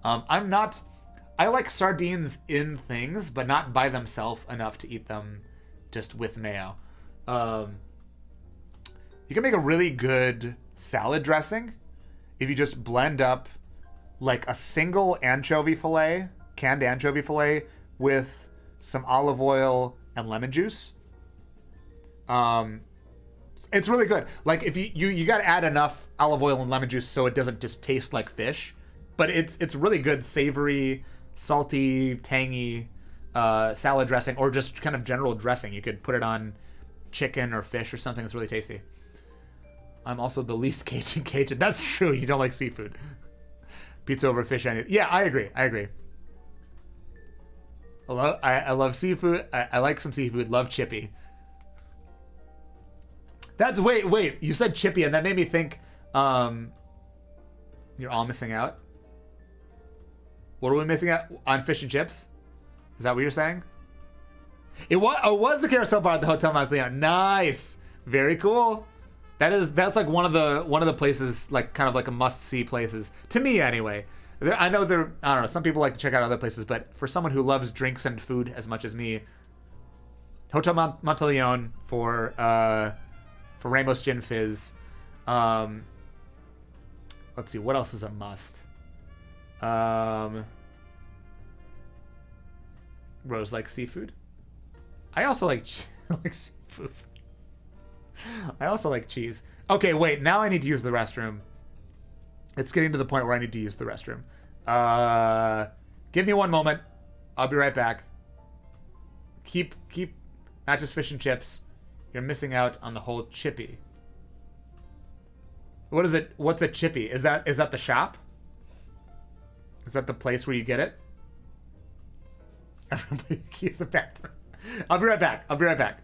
I like sardines in things, but not by themselves enough to eat them just with mayo. You can make a really good salad dressing if you just blend up like a single anchovy fillet, canned anchovy fillet, with some olive oil and lemon juice. It's really good. Like if you got to add enough olive oil and lemon juice so it doesn't just taste like fish, but it's really good, savory, salty, tangy salad dressing, or just kind of general dressing. You could put it on chicken or fish or something. It's really tasty. I'm also the least Cajun. That's true. You don't like seafood. Pizza over fish. Yeah, I agree. I love seafood. I like some seafood. Love chippy. That's wait. You said chippy, and that made me think. You're all missing out. What are we missing out on? Fish and chips? Is that what you're saying? it was the carousel bar at the Hotel Mount Leon. Nice, very cool. That's like one of the places, like kind of like a must-see places to me anyway. I know I don't know, some people like to check out other places, but for someone who loves drinks and food as much as me, Hotel Monteleone for Ramos Gin Fizz. Let's see, what else is a must? Rose likes seafood. I also like like seafood. I also like cheese. Okay, wait, now I need to use the restroom. It's getting to the point where I need to use the restroom. Give me one moment. I'll be right back. Keep not just fish and chips. You're missing out on the whole chippy. What is it? What's a chippy? Is that the shop? Is that the place where you get it? Everybody use the bathroom. I'll be right back.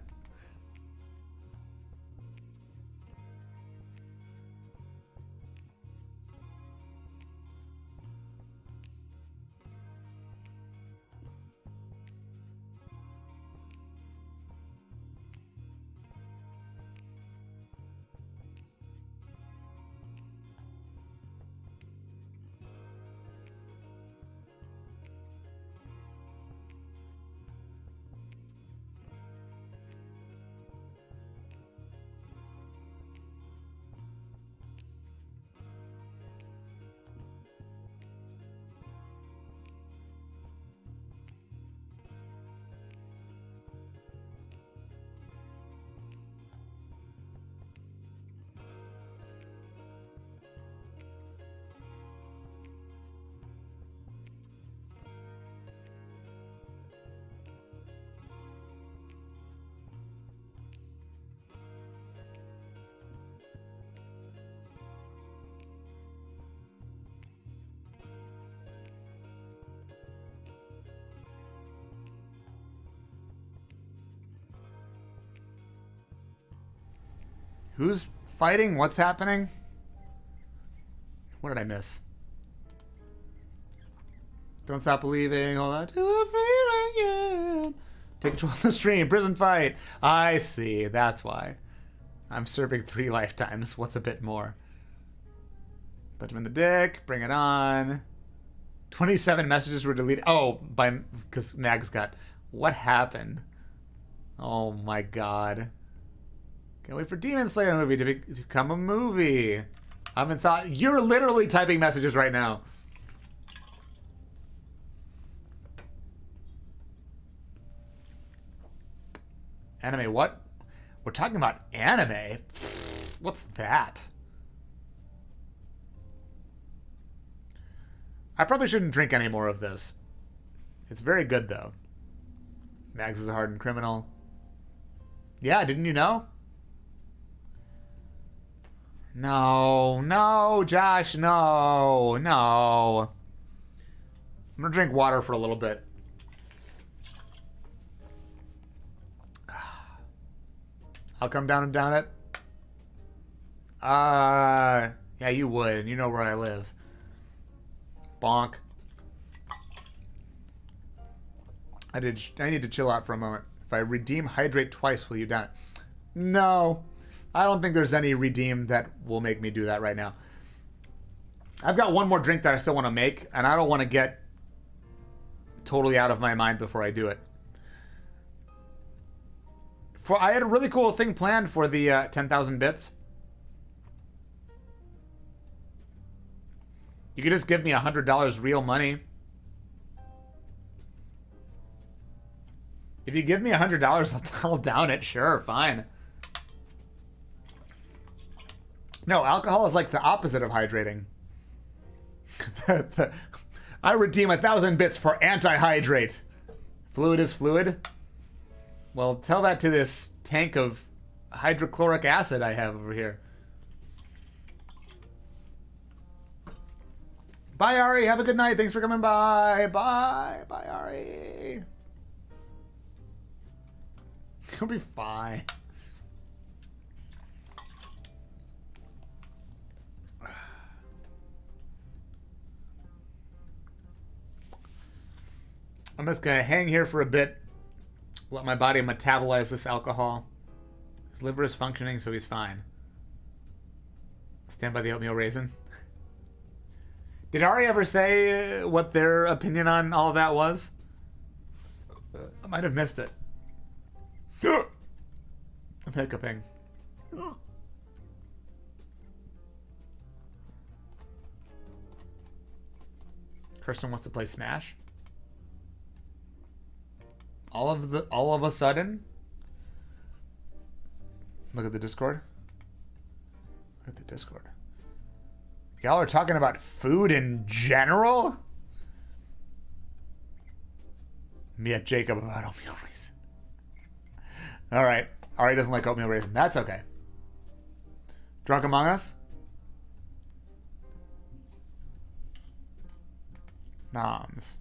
Who's fighting? What's happening? What did I miss? Don't stop believing. Hold on to the feeling again. Take control of the stream. Prison fight. I see. That's why. I'm serving 3 lifetimes. What's a bit more? Punch him in the dick. Bring it on. 27 messages were deleted. Oh, because Mags got. What happened? Oh my god. Can't wait for Demon Slayer movie to become a movie. I'm inside. You're literally typing messages right now. Anime what? We're talking about anime? What's that? I probably shouldn't drink any more of this. It's very good though. Mags is a hardened criminal. Yeah, didn't you know? No, Josh, no. I'm gonna drink water for a little bit. I'll come down and down it. Yeah, you would, and you know where I live. Bonk. I need to chill out for a moment. If I redeem hydrate twice, will you down it? No. I don't think there's any redeem that will make me do that right now. I've got one more drink that I still want to make, and I don't want to get totally out of my mind before I do it. I had a really cool thing planned for the 10,000 bits. You could just give me $100 real money. If you give me $100, I'll down it. Sure, fine. No, alcohol is like the opposite of hydrating. I redeem 1,000 bits for anti-hydrate. Fluid is fluid. Well, tell that to this tank of hydrochloric acid I have over here. Bye, Ari. Have a good night. Thanks for coming by. Bye. Bye, Ari. You'll be fine. I'm just going to hang here for a bit Let my body metabolize this alcohol. His liver is functioning, so he's fine. Stand by the oatmeal raisin. Did Ari ever say what their opinion on all of that was? I might have missed it. I'm hiccuping. Kirsten wants to play Smash. All of a sudden. Look at the Discord. Look at the Discord. Y'all are talking about food in general? Me at Jacob about oatmeal raisin. Alright. Ari doesn't like oatmeal raisin. That's okay. Drunk Among Us? Noms.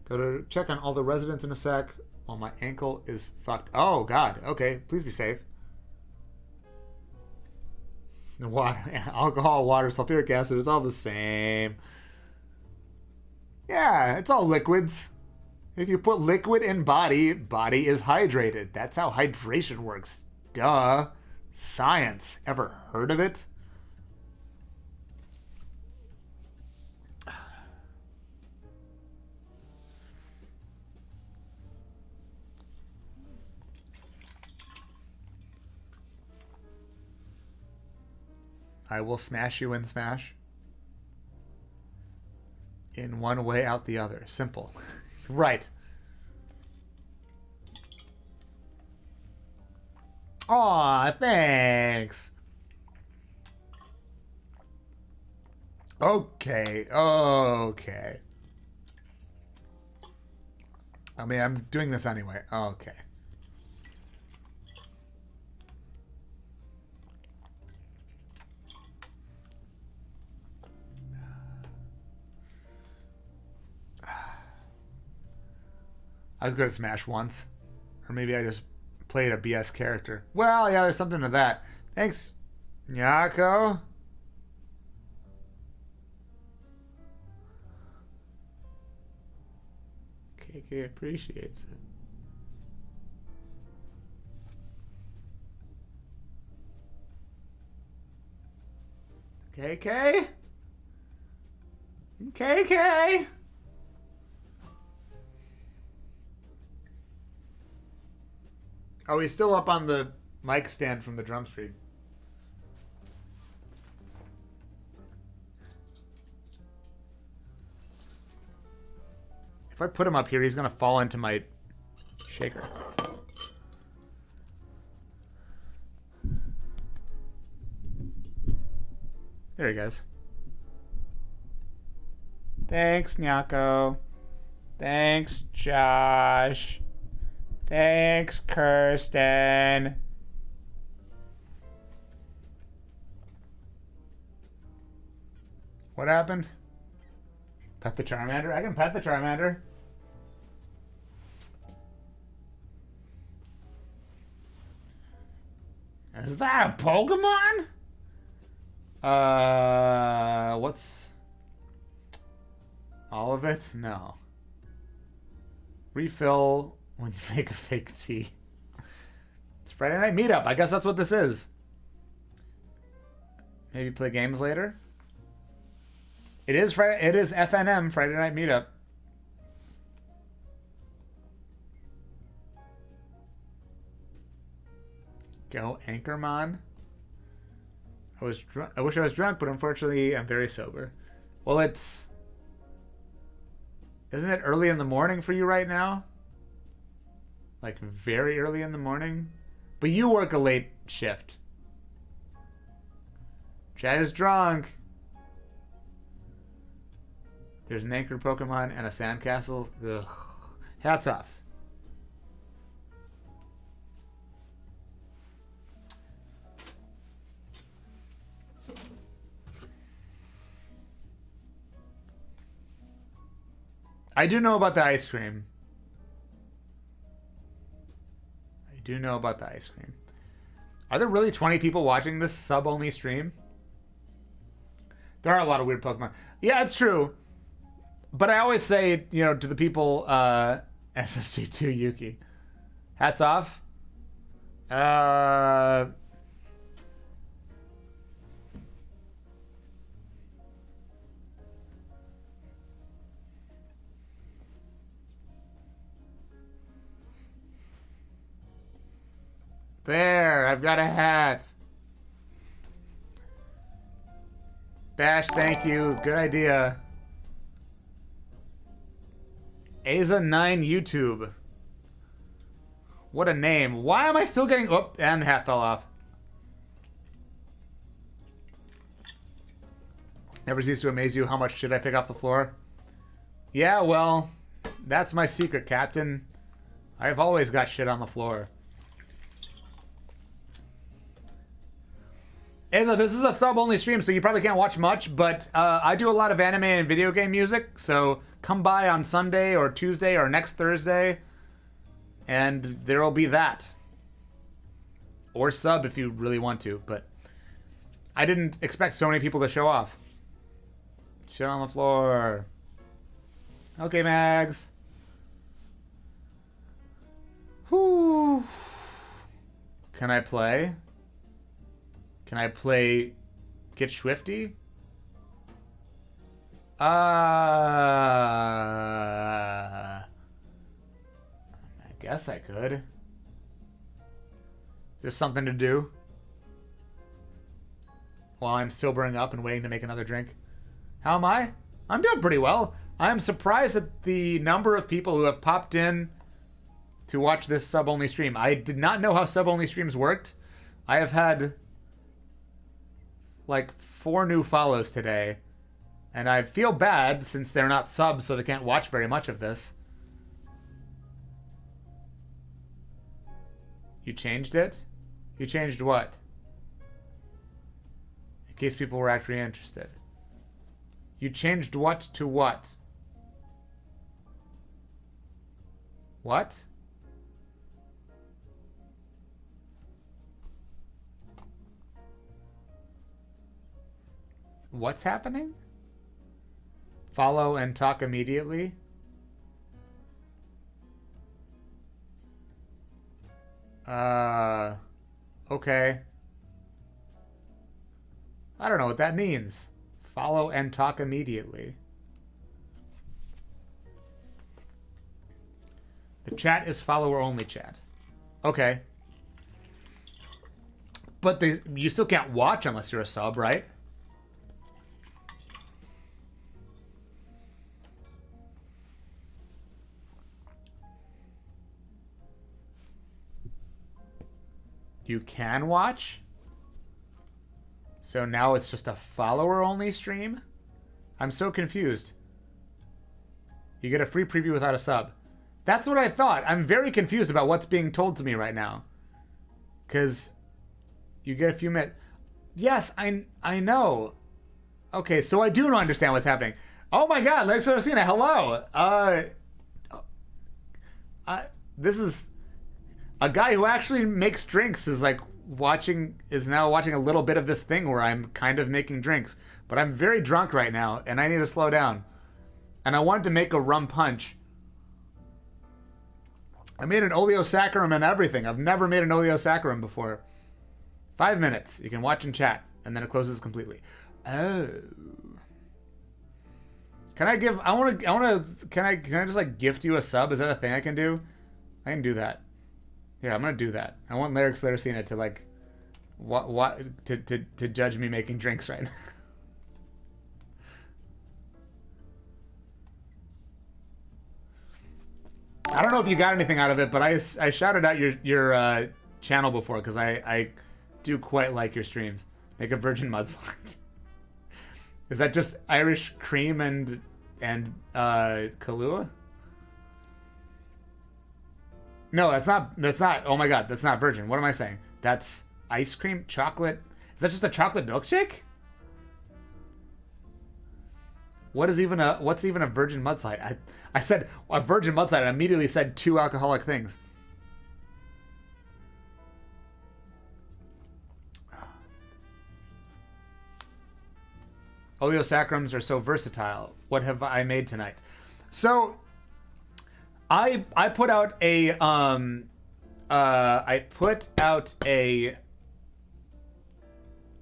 Go to check on all the residents in a sec while my ankle is fucked. Oh, God. Okay. Please be safe. The water, alcohol, water, sulfuric acid is all the same. Yeah, it's all liquids. If you put liquid in body, body is hydrated. That's how hydration works. Duh. Science. Ever heard of it? I will smash you in Smash. In one way, out the other. Simple. Right. Aw, thanks. Okay, okay. I mean, I'm doing this anyway. Okay. I was good at Smash once. Or maybe I just played a BS character. Well, yeah, there's something to that. Thanks, Nyako. KK appreciates it. KK? KK? Oh, he's still up on the mic stand from the drum stream. If I put him up here, he's going to fall into my shaker. There he goes. Thanks, Nyako. Thanks, Josh. Thanks, Kirsten. What happened? Pet the Charmander? I can pet the Charmander. Is that a Pokemon? What's... all of it? No. Refill when you make a fake tea. It's Friday night meetup. I guess that's what this is. Maybe play games later. It is Friday. It is FNM, Friday night meetup. Go Anchorman. I wish I was drunk, but unfortunately I'm very sober. Well, it's... isn't it early in the morning for you right now? Like very early in the morning? But you work a late shift. Chad is drunk. There's an anchored Pokemon and a sandcastle. Ugh. Hats off. I do know about the ice cream. I do know about the ice cream. Are there really 20 people watching this sub-only stream? There are a lot of weird Pokemon. Yeah, it's true. But I always say, you know, to the people, SSG2 Yuki. Hats off. There, I've got a hat. Bash, thank you. Good idea. Aza9 YouTube. What a name. Why am I still getting... Oh, and the hat fell off. Never cease to amaze you how much shit I pick off the floor. Yeah, well, that's my secret, Captain. I've always got shit on the floor. Aza, this is a sub-only stream, so you probably can't watch much, but I do a lot of anime and video game music, so come by on Sunday or Tuesday or next Thursday, and there'll be that. Or sub if you really want to, but I didn't expect so many people to show off. Shit on the floor. Okay, Mags. Whew. Can I play? Can I play Get Swifty? I guess I could. Just something to do while I'm sobering up and waiting to make another drink. How am I? I'm doing pretty well. I'm surprised at the number of people who have popped in to watch this sub-only stream. I did not know how sub-only streams worked. I have had like 4 new follows today, and I feel bad since they're not subs, so they can't watch very much of this. You changed it? You changed what? In case people were actually interested. You changed what to what? What? What's happening? Follow and talk immediately? Okay. I don't know what that means. Follow and talk immediately. The chat is follower only chat. Okay. But you still can't watch unless you're a sub, right? You can watch? So now it's just a follower-only stream? I'm so confused. You get a free preview without a sub. That's what I thought. I'm very confused about what's being told to me right now. Because you get a few minutes. Yes, I know. Okay, so I do understand what's happening. Oh my god, Lex Orcina, hello! This is... A guy who actually makes drinks is now watching a little bit of this thing where I'm kind of making drinks. But I'm very drunk right now, and I need to slow down. And I wanted to make a rum punch. I made an oleosaccharum and everything. I've never made an oleosaccharum before. 5 minutes. You can watch and chat, and then it closes completely. Oh. Can I just like gift you a sub? Is that a thing I can do? I can do that. Yeah, I'm gonna do that. I want Lyrics Lyricina to like, to judge me making drinks right now. I don't know if you got anything out of it, but I shouted out your channel before because I do quite like your streams. Make a virgin mudslide. Is that just Irish cream and Kahlua? No, that's not. Oh my god, that's not virgin. What am I saying? That's ice cream, chocolate. Is that just a chocolate milkshake? What's even a virgin mudslide? I said a virgin mudslide. I immediately said 2 alcoholic things. Oleosacrums are so versatile. What have I made tonight? So I put out a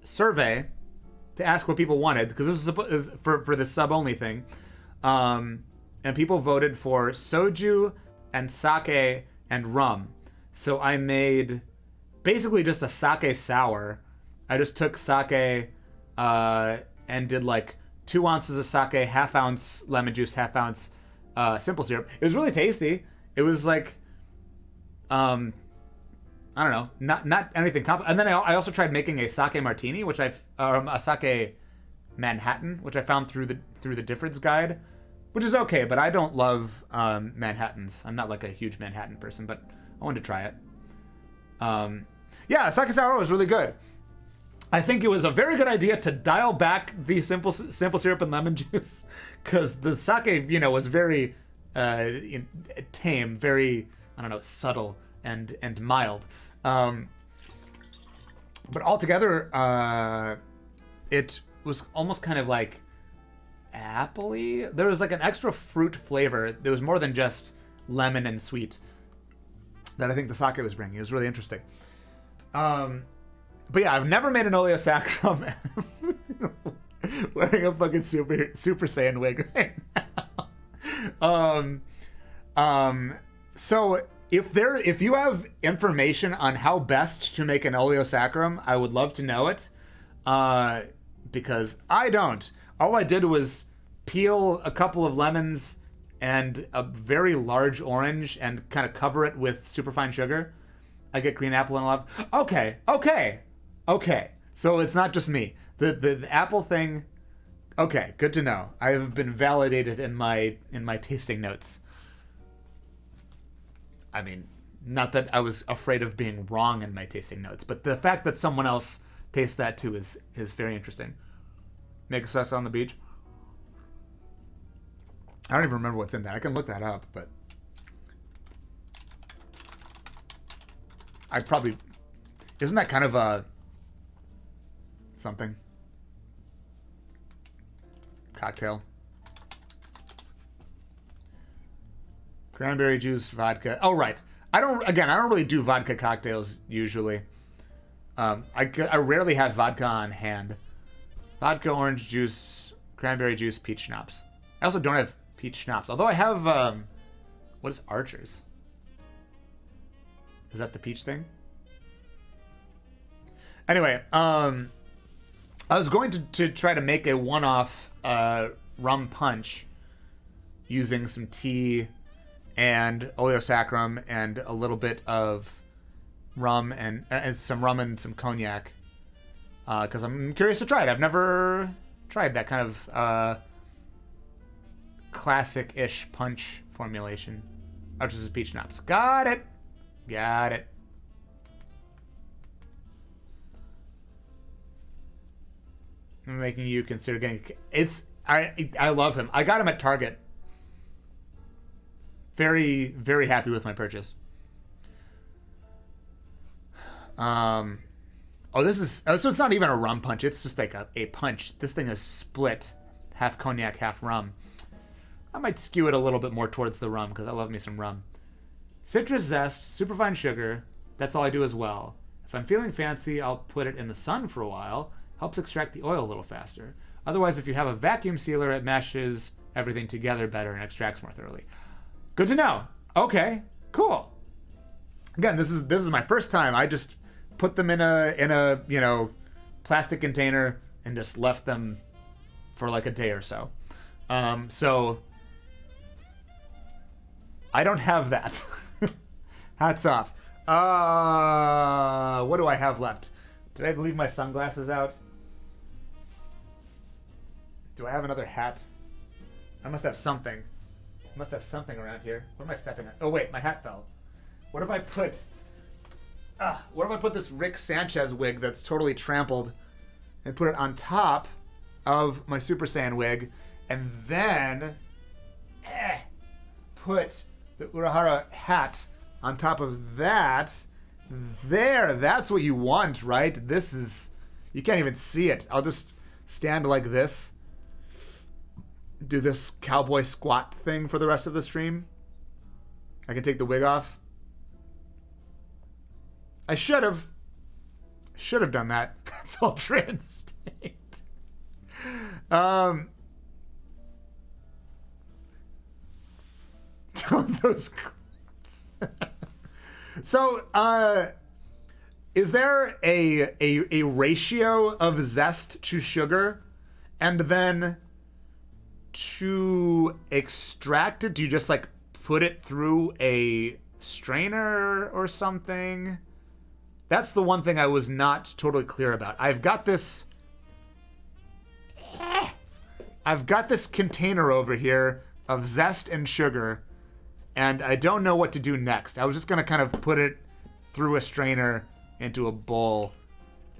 survey to ask what people wanted, because this was for the sub only thing, and people voted for soju and sake and rum. So I made basically just a sake sour. I just took sake and did like 2 ounces of sake, half ounce lemon juice, half ounce simple syrup. It was really tasty. It was like, I don't know, not anything complicated. And then I also tried making a sake martini, a sake Manhattan, which I found through the Difford's guide, which is okay, but I don't love Manhattans. I'm not like a huge Manhattan person, but I wanted to try it. Yeah, sake sour was really good. I think it was a very good idea to dial back the simple syrup and lemon juice, because the sake, was very tame, very, I don't know, subtle and mild. But altogether, it was almost kind of like apple-y. There was like an extra fruit flavor. There was more than just lemon and sweet that I think the sake was bringing. It was really interesting. But yeah, I've never made an oleosacrum wearing a fucking Super Saiyan wig right now. So if you have information on how best to make an oleosacrum, I would love to know it. Because I don't. All I did was peel a couple of lemons and a very large orange and kind of cover it with superfine sugar. I get green apple and love. Okay. So it's not just me. The apple thing. Okay, good to know. I have been validated in my tasting notes. I mean, not that I was afraid of being wrong in my tasting notes, but the fact that someone else tastes that too is very interesting. Make a sauce on the beach. I don't even remember what's in that. I can look that up, but isn't that kind of a something? Cocktail. Cranberry juice, vodka. Oh, right. I don't really do vodka cocktails usually. I rarely have vodka on hand. Vodka, orange juice, cranberry juice, peach schnapps. I also don't have peach schnapps. Although I have, what is Archer's? Is that the peach thing? Anyway, I was going to try to make a one-off rum punch using some tea and oleosacrum and a little bit of rum and some rum and some cognac, because I'm curious to try it. I've never tried that kind of classic-ish punch formulation. Archer's peach schnapps. Got it. I'm making you consider getting. I love him. I got him at Target. Very, very happy with my purchase. So it's not even a rum punch. It's just like a punch. This thing is split, half cognac, half rum. I might skew it a little bit more towards the rum because I love me some rum. Citrus zest, superfine sugar. That's all I do as well. If I'm feeling fancy, I'll put it in the sun for a while. Helps extract the oil a little faster. Otherwise, if you have a vacuum sealer, it mashes everything together better and extracts more thoroughly. Good to know. Okay, cool. Again, this is my first time. I just put them in a plastic container and just left them for like a day or so. So I don't have that. Hats off. What do I have left? Did I leave my sunglasses out? Do I have another hat? I must have something. I must have something around here. What am I stepping on? Oh wait, my hat fell. What if I put this Rick Sanchez wig that's totally trampled and put it on top of my Super Saiyan wig, and then put the Urahara hat on top of that. There, that's what you want, right? You can't even see it. I'll just stand like this do this cowboy squat thing for the rest of the stream. I can take the wig off. I should have done that. That's ultra instinct. Those clips. So, is there a ratio of zest to sugar, and then to extract it, do you just like put it through a strainer or something? That's the one thing I was not totally clear about. I've got this container over here of zest and sugar, and I don't know what to do next. I was just gonna kind of put it through a strainer into a bowl,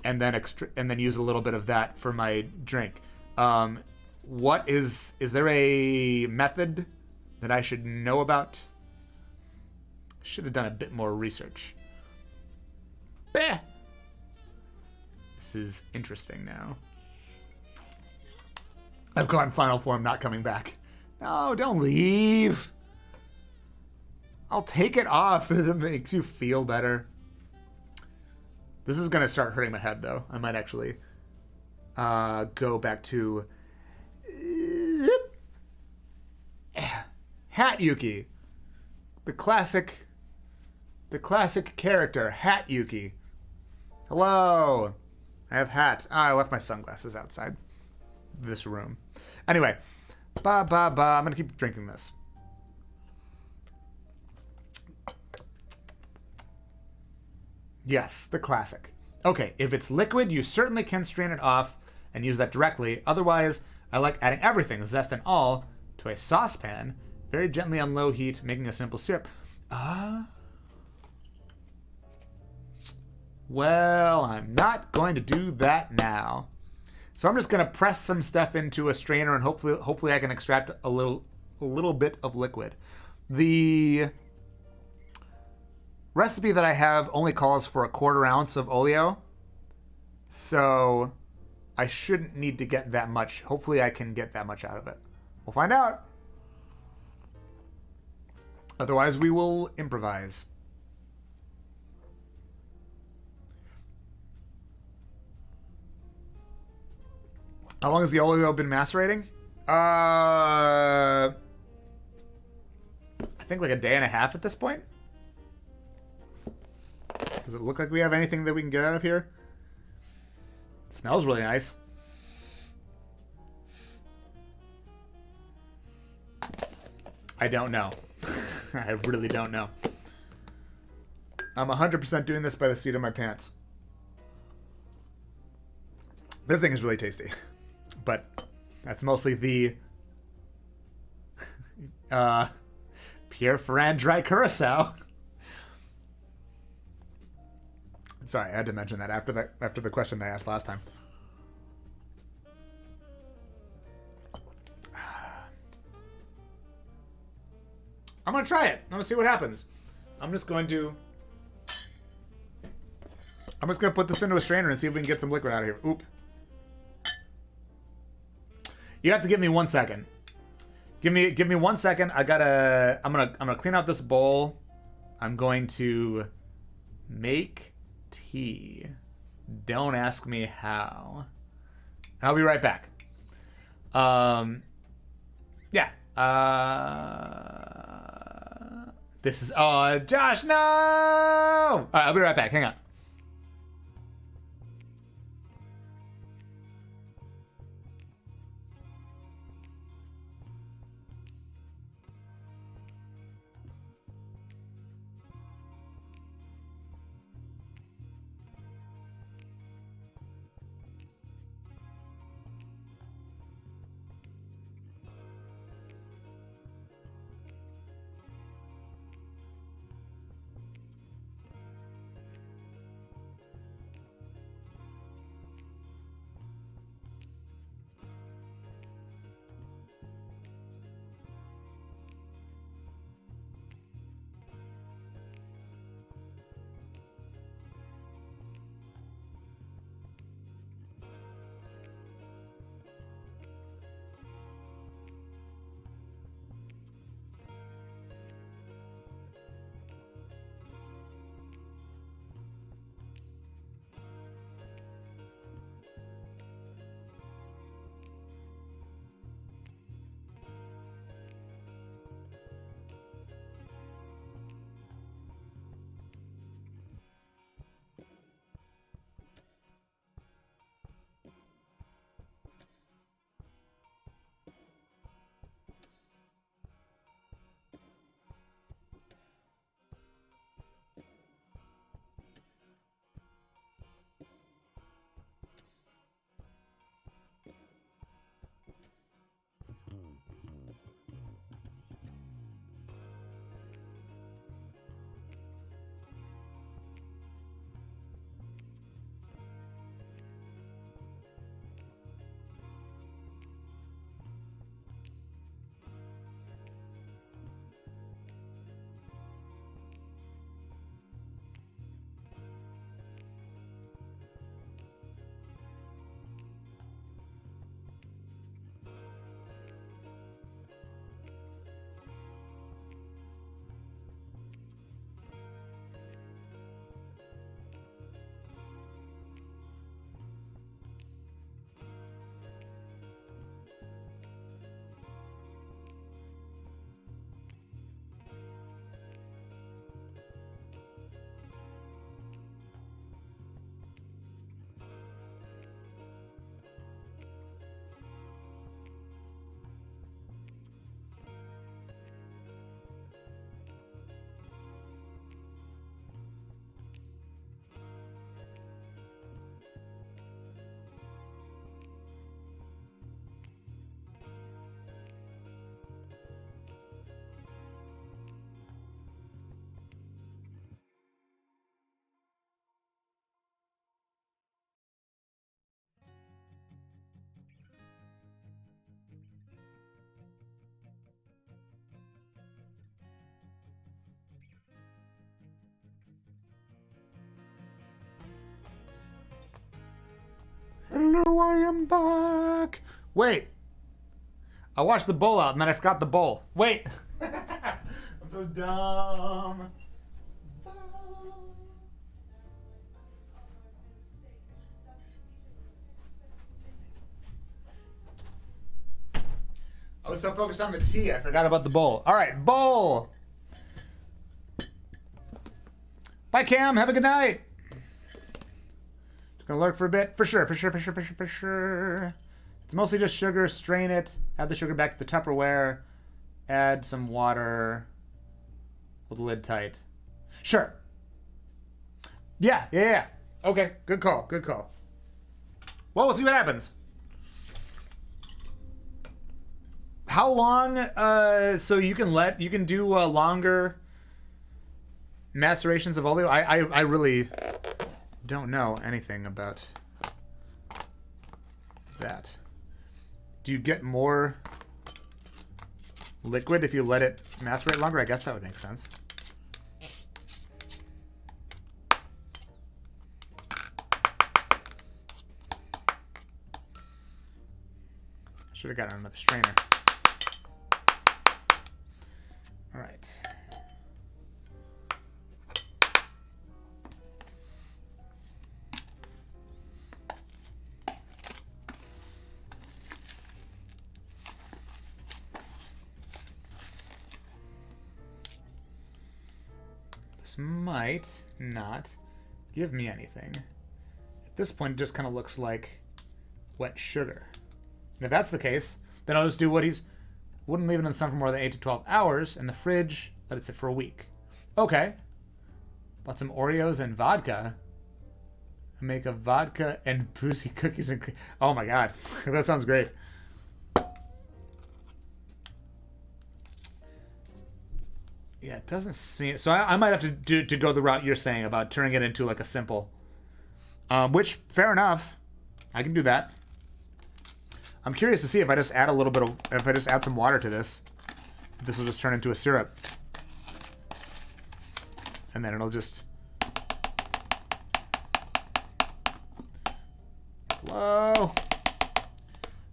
and then use a little bit of that for my drink. What is there a method that I should know about? Should have done a bit more research. Bah! This is interesting now. I've gone final form, not coming back. No, don't leave. I'll take it off if it makes you feel better. This is going to start hurting my head, though. I might actually go back to Hat Yuki. The classic character, Hat Yuki. Hello. I have hat. I left my sunglasses outside this room. Anyway, I'm going to keep drinking this. Yes, the classic. Okay, if it's liquid, you certainly can strain it off and use that directly. Otherwise, I like adding everything, zest and all, to a saucepan, very gently on low heat, making a simple syrup. Well, I'm not going to do that now. So I'm just going to press some stuff into a strainer, and hopefully I can extract a little bit of liquid. The recipe that I have only calls for 1/4 ounce of oleo, so I shouldn't need to get that much. Hopefully I can get that much out of it. We'll find out. Otherwise, we will improvise. How long has the oleo been macerating? I think like a day and a half at this point. Does it look like we have anything that we can get out of here? It smells really nice. I don't know. I really don't know. I'm 100% doing this by the seat of my pants. This thing is really tasty. But that's mostly the Pierre Ferrand dry curacao. Sorry, I had to mention that after the question they asked last time. I'm gonna try it. I'm gonna see what happens. I'm just gonna put this into a strainer and see if we can get some liquid out of here. Oop. You have to give me 1 second. Give me 1 second. I'm gonna clean out this bowl. I'm going to make tea. Don't ask me how. I'll be right back. Yeah. This is Josh, no! All right, I'll be right back. Hang on. Hello, I am back. Wait. I washed the bowl out and then I forgot the bowl. Wait. I'm so dumb. I was so focused on the tea, I forgot about the bowl. All right, bowl. Bye, Cam. Have a good night. Just gonna lurk for a bit. For sure. It's mostly just sugar. Strain it. Add the sugar back to the Tupperware. Add some water. Hold the lid tight. Sure. Yeah. Okay, good call. Well, we'll see what happens. How long? So you can do longer macerations of oleo. I really don't know anything about that. Do you get more liquid if you let it macerate longer? I guess that would make sense. Should have got another strainer. All right. This might not give me anything. At this point, it just kind of looks like wet sugar. And if that's the case, then I'll just do what he's... Wouldn't leave it in the sun for more than 8 to 12 hours. In the fridge, let it sit for a week. Okay. Bought some Oreos and vodka. Make a vodka and boozy cookies and cream. Oh my god. That sounds great. Yeah, it doesn't seem... So I might have to go the route you're saying about turning it into like a simple. Which, fair enough. I can do that. I'm curious to see if I just add a little bit of... If I just add some water to this. This will just turn into a syrup. And then it'll just... Whoa.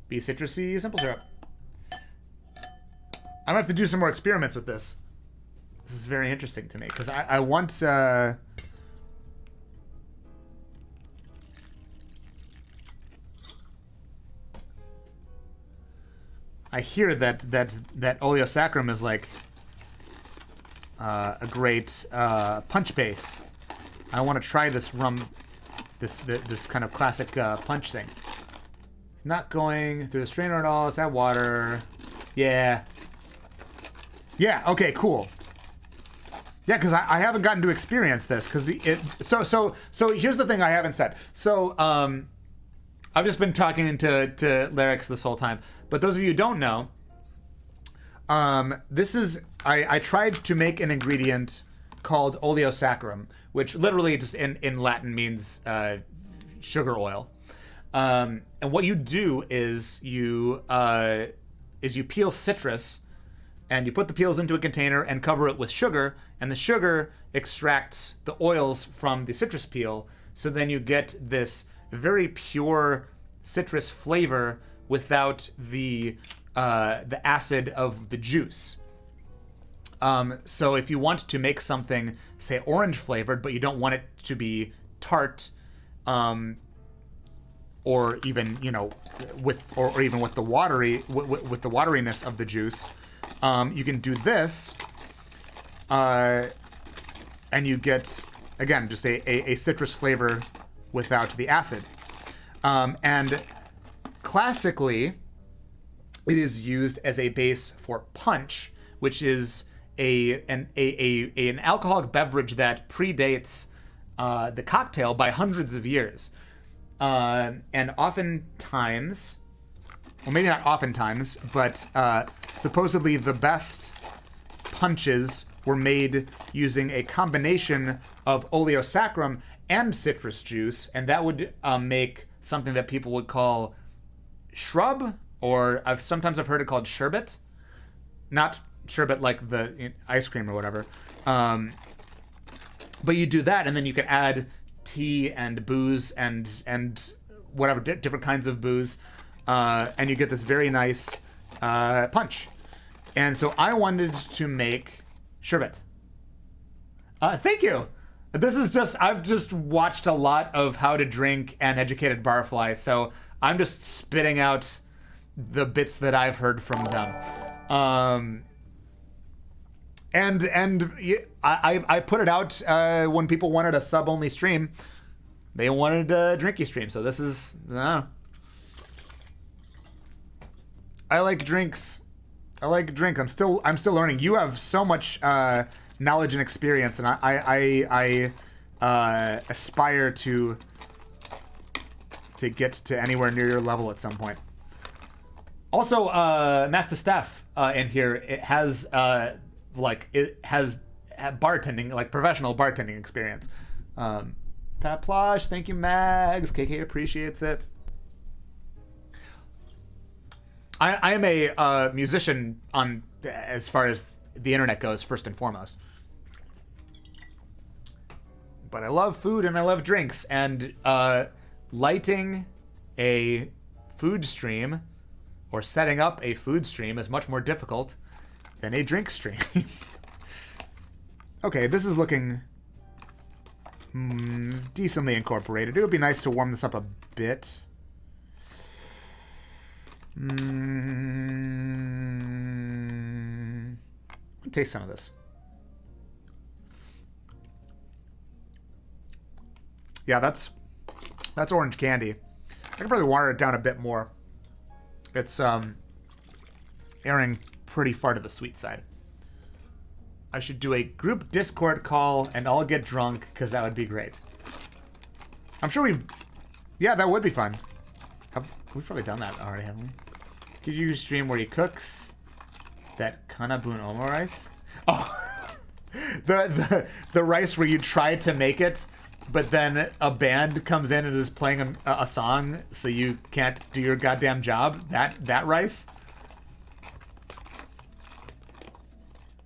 Be citrusy simple syrup. I'm gonna have to do some more experiments with this. This is very interesting to me because I want I hear that oleosaccharum is like a great punch base. I want to try this rum, this kind of classic punch thing. Not going through the strainer at all. It's that water. Yeah. Okay. Cool. Yeah, because I haven't gotten to experience this because so here's the thing I haven't said. So I've just been talking to Larix this whole time. But those of you who don't know, this is I tried to make an ingredient called oleosaccharum, which literally just in Latin means sugar oil. And what you do is you peel citrus. And you put the peels into a container and cover it with sugar, and the sugar extracts the oils from the citrus peel. So then you get this very pure citrus flavor without the acid of the juice. So if you want to make something, say orange flavored, but you don't want it to be tart, or even with the wateriness of the juice. You can do this, and you get, again, just a citrus flavor without the acid. And classically, it is used as a base for punch, which is an alcoholic beverage that predates the cocktail by hundreds of years. And oftentimes... Well, maybe not oftentimes, but supposedly the best punches were made using a combination of oleosaccharum and citrus juice, and that would make something that people would call shrub, or sometimes I've heard it called sherbet. Not sherbet like the ice cream or whatever. But you do that, and then you can add tea and booze and whatever, different kinds of booze. And you get this very nice punch. And so I wanted to make sherbet. Thank you. I've just watched a lot of How to Drink and Educated Barfly, so I'm just spitting out the bits that I've heard from them. I put it out when people wanted a sub-only stream. They wanted a Drinky stream, so this is... I like drinks. I'm still learning. You have so much knowledge and experience, and I aspire to get to anywhere near your level at some point. Also, Master Steph in here, it has bartending, like professional bartending experience. Pat Plosh, thank you, Mags. KK appreciates it. I am a musician on as far as the internet goes, first and foremost. But I love food and I love drinks, and lighting a food stream or setting up a food stream is much more difficult than a drink stream. Okay, this is looking decently incorporated. It would be nice to warm this up a bit. Taste some of this. Yeah, that's orange candy. I could probably water it down a bit more. It's airing pretty far to the sweet side. I should do a group Discord call and all get drunk, because that would be great. I'm sure we've... Yeah, that would be fun. We've probably done that already, haven't we? Could you stream where he cooks that kanabun omo rice? Oh, the rice where you try to make it, but then a band comes in and is playing a song, so you can't do your goddamn job. That rice.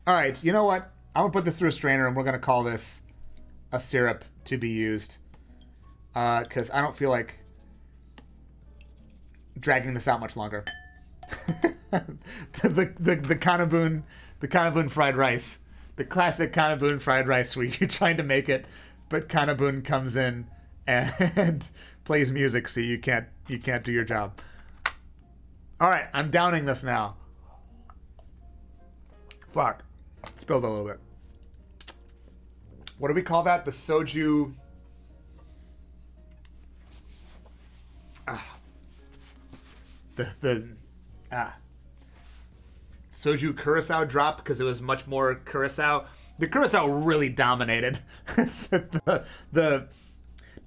All right, you know what? I'm gonna put this through a strainer, and we're gonna call this a syrup to be used, because I don't feel like dragging this out much longer. the kanabun fried rice, the classic kanabun fried rice, where you're trying to make it, but kanabun comes in and plays music, so you can't do your job. All right, I'm downing this now. Fuck, spilled a little bit. What do we call that? The soju. Soju curacao drop, because it was much more curacao. The curacao really dominated.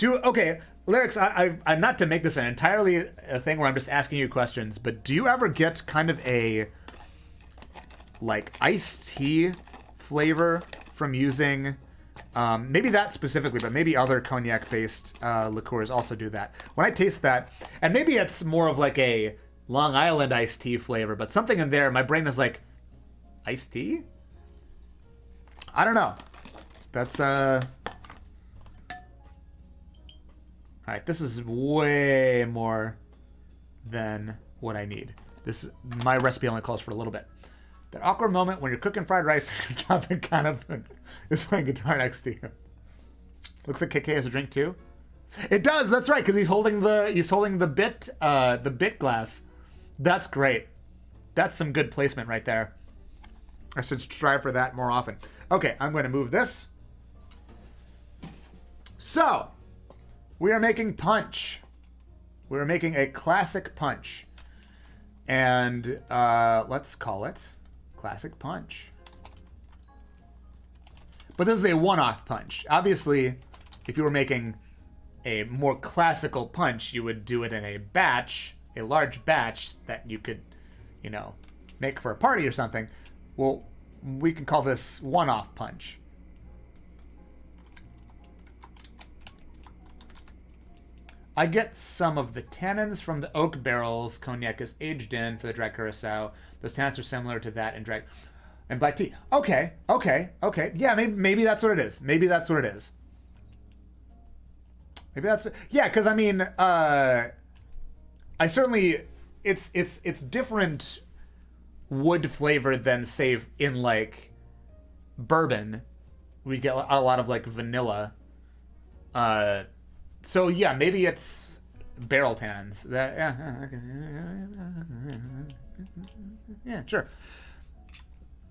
Okay, Lyrics, I not to make this an entirely a thing where I'm just asking you questions, but do you ever get kind of a like iced tea flavor from using maybe that specifically, but maybe other cognac-based liqueurs also do that? When I taste that, and maybe it's more of like a Long Island iced tea flavor, but something in there, my brain is like, iced tea? I don't know. That's all right, this is way more than what I need. My recipe only calls for a little bit. That awkward moment when you're cooking fried rice and you're dropping kind of is playing guitar next to you. Looks like KK has a drink too. It does. That's right, because he's holding the bit glass. That's great. That's some good placement right there. I should strive for that more often. Okay, I'm going to move this. So, we are making punch. We're making a classic punch. And let's call it classic punch. But this is a one-off punch. Obviously, if you were making a more classical punch, you would do it in a batch, a large batch that you could, make for a party or something. Well, we can call this one-off punch. I get some of the tannins from the oak barrels cognac is aged in for the dry curacao. Those tannins are similar to that in dry and black tea. Okay. Yeah, maybe that's what it is. Maybe that's yeah. Because I mean, I certainly it's different wood flavor than say in like bourbon. We get a lot of like vanilla. So yeah, maybe it's barrel tannins. That yeah, sure.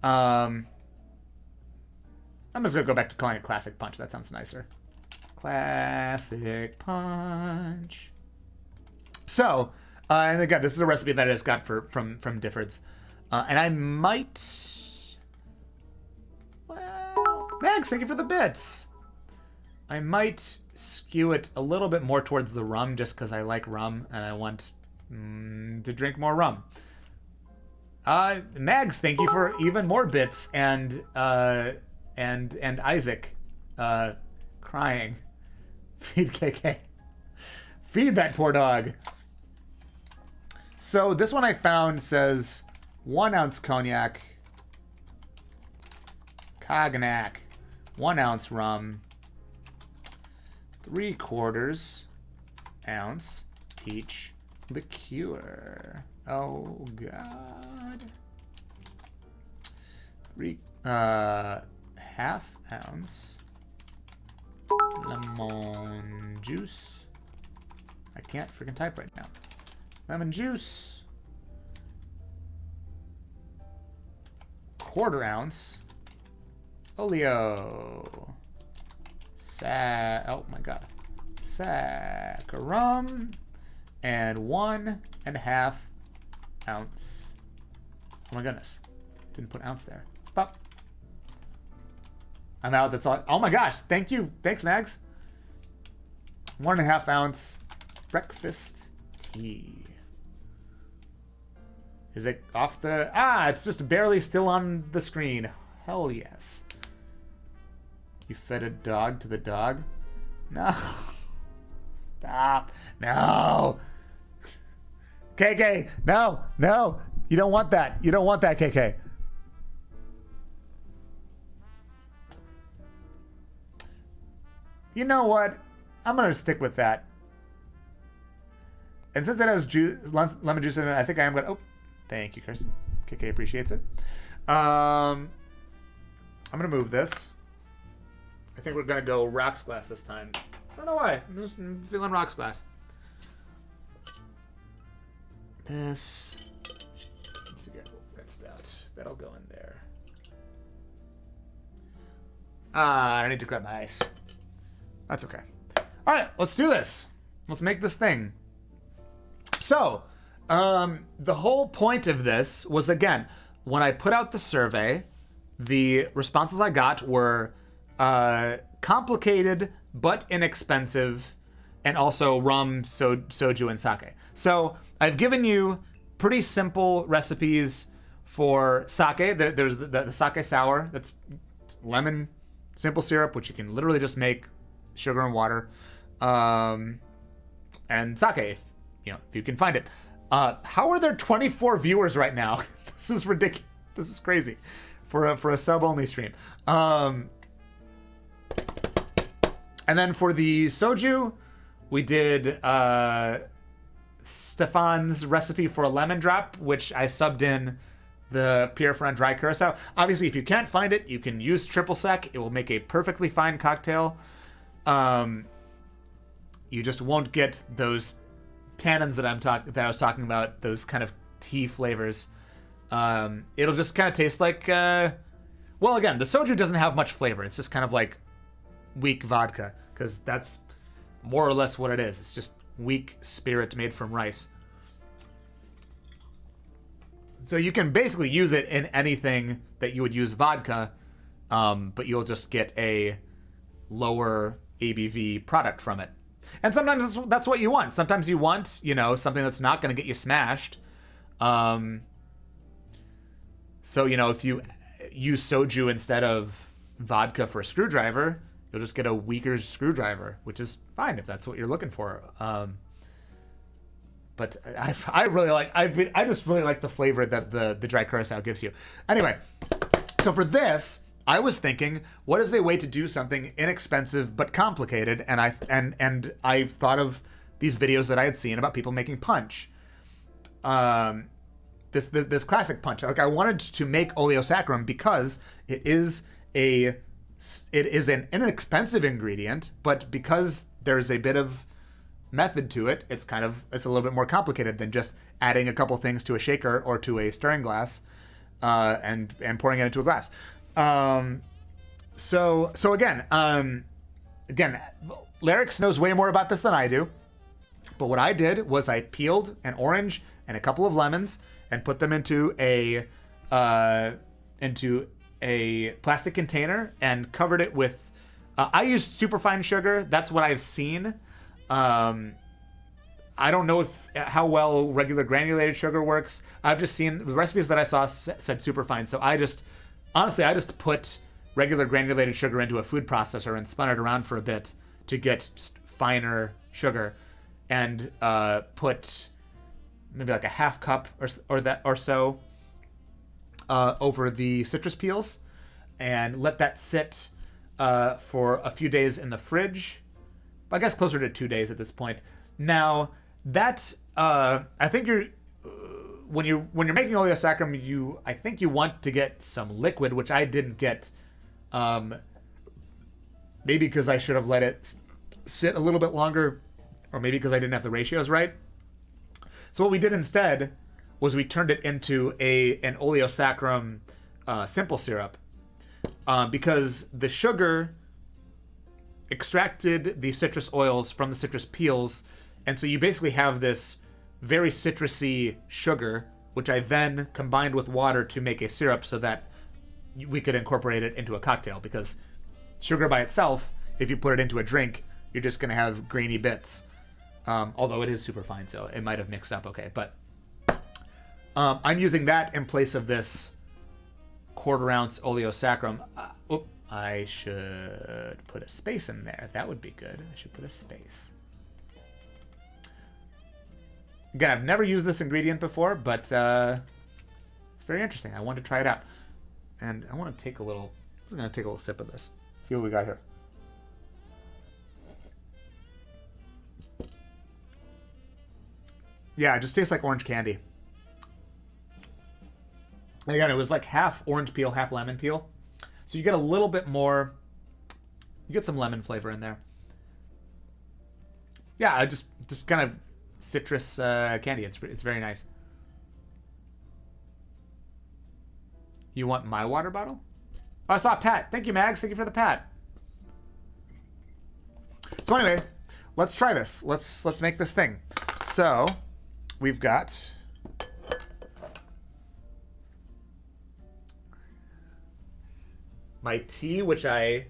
I'm just gonna go back to calling it classic punch. That sounds nicer. Classic punch. So, and again, this is a recipe that I just got from Difford's, and I might. Well, Max, thank you for the bits. I might skew it a little bit more towards the rum, just because I like rum and I want to drink more rum. Mags, thank you for even more bits, and Isaac, crying. Feed KK. Feed that poor dog. So this one I found says 1 ounce cognac, cognac, 1 ounce rum, 3/4 ounce peach liqueur. Oh God. 1/2 ounce lemon juice. I can't freaking type right now. Lemon juice. 1/4 ounce oleo. Oh my God. Sack of rum. And 1.5 ounce. Oh my goodness. Didn't put ounce there. Pop. I'm out. That's all. Oh my gosh. Thank you. Thanks, Mags. 1.5 ounce breakfast tea. Is it off the... Ah, it's just barely still on the screen. Hell yes. You fed a dog to the dog? No. Stop. No. KK. No. No. You don't want that. You don't want that, KK. You know what? I'm going to stick with that. And since it has lemon juice in it, I think I am going to... Oh, thank you, Kirsten. KK appreciates it. I'm going to move this. I think we're going to go rocks glass this time. I don't know why. I'm just feeling rocks glass. This. Let's get rinsed out. That'll go in there. I need to grab my ice. That's okay. All right, let's do this. Let's make this thing. So, the whole point of this was, again, when I put out the survey, the responses I got were complicated but inexpensive, and also rum, soju, and sake. So I've given you pretty simple recipes for sake. There's the sake sour. That's lemon, simple syrup, which you can literally just make, sugar and water, and sake, if you can find it. How are there 24 viewers right now? This is ridiculous. This is crazy for a sub-only stream. And then for the soju, we did Stefan's recipe for a lemon drop, which I subbed in the Pierre Ferrand dry curacao. Obviously, if you can't find it, you can use triple sec. It will make a perfectly fine cocktail. You just won't get those tannins that I was talking about, those kind of tea flavors. It'll just kind of taste like, well, again, the soju doesn't have much flavor. It's just kind of like weak vodka, because that's more or less what it is. It's just weak spirit made from rice. So you can basically use it in anything that you would use vodka, but you'll just get a lower ABV product from it. And sometimes that's what you want. Sometimes you want, something that's not going to get you smashed. So, if you use soju instead of vodka for a screwdriver, you'll just get a weaker screwdriver, which is fine if that's what you're looking for. But I just really like the flavor that the dry curacao gives you. Anyway, so for this, I was thinking, what is a way to do something inexpensive but complicated? And I thought of these videos that I had seen about people making punch. This classic punch. Like, I wanted to make oleosaccharum because it is an inexpensive ingredient, but because there's a bit of method to it, it's a little bit more complicated than just adding a couple things to a shaker or to a stirring glass, and pouring it into a glass. So again, Larix knows way more about this than I do. But what I did was I peeled an orange and a couple of lemons and put them into a plastic container and covered it with. I used superfine sugar. That's what I've seen. I don't know how well regular granulated sugar works. I've just seen the recipes that I saw said superfine. So I just put regular granulated sugar into a food processor and spun it around for a bit to get just finer sugar, and put maybe like a half cup or so over the citrus peels, and let that sit for a few days in the fridge. I guess closer to 2 days at this point. Now that I think when you're making oleosaccharum, I think you want to get some liquid, which I didn't get. Maybe because I should have let it sit a little bit longer, or maybe because I didn't have the ratios right. So what we did instead was we turned it into an oleosaccharum simple syrup, because the sugar extracted the citrus oils from the citrus peels, and so you basically have this very citrusy sugar, which I then combined with water to make a syrup so that we could incorporate it into a cocktail, because sugar by itself, if you put it into a drink, you're just going to have grainy bits. Although it is super fine, so it might have mixed up okay. But I'm using that in place of this 1/4 ounce oleosaccharum. I should put a space in there. That would be good. I should put a space. Again, I've never used this ingredient before, but it's very interesting. I wanted to try it out. And I want to take a little... I'm going to take a little sip of this. See what we got here. Yeah, it just tastes like orange candy. And again, it was like half orange peel, half lemon peel. So you get a little bit more... You get some lemon flavor in there. Yeah, just kind of citrus candy. It's very nice. You want my water bottle? Oh, I saw a pat. Thank you, Mags. Thank you for the pat. So anyway, let's try this. Let's make this thing. So we've got my tea, which I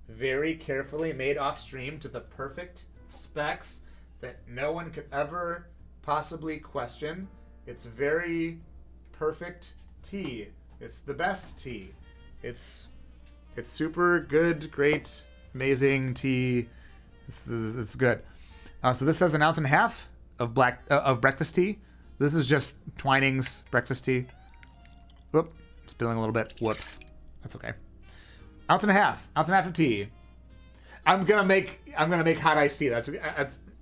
very carefully made off stream to the perfect specs that no one could ever possibly question. It's very perfect tea. It's the best tea. It's super good, great, amazing tea. It's good. So this says 1.5 ounces of breakfast tea. This is just Twinings breakfast tea. Whoop, spilling a little bit. Whoops, that's okay. 1.5 ounces of tea. I'm gonna make hot iced tea. I'm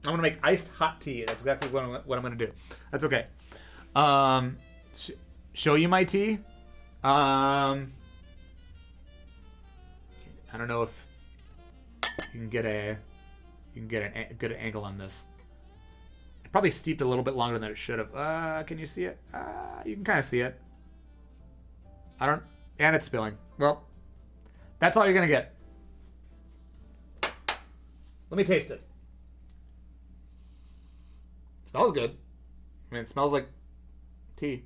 gonna make iced hot tea. That's exactly what I'm gonna do. That's okay. Show you my tea. I don't know if you can get a good angle on this. It probably steeped a little bit longer than it should have. Can you see it? You can kind of see it. And it's spilling. Well, that's all you're gonna get. Let me taste it. Smells good. I mean, it smells like tea.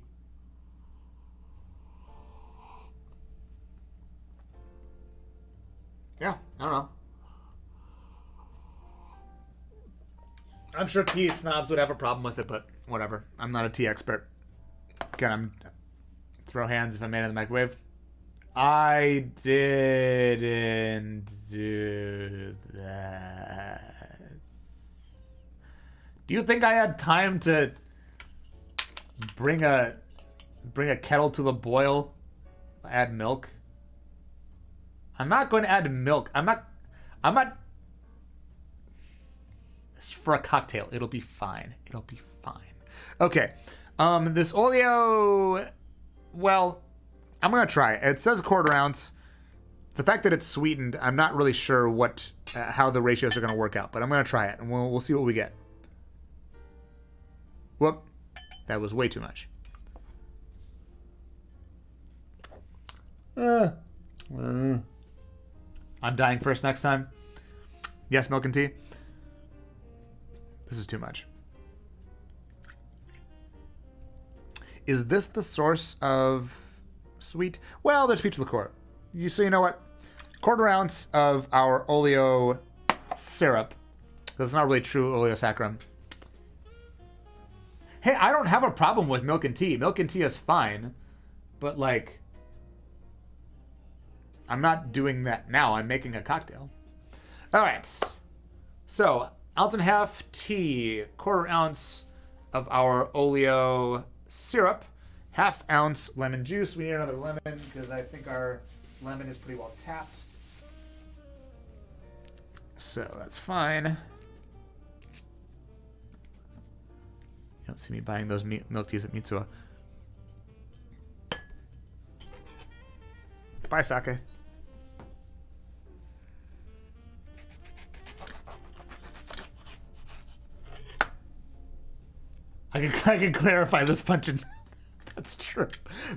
Yeah, I don't know. I'm sure tea snobs would have a problem with it, but whatever. I'm not a tea expert. Again, throw hands if I'm made in the microwave. I didn't do that. Do you think I had time to bring a kettle to the boil, add milk? I'm not going to add milk. I'm not. It's for a cocktail. It'll be fine. It'll be fine. Okay. This oleo, well, I'm going to try it. It says 1/4 ounce. The fact that it's sweetened, I'm not really sure what how the ratios are going to work out, but I'm going to try it, and we'll see what we get. Whoop. That was way too much. I'm dying first next time. Yes, milk and tea. This is too much. Is this the source of sweet? Well, there's peach liqueur. So you know what? 1/4 ounce of our oleo syrup. That's not really true oleosaccharum. Hey, I don't have a problem with milk and tea. Milk and tea is fine. But, like, I'm not doing that now. I'm making a cocktail. All right. So, 1.5 ounce tea, 1/4 ounce of our oleo syrup, 1/2 ounce lemon juice. We need another lemon because I think our lemon is pretty well tapped. So that's fine. You don't see me buying those milk teas at Mitsuya. Bye, sake. I can clarify this punch-in. That's true.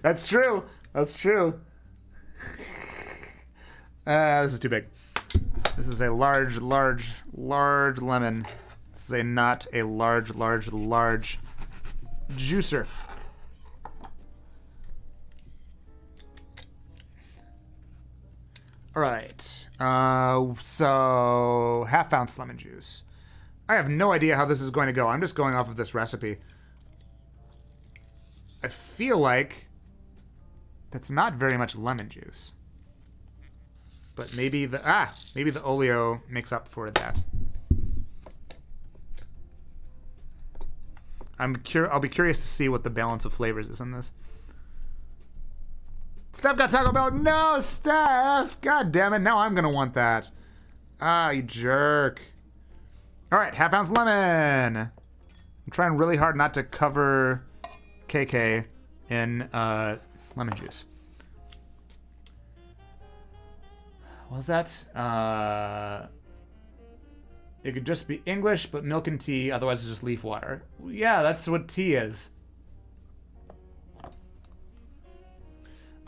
That's true. That's true. This is too big. This is a large lemon. This is not a large juicer. All right. So 1/2 ounce lemon juice. I have no idea how this is going to go. I'm just going off of this recipe. I feel like that's not very much lemon juice. But maybe the oleo makes up for that. I'll be curious to see what the balance of flavors is in this. Steph got Taco Bell. No, Steph! God damn it, now I'm gonna want that. Ah, you jerk. Alright, 1/2 ounce lemon. I'm trying really hard not to cover KK in lemon juice. What was that? It could just be English, but milk and tea, otherwise it's just leaf water. Yeah, that's what tea is.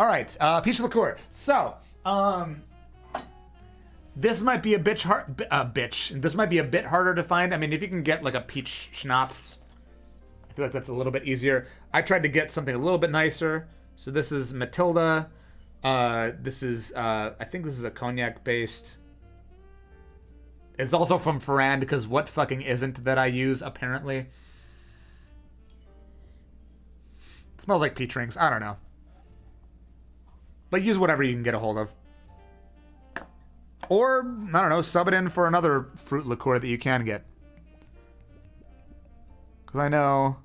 Alright, peach liqueur. So, this might be a This might be a bit harder to find. I mean, if you can get like a peach schnapps, I feel like that's a little bit easier. I tried to get something a little bit nicer. So this is Matilda. This is, I think this is a cognac-based. It's also from Ferrand, because what fucking isn't that I use, apparently? It smells like peach rings. I don't know. But use whatever you can get a hold of. Or, I don't know, sub it in for another fruit liqueur that you can get. Because I know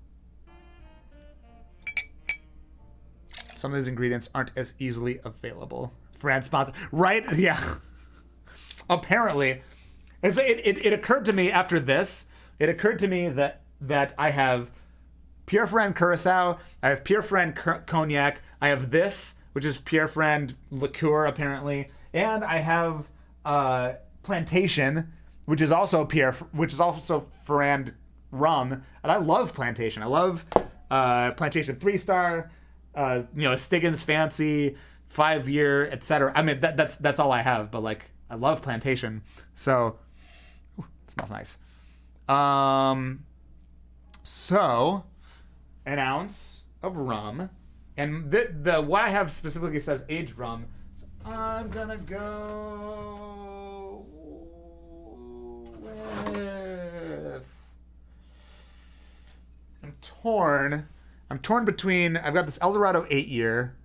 some of these ingredients aren't as easily available. Ferrand sponsor. Right? Yeah. Apparently. It occurred to me after this, it occurred to me that I have Pure Ferrand Curacao, I have Pure Ferrand Cognac, I have this, which is Pure Ferrand Liqueur, apparently, and I have Plantation, which is also Ferrand Rum, and I love Plantation. I love Plantation 3-star, Stiggins Fancy, 5-year, etc. I mean, that's all I have, but like, I love Plantation, so it smells nice. So 1 ounce of rum, and the what I have specifically says aged rum. So I'm gonna go with. I'm torn between. I've got this Eldorado 8-year,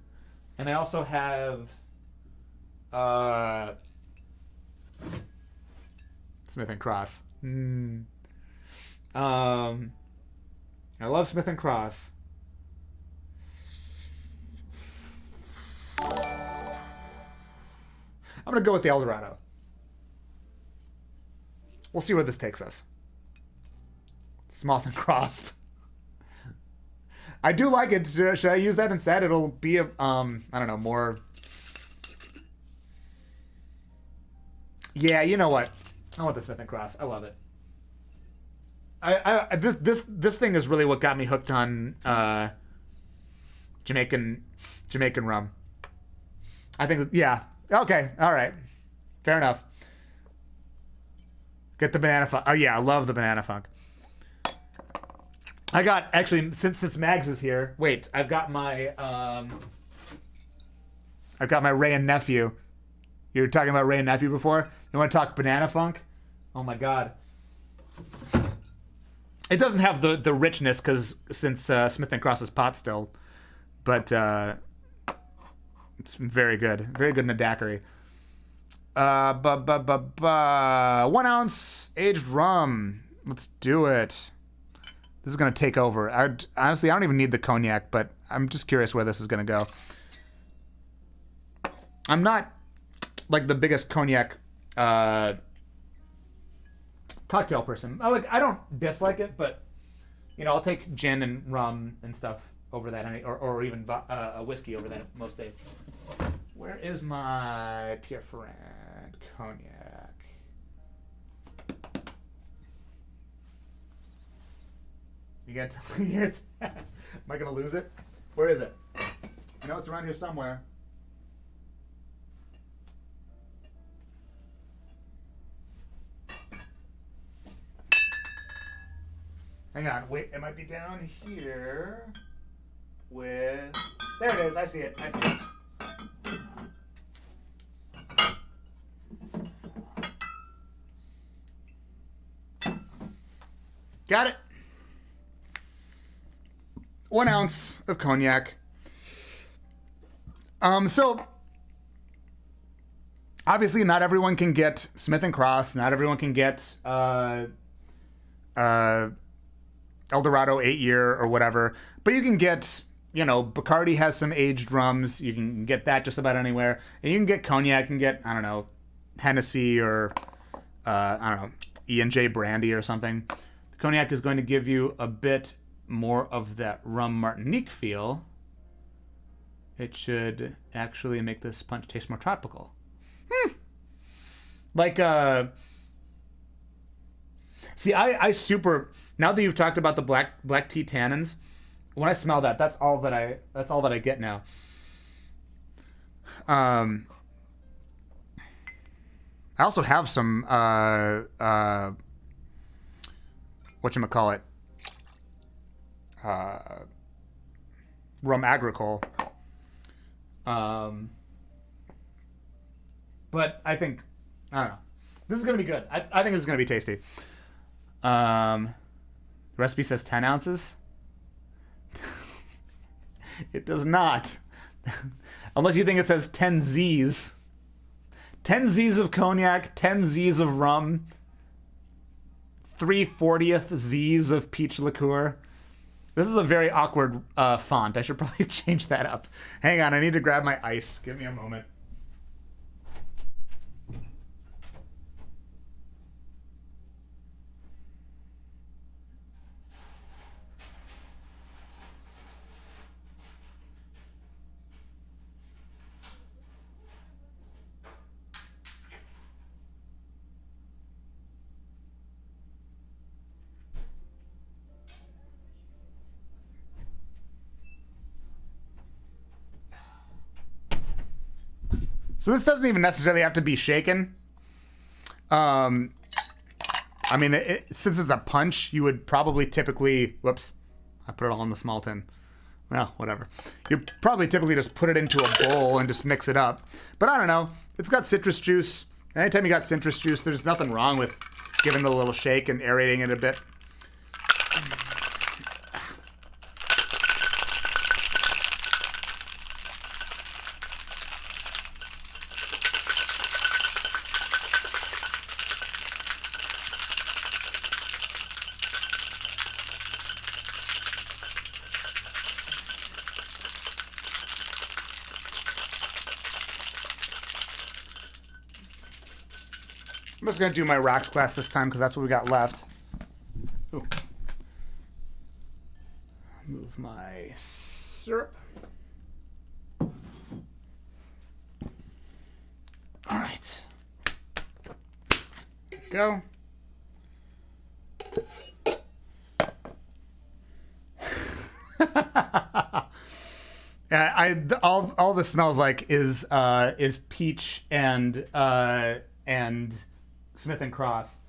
and I also have Smith and Cross. I love Smith and Cross. I'm going to go with the Eldorado. We'll see where this takes us. Smoth and Crosp. I do like it. Should I use that instead? It'll be a, I don't know, more... Yeah, you know what? I want the Smith and Cross. I love it. This thing is really what got me hooked on Jamaican rum. I think, yeah. Okay, all right. Fair enough. Get the Banana Funk. Oh yeah, I love the Banana Funk. I got, actually, since Mags is here, wait, I've got my Ray and Nephew. You were talking about Ray and Nephew before? You want to talk Banana Funk? Oh my god. It doesn't have the richness since Smith and Cross is pot still, but it's very good. Very good in a daiquiri. 1 ounce aged rum. Let's do it. This is going to take over. Honestly, I don't even need the cognac, but I'm just curious where this is going to go. I'm not like the biggest cognac cocktail person. I don't dislike it, but you know, I'll take gin and rum and stuff over that, or even a whiskey over that most days. Where is my Pierre Ferrand cognac? You got to, am I gonna lose it? Where is it? I know it's around here somewhere. Hang on, wait, it might be down here with... There it is, I see it, Got it. 1 ounce of cognac. So obviously not everyone can get Smith and Cross. Not everyone can get Eldorado 8-year or whatever. But you can get, you know, Bacardi has some aged rums. You can get that just about anywhere. And you can get cognac. You can get, I don't know, Hennessy or, I don't know, E&J brandy or something. The cognac is going to give you a bit more of that rum Martinique feel. It should actually make this punch taste more tropical. Like, see, I super, now that you've talked about the black tea tannins, when I smell that, that's all that I get now. I also have some whatchamacallit, rum agricole. But I think, I don't know. This is going to be good. I think this is going to be tasty. The recipe says 10 ounces. It does not. Unless you think it says 10 Z's. 10 Z's of cognac, 10 Z's of rum, 3/40th Z's of peach liqueur. This is a very awkward font. I should probably change that up. Hang on, I need to grab my ice. Give me a moment. So this doesn't even necessarily have to be shaken. I mean, since it's a punch, you would probably typically... Whoops. I put it all in the small tin. Well, whatever. You probably typically just put it into a bowl and just mix it up. But I don't know. It's got citrus juice. Anytime you got citrus juice, there's nothing wrong with giving it a little shake and aerating it a bit. I'm just going to do my rocks glass this time because that's what we got left. Ooh. Move my syrup. All right. Go. All this smells like is peach and Smith and Cross.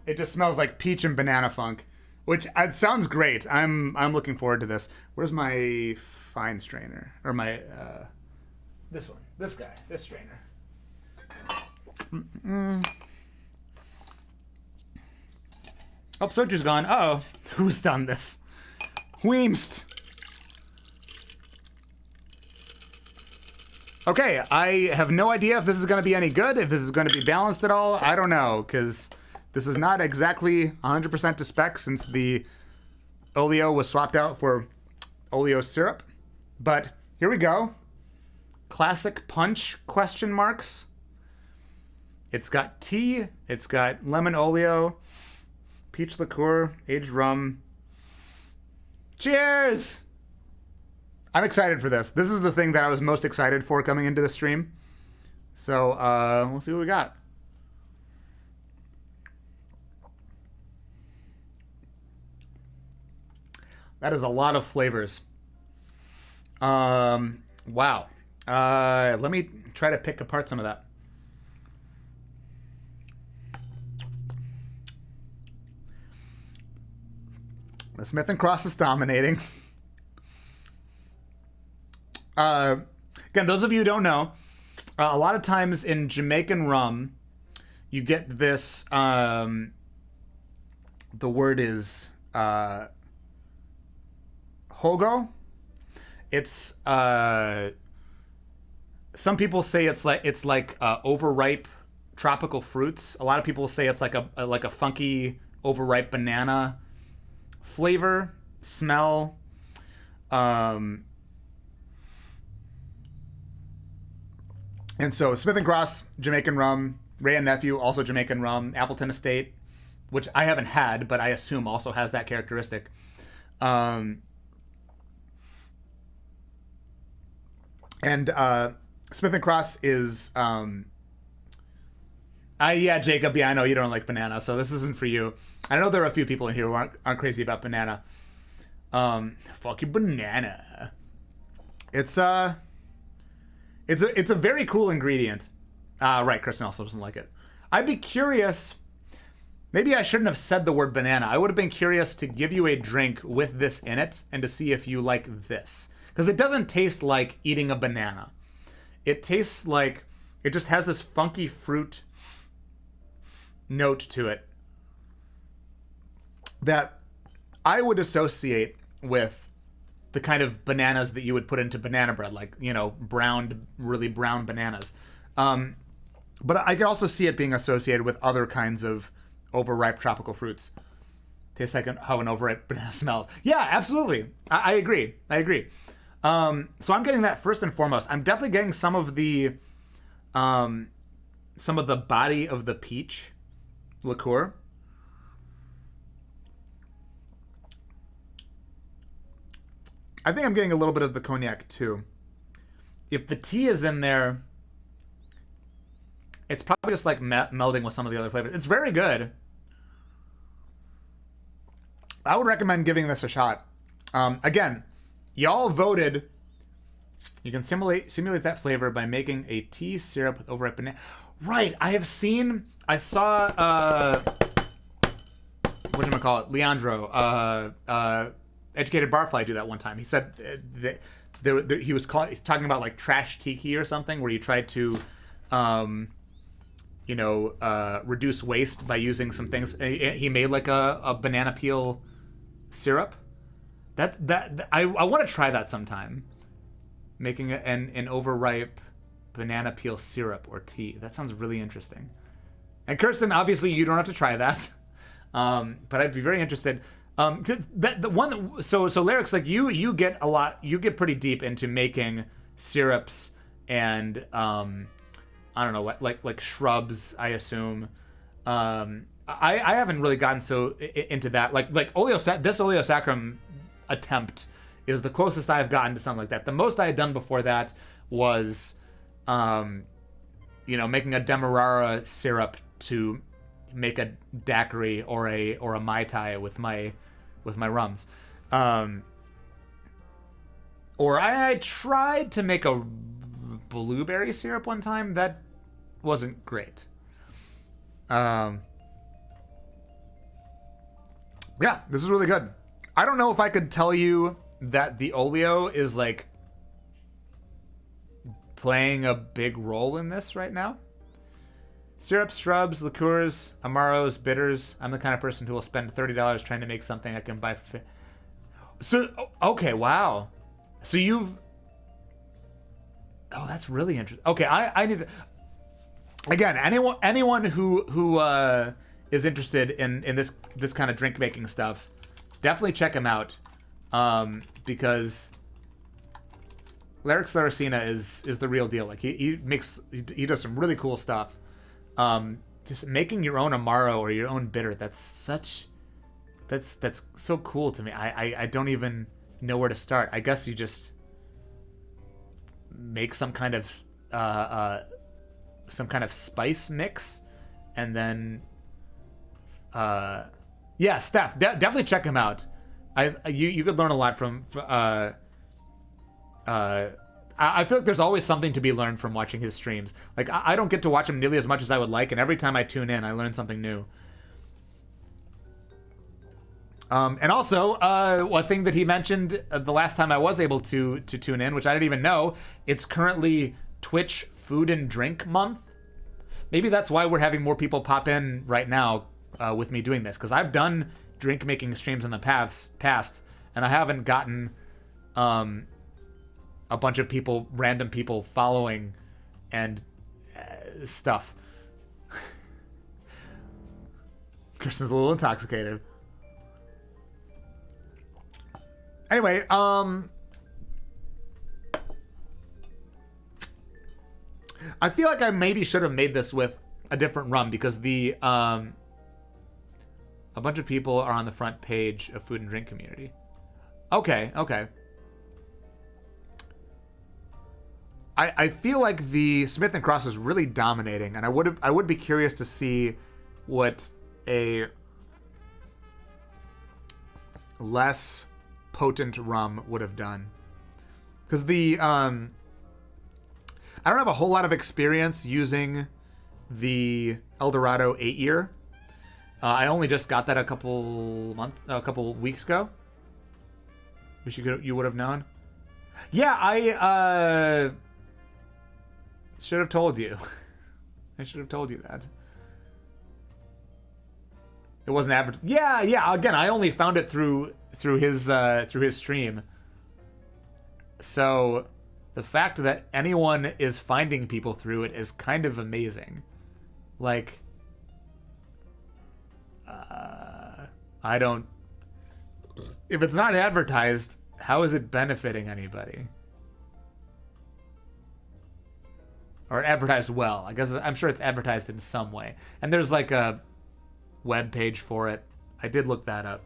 It just smells like peach and banana funk, which it sounds great. I'm looking forward to this. Where's my fine strainer or my this one? This guy, this strainer. Oh, Soju's gone. Uh-oh. Who's done this? Weemst. Okay, I have no idea if this is going to be any good, if this is going to be balanced at all. I don't know, because this is not exactly 100% to spec since the oleo was swapped out for oleo syrup. But here we go. Classic punch, question marks. It's got tea, it's got lemon oleo, peach liqueur, aged rum. Cheers! I'm excited for this. This is the thing that I was most excited for coming into the stream. So, we'll see what we got. That is a lot of flavors. Wow. Let me try to pick apart some of that. The Smith and Cross is dominating. Again, those of you who don't know, a lot of times in Jamaican rum, you get this, the word is hogo. It's, some people say it's like overripe tropical fruits. A lot of people say it's like a funky overripe banana flavor, smell. And so Smith and Cross, Jamaican rum, Wray and Nephew, also Jamaican rum, Appleton Estate, which I haven't had, but I assume also has that characteristic. And Smith and Cross is, yeah, Jacob, yeah, I know you don't like banana, so this isn't for you. I know there are a few people in here who aren't crazy about banana. Fuck you, banana. It's a very cool ingredient. Right, Kristen also doesn't like it. I'd be curious, maybe I shouldn't have said the word banana. I would have been curious to give you a drink with this in it and to see if you like this. Because it doesn't taste like eating a banana. It tastes like, it just has this funky fruit note to it that I would associate with the kind of bananas that you would put into banana bread, like, you know, really brown bananas. But I could also see it being associated with other kinds of overripe tropical fruits. Tastes like how an overripe banana smells. Yeah, absolutely. I agree. So I'm getting that first and foremost. I'm definitely getting some of the body of the peach liqueur. I think I'm getting a little bit of the cognac too. If the tea is in there, it's probably just like melding with some of the other flavors. It's very good. I would recommend giving this a shot. Again, y'all voted. You can simulate that flavor by making a tea syrup with overripe banana. Right, I saw whatchamacallit, Leandro, Educated Barfly do that one time. He said he was talking about like trash tiki or something, where you tried to, reduce waste by using some things. He made like a banana peel syrup. I want to try that sometime. Making an overripe banana peel syrup or tea. That sounds really interesting. And Kirsten, obviously you don't have to try that, but I'd be very interested. So Lyrics, like you get a lot, you get pretty deep into making syrups and I don't know, like shrubs, I assume. I haven't really gotten so into that. Like this oleosaccharum attempt is the closest I've gotten to something like that. The most I had done before that was, making a demerara syrup to make a daiquiri or a mai tai with my rums. Or I tried to make a blueberry syrup one time. That wasn't great. Yeah, this is really good. I don't know if I could tell you that the oleo is like playing a big role in this right now. Syrups, shrubs, liqueurs, amaros, bitters. I'm the kind of person who will spend $30 trying to make something I can buy for. So okay, wow. So you've. Oh, that's really interesting. Okay, I need to. Again, anyone who is interested in this kind of drink making stuff, definitely check him out, because Larix Laricina is the real deal. Like he does some really cool stuff. Just making your own amaro or your own bitter, that's so cool to me. I don't even know where to start. I guess you just make some kind of spice mix, and then Steph, definitely check him out. You could learn a lot from. I feel like there's always something to be learned from watching his streams. Like I don't get to watch him nearly as much as I would like, and every time I tune in, I learn something new. And also, one thing that he mentioned the last time I was able to tune in, which I didn't even know, it's currently Twitch Food and Drink Month. Maybe that's why we're having more people pop in right now with me doing this, because I've done drink making streams in the past, and I haven't gotten a bunch of random people following and stuff. Kristen's a little intoxicated. Anyway, I feel like I maybe should have made this with a different rum, because a bunch of people are on the front page of Food and Drink Community. Okay. I feel like the Smith and Cross is really dominating, and I would be curious to see what a less potent rum would have done, because I don't have a whole lot of experience using the Eldorado 8-year. I only just got that a couple weeks ago. Wish you would have known. Yeah, I should have told you. I should have told you that. It wasn't advertised. Yeah. Again, I only found it through his stream. So the fact that anyone is finding people through it is kind of amazing. Like, I don't. If it's not advertised, how is it benefiting anybody? Or advertised well. I guess I'm sure it's advertised in some way. And there's like a web page for it. I did look that up.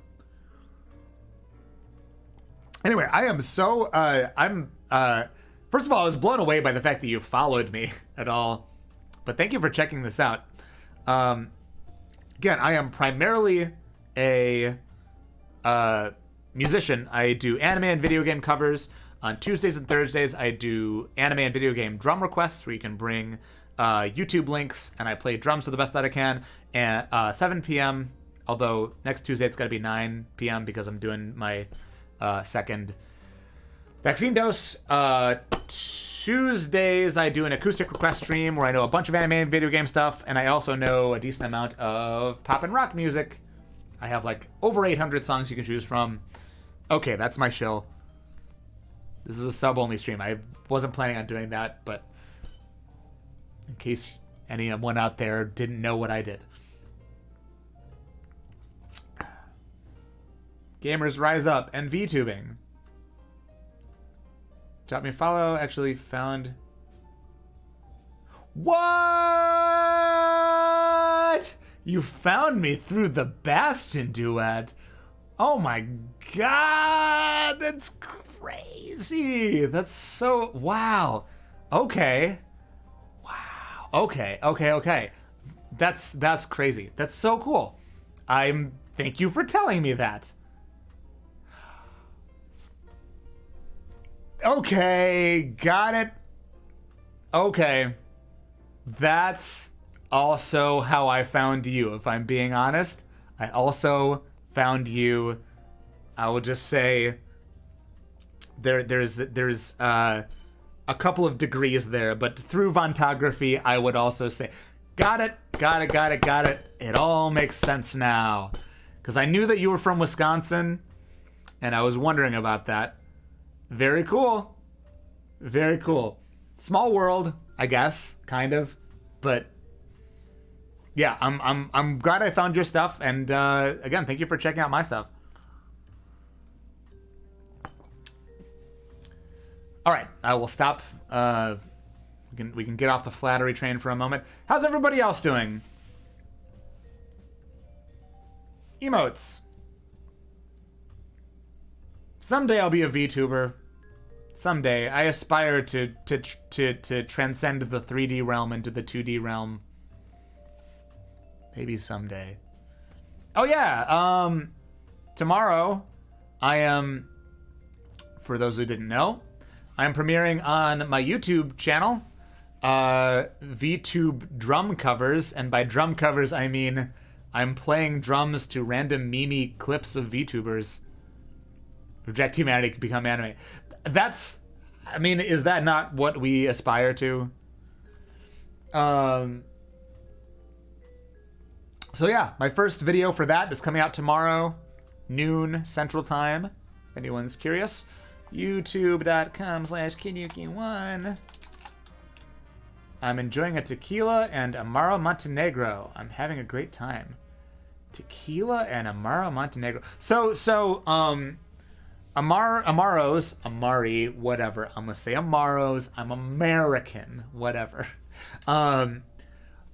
Anyway, I am so first of all, I was blown away by the fact that you followed me at all. But thank you for checking this out. Again, I am primarily a musician. I do anime and video game covers. On Tuesdays and Thursdays, I do anime and video game drum requests, where you can bring YouTube links, and I play drums to the best that I can. And 7 p.m., although next Tuesday it's got to be 9 p.m. because I'm doing my second vaccine dose. Tuesdays, I do an acoustic request stream where I know a bunch of anime and video game stuff, and I also know a decent amount of pop and rock music. I have like over 800 songs you can choose from. Okay, that's my shill. This is a sub-only stream. I wasn't planning on doing that, but in case anyone out there didn't know what I did. Gamers rise up and VTubing. Drop me a follow. Actually found... What? You found me through the Bastion duet. Oh my god, that's crazy. That's so, wow. Okay. Wow. Okay. That's crazy. That's so cool. Thank you for telling me that. Okay, got it. Okay. That's also how I found you, if I'm being honest. I also found you, I will just say, there's a couple of degrees there, but through Vontography, I would also say, got it. It all makes sense now. Because I knew that you were from Wisconsin, and I was wondering about that. Very cool. Very cool. Small world, I guess, kind of. But yeah, I'm glad I found your stuff, and again, thank you for checking out my stuff. All right, I will stop. We can get off the flattery train for a moment. How's everybody else doing? Emotes. Someday I'll be a VTuber. Someday I aspire to transcend the 3D realm into the 2D realm. Maybe someday. Oh yeah, tomorrow I am, for those who didn't know, I'm premiering on my YouTube channel, VTube drum covers, and by drum covers I mean I'm playing drums to random meme clips of VTubers. Reject humanity, can become anime. That's, I mean, is that not what we aspire to? So yeah, my first video for that is coming out tomorrow, noon Central Time. If anyone's curious, youtube.com/kinyuki1. I'm enjoying a tequila and Amaro Montenegro. I'm having a great time. Tequila and Amaro Montenegro. Amari, whatever. I'm gonna say Amaros. I'm American, whatever.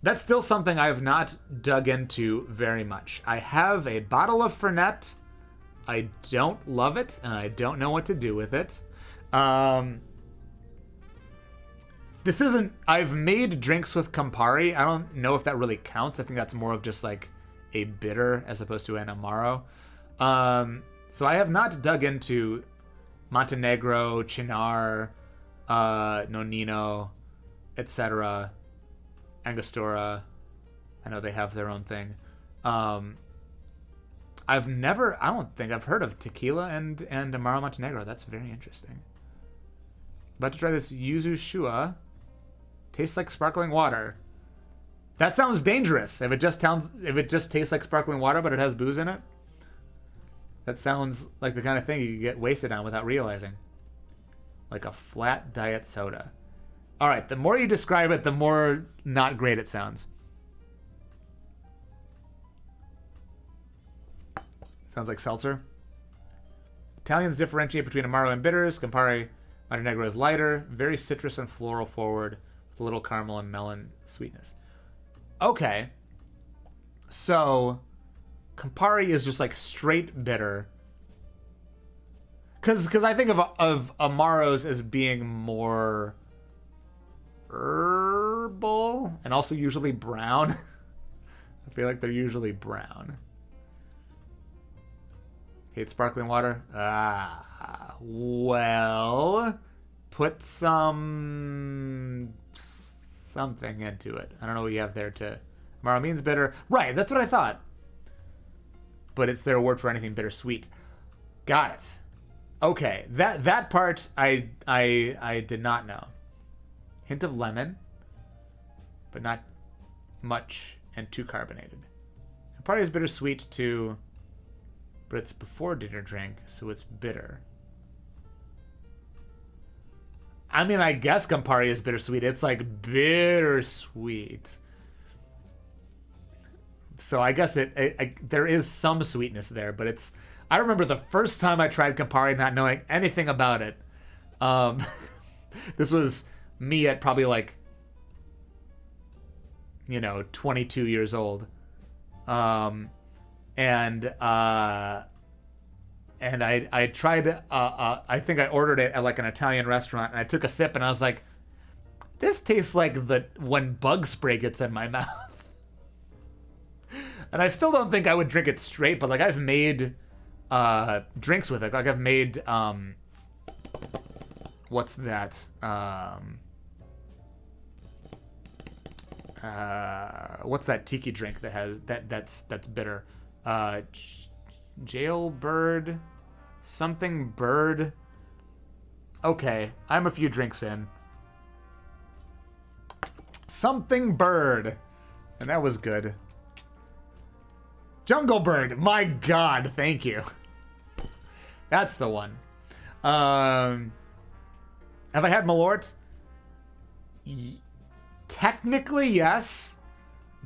That's still something I have not dug into very much. I have a bottle of Fernet. I don't love it, and I don't know what to do with it. This isn't... I've made drinks with Campari. I don't know if that really counts. I think that's more of just like a bitter as opposed to an Amaro. So I have not dug into Montenegro, Chinar, Nonino, etc., Angostura. I know they have their own thing. I don't think I've heard of tequila and Amaro Montenegro. That's very interesting. About to try this Yuzu Shua. Tastes like sparkling water. That sounds dangerous. If it just tastes like sparkling water, but it has booze in it. That sounds like the kind of thing you get wasted on without realizing. Like a flat diet soda. All right, the more you describe it, the more not great it sounds. Sounds like seltzer. Italians differentiate between Amaro and bitters. Campari Montenegro is lighter, very citrus and floral forward, with a little caramel and melon sweetness. Okay. So, Campari is just like straight bitter. Because I think of Amaros as being more herbal and also usually brown. I feel like they're usually brown. Hate sparkling water? Well, put something into it. I don't know what you have there to... Amaro means bitter. Right, that's what I thought. But it's their word for anything bittersweet. Got it. Okay, that part I did not know. Hint of lemon, but not much, and too carbonated. Campari is bittersweet too, but it's before dinner drink, so it's bitter. I mean, I guess Campari is bittersweet. It's like bittersweet. So I guess there is some sweetness there, but it's... I remember the first time I tried Campari not knowing anything about it. This was me at probably like 22 years old. And I tried, I think I ordered it at like an Italian restaurant, and I took a sip and I was like, this tastes like when bug spray gets in my mouth. And I still don't think I would drink it straight, but like I've made drinks with it. Like I've made what's that? What's that tiki drink that has that's bitter? Jailbird, something bird. Okay, I'm a few drinks in. Something bird, and that was good. Jungle Bird, my God, thank you. That's the one. Have I had Malort? Technically, yes,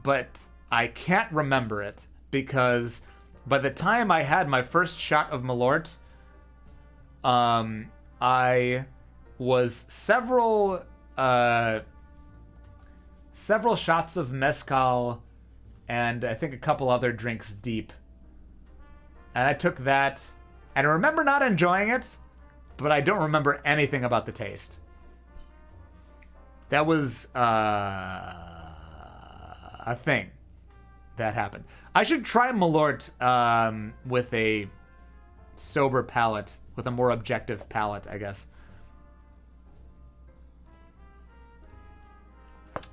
but I can't remember it because by the time I had my first shot of Malort, I was several shots of mezcal and I think a couple other drinks deep. And I took that, and I remember not enjoying it, but I don't remember anything about the taste. That was a thing that happened. I should try Malort with a sober palate, with a more objective palate, I guess.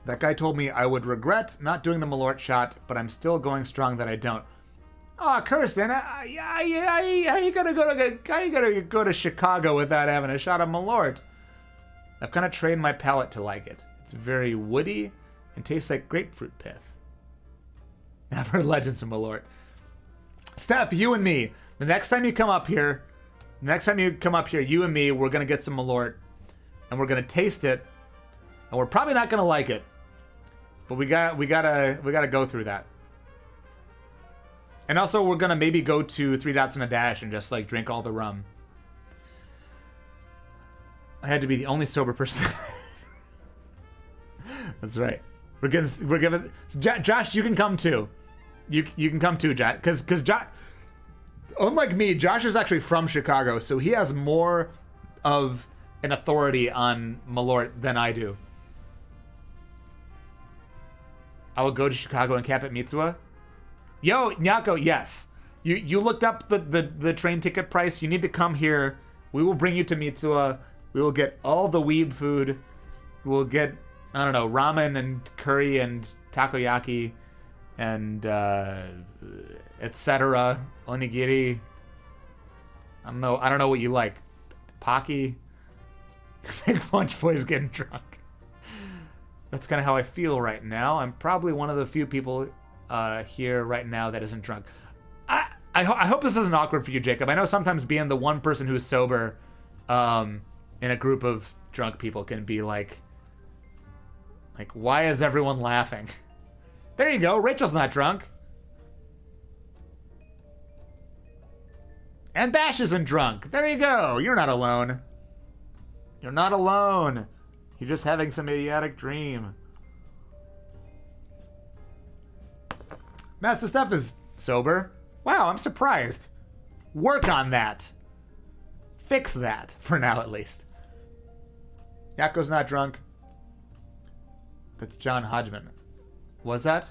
That guy told me I would regret not doing the Malort shot, but I'm still going strong that I don't. Oh, Kirsten, how you gonna go to Chicago without having a shot of Malort? I've kind of trained my palate to like it. It's very woody and tastes like grapefruit pith. I've heard legends of Malort. Steph, you and me. The next time you come up here, you and me, we're gonna get some Malort, and we're gonna taste it, and we're probably not gonna like it, but we gotta go through that. And also, we're gonna maybe go to 3 Dots and a Dash and just like drink all the rum. I had to be the only sober person. That's right. We're giving Josh. You can come too. You can come too, Josh. Because Josh, unlike me, Josh is actually from Chicago, so he has more of an authority on Malort than I do. I would go to Chicago and camp at Mitsuwa. Yo, Nyako, yes. You looked up the train ticket price. You need to come here. We will bring you to Mitsuwa. We will get all the weeb food. We'll get, I don't know, ramen and curry and takoyaki and etc. Onigiri. I don't know what you like. Pocky. Big Punch Boy's getting drunk. That's kind of how I feel right now. I'm probably one of the few people here right now that isn't drunk. I hope this isn't awkward for you, Jacob. I know sometimes being the one person who's sober in a group of drunk people can be like, why is everyone laughing? There you go. Rachel's not drunk. And Bash isn't drunk. There you go. You're not alone. You're not alone. You're just having some idiotic dream. Master Steph is sober. Wow, I'm surprised. Work on that. Fix that, for now at least. Yako's not drunk. That's John Hodgman. Was that?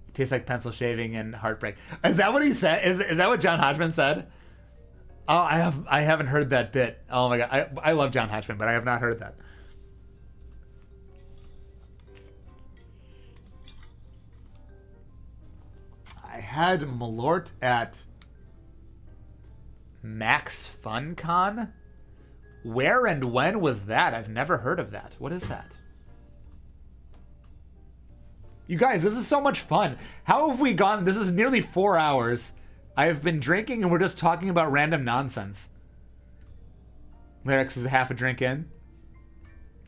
It tastes like pencil shaving and heartbreak. Is that what he said? Is that what John Hodgman said? Oh, I haven't heard that bit. Oh my god, I love John Hodgman, but I have not heard that. I had Malort at Max Fun Con. Where and when was that? I've never heard of that. What is that? You guys, this is so much fun. How have we gone? This is nearly 4 hours. I have been drinking and we're just talking about random nonsense. Lyrics is half a drink in.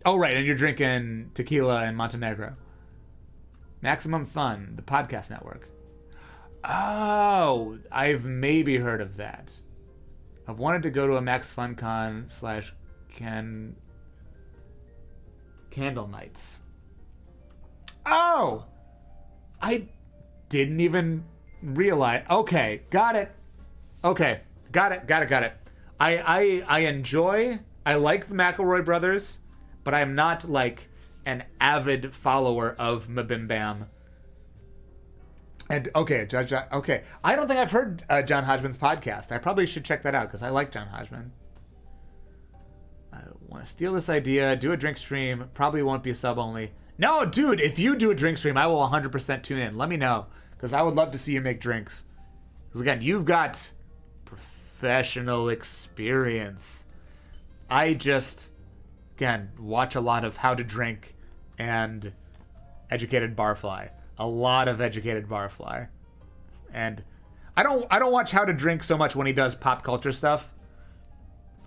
Oh, right, and you're drinking tequila and Montenegro. Maximum Fun, the podcast network. Oh, I've maybe heard of that. I've wanted to go to a Max Fun Con / Candle Nights. Oh! I didn't even realize. Okay, got it. Okay, got it. I like the McElroy brothers, but I'm not like an avid follower of Mabim Bam. And okay, okay. I don't think I've heard John Hodgman's podcast. I probably should check that out because I like John Hodgman. I want to steal this idea, do a drink stream. Probably won't be a sub only. No, dude, if you do a drink stream, I will 100% tune in. Let me know because I would love to see you make drinks. Because again, you've got professional experience. I just, again, watch a lot of How to Drink and Educated Barfly. A lot of Educated Barfly. And I don't watch How to Drink so much when he does pop culture stuff.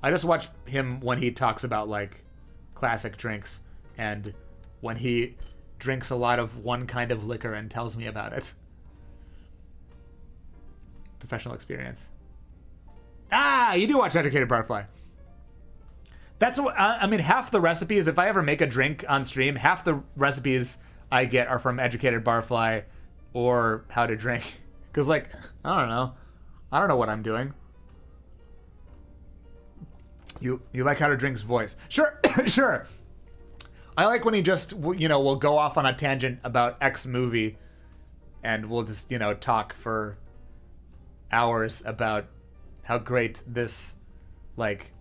I just watch him when he talks about like classic drinks and when he drinks a lot of one kind of liquor and tells me about it. Professional experience. Ah, you do watch Educated Barfly. That's what I mean. Half the recipes, if I ever make a drink on stream, half the recipes I get are from Educated Barfly or How to Drink. Because, like, I don't know what I'm doing. You like How to Drink's voice? Sure, sure. I like when he just, will go off on a tangent about X movie, and we'll just, talk for hours about how great this, like,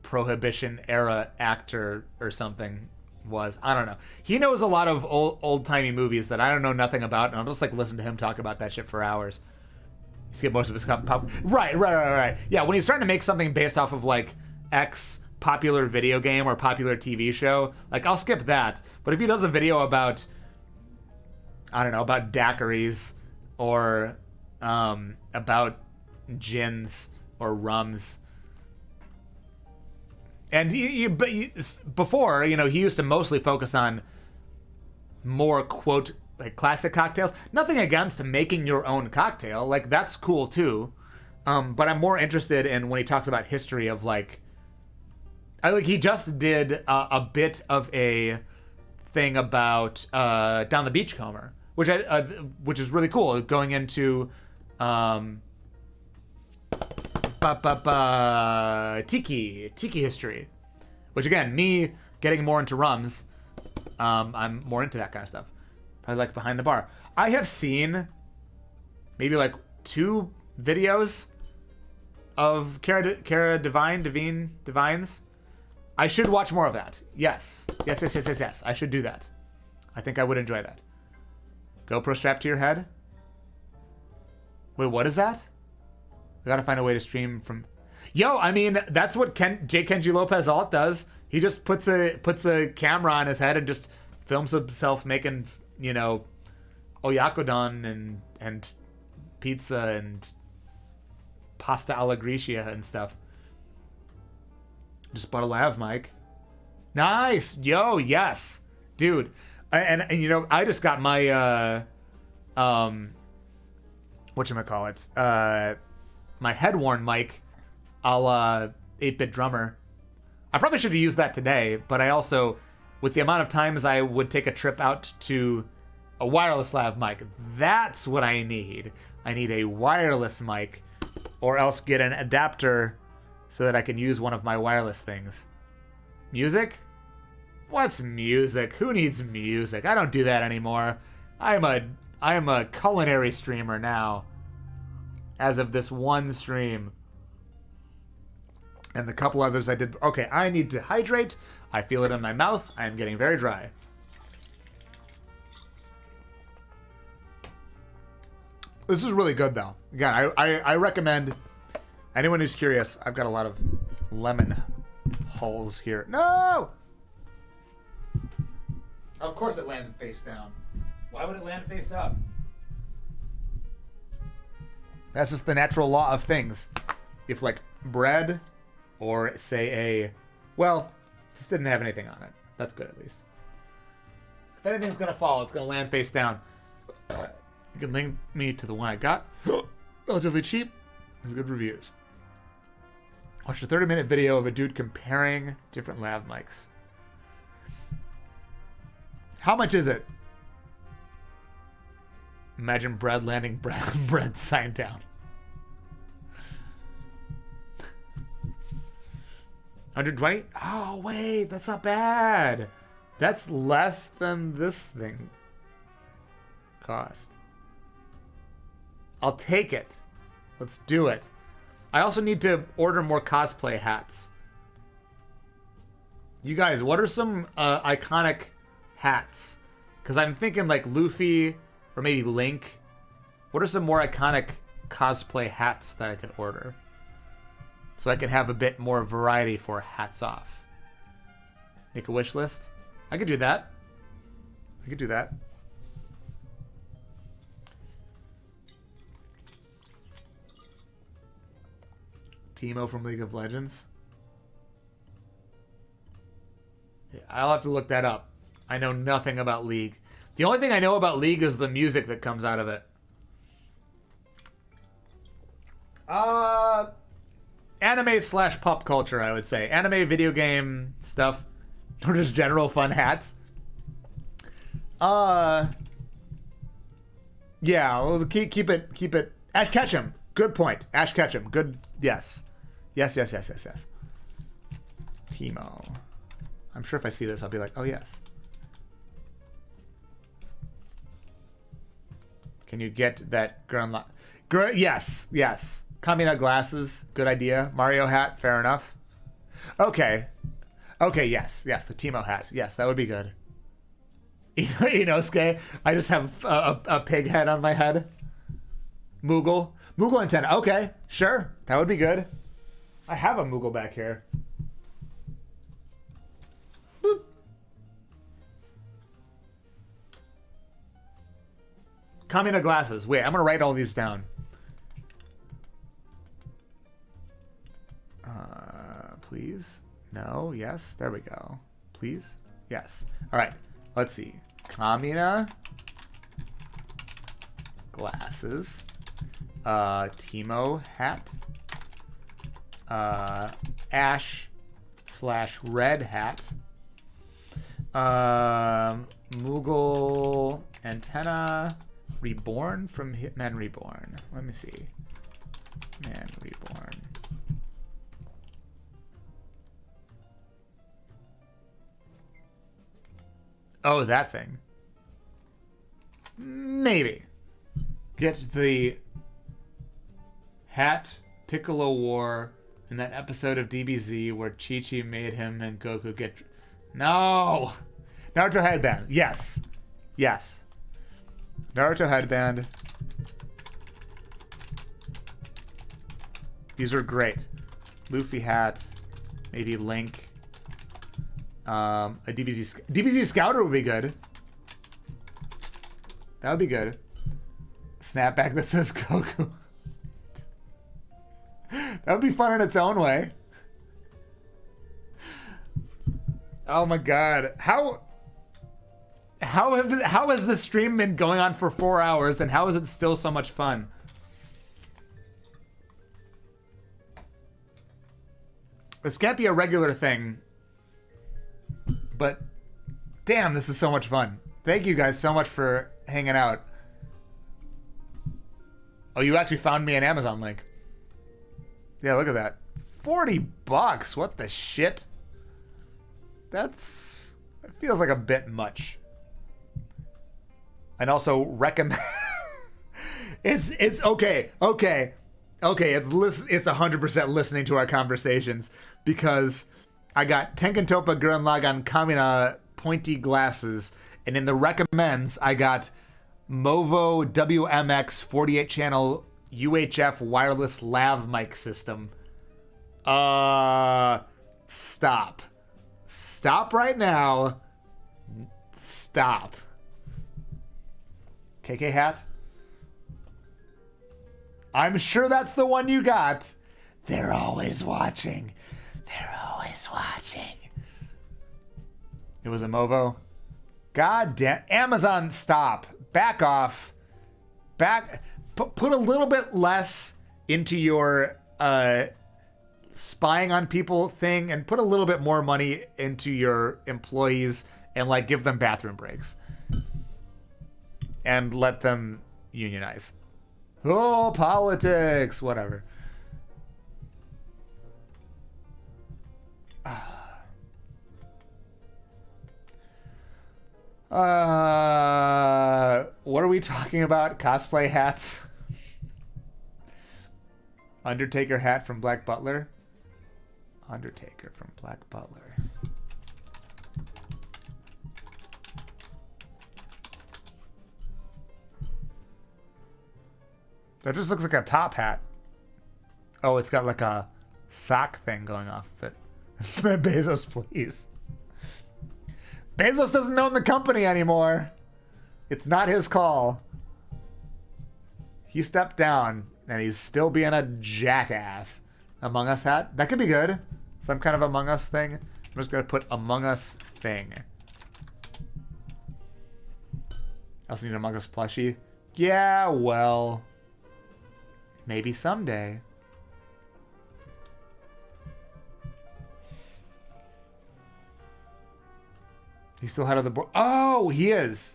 Prohibition era actor or something was. I don't know. He knows a lot of old timey movies that I don't know nothing about, and I'll just like listen to him talk about that shit for hours. Skip most of his pop. Right. Yeah, when he's trying to make something based off of like X popular video game or popular TV show, like I'll skip that. But if he does a video about, I don't know, about daiquiris or about gins or rums. And before, he used to mostly focus on more, quote, like classic cocktails. Nothing against making your own cocktail. Like, that's cool, too. But I'm more interested in when he talks about history of, like... he just did a bit of a thing about Down the Beachcomber, which is really cool, going into... Tiki history, which again, me getting more into rums, I'm more into that kind of stuff. Probably like Behind the Bar. I have seen maybe like 2 videos of Cara Devines. I should watch more of that. Yes. I should do that. I think I would enjoy that. GoPro strapped to your head. Wait, what is that? I gotta find a way to stream from... Yo, I mean, that's what J. Kenji Lopez Alt does. He just puts a camera on his head and just films himself making, oyakodon and pizza and pasta alla Grecia and stuff. Just bought a lav mic. Nice! Yo, yes! Dude. And I just got my, whatchamacallit? My head-worn mic, a la 8-Bit Drummer. I probably should have used that today, but I also, with the amount of times I would take a trip out to a wireless lav mic, that's what I need. I need a wireless mic, or else get an adapter so that I can use one of my wireless things. Music? What's music? Who needs music? I don't do that anymore. I am a culinary streamer now. As of this one stream. And the couple others I did... Okay, I need to hydrate. I feel it in my mouth. I am getting very dry. This is really good, though. Again, I recommend... Anyone who's curious, I've got a lot of lemon hulls here. No! Of course it landed face down. Why would it land face up? That's just the natural law of things. If, like, bread or, say, well, this didn't have anything on it. That's good, at least. If anything's going to fall, it's going to land face down. You can link me to the one I got. Relatively cheap. Has good reviews. Watched a 30-minute video of a dude comparing different lav mics. How much is it? Imagine bread landing bread sign down. 120? Oh, wait, that's not bad. That's less than this thing cost. I'll take it. Let's do it. I also need to order more cosplay hats. You guys, what are some iconic hats? Because I'm thinking like Luffy or maybe Link. What are some more iconic cosplay hats that I could order? So I can have a bit more variety for hats off. Make a wish list? I could do that. I could do that. Teemo from League of Legends. Yeah, I'll have to look that up. I know nothing about League. The only thing I know about League is the music that comes out of it. Anime / pop culture, I would say. Anime, video game stuff, or just general fun hats. Yeah, well, keep it. Ash Ketchum, good point. Ash Ketchum, good. Yes. Teemo. I'm sure if I see this, I'll be like, oh yes. Can you get that Grunlock? Yes. Kamina glasses, good idea. Mario hat, fair enough. Okay, yes, the Teemo hat. Yes, that would be good. Inosuke, I just have a pig head on my head. Moogle antenna. Okay, sure, that would be good. I have a Moogle back here. Boop. Kamina glasses. Wait, I'm gonna write all these down. Please. No. Yes. There we go. Please. Yes. All right. Let's see. Kamina glasses. Teemo hat. Ash / red hat. Moogle antenna. Reborn from Hitman Reborn. Let me see. Man Reborn. Oh, that thing. Maybe. Get the hat Piccolo wore in that episode of DBZ where Chi-Chi made him and Goku get... No! Naruto headband. Yes. Naruto headband. These are great. Luffy hat. Maybe Link. A DBZ Scouter would be good. That would be good. Snapback that says Goku. That would be fun in its own way. Oh my god. How has this stream been going on for 4 hours and how is it still so much fun? This can't be a regular thing. But damn, this is so much fun. Thank you guys so much for hanging out. Oh, you actually found me an Amazon link. Yeah, look at that. $40. What the shit? That feels like a bit much. And also recommend. it's okay. It's 100% listening to our conversations because I got Tenkentopa Gurren Lagann Kamina pointy glasses, and in the recommends, I got Movo WMX 48 channel UHF wireless lav mic system. Stop. Stop right now. Stop. KK hat? I'm sure that's the one you got. They're always watching. It was a Movo. God damn. Amazon, stop. Back off. Put a little bit less into your spying on people thing and put a little bit more money into your employees and like give them bathroom breaks. And let them unionize. Oh, politics, whatever. What are we talking about? Cosplay hats. Undertaker hat from Black Butler. Undertaker from Black Butler. That just looks like a top hat. Oh, it's got like a sock thing going off of it. Bezos, please. Bezos doesn't own the company anymore. It's not his call. He stepped down, and he's still being a jackass. Among Us hat? That could be good. Some kind of Among Us thing. I'm just going to put Among Us thing. I also need an Among Us plushie. Yeah, well... maybe someday. He's still head of the board. Oh, he is.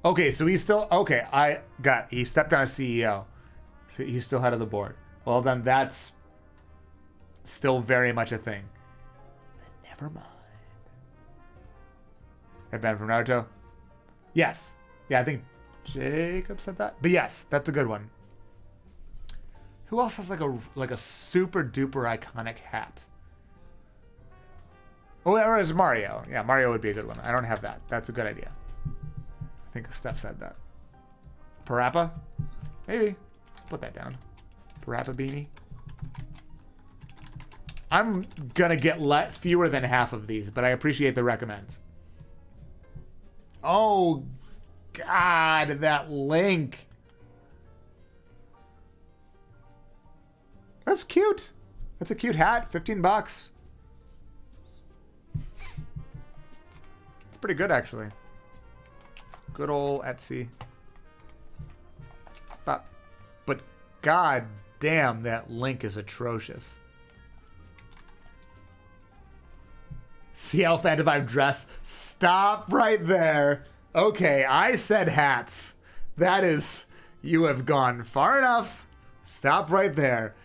Okay, so he's still... okay, I got it. He stepped down as CEO. So he's still head of the board. Well, then that's still very much a thing. But never mind. Event from Naruto? Yes. Yeah, I think Jacob said that. But yes, that's a good one. Who else has like a super duper iconic hat? Oh, or is Mario? Yeah, Mario would be a good one. I don't have that. That's a good idea. I think Steph said that. Parappa? Maybe. Put that down. Parappa beanie. I'm gonna get fewer than half of these, but I appreciate the recommends. Oh, God, that link. That's cute. That's a cute hat. $15. It's pretty good, actually. Good old Etsy. But god damn, that link is atrocious. CL Phantom 5 dress. Stop right there. Okay, I said hats. That is... you have gone far enough. Stop right there.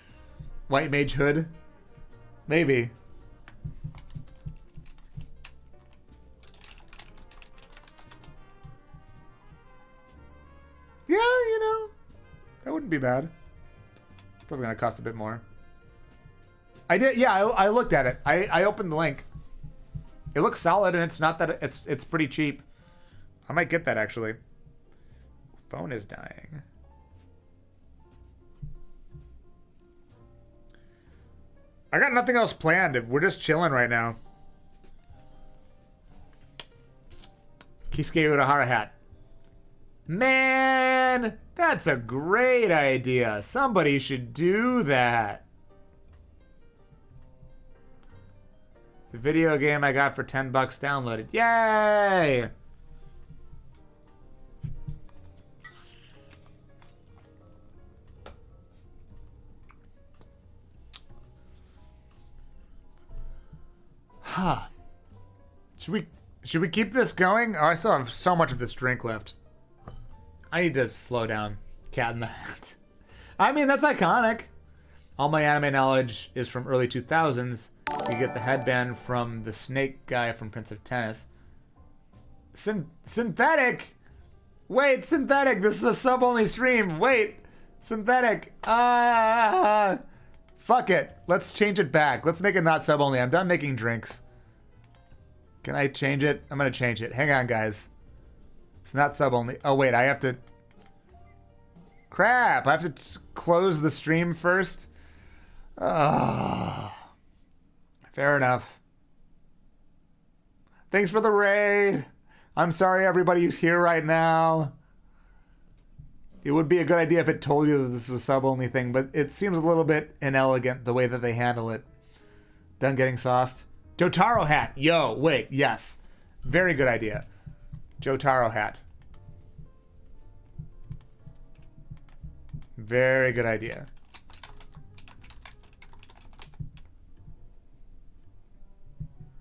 White Mage Hood? Maybe. Yeah, you know, that wouldn't be bad. Probably gonna cost a bit more. I did, yeah, I looked at it. I opened the link. It looks solid, and it's not that it's pretty cheap. I might get that, actually. Phone is dying. I got nothing else planned. We're just chilling right now. Kisuke Urahara hat. Man, that's a great idea. Somebody should do that. The video game I got for $10 downloaded. Yay! Huh. Should we keep this going? Oh, I still have so much of this drink left. I need to slow down. Cat in the Hat. I mean, that's iconic. All my anime knowledge is from early 2000s. You get the headband from the snake guy from Prince of Tennis. Synthetic? Wait, synthetic. This is a sub-only stream. Wait. Synthetic. Fuck it. Let's change it back. Let's make it not sub-only. I'm done making drinks. Can I change it? I'm going to change it. Hang on, guys. It's not sub-only. Oh, wait. I have to... Crap. I have to close the stream first. Fair enough. Thanks for the raid. I'm sorry, everybody who's here right now. It would be a good idea if it told you that this is a sub-only thing, but it seems a little bit inelegant the way that they handle it. Done getting sauced. Jotaro hat. Yo, wait, yes. Very good idea. Jotaro hat. Very good idea.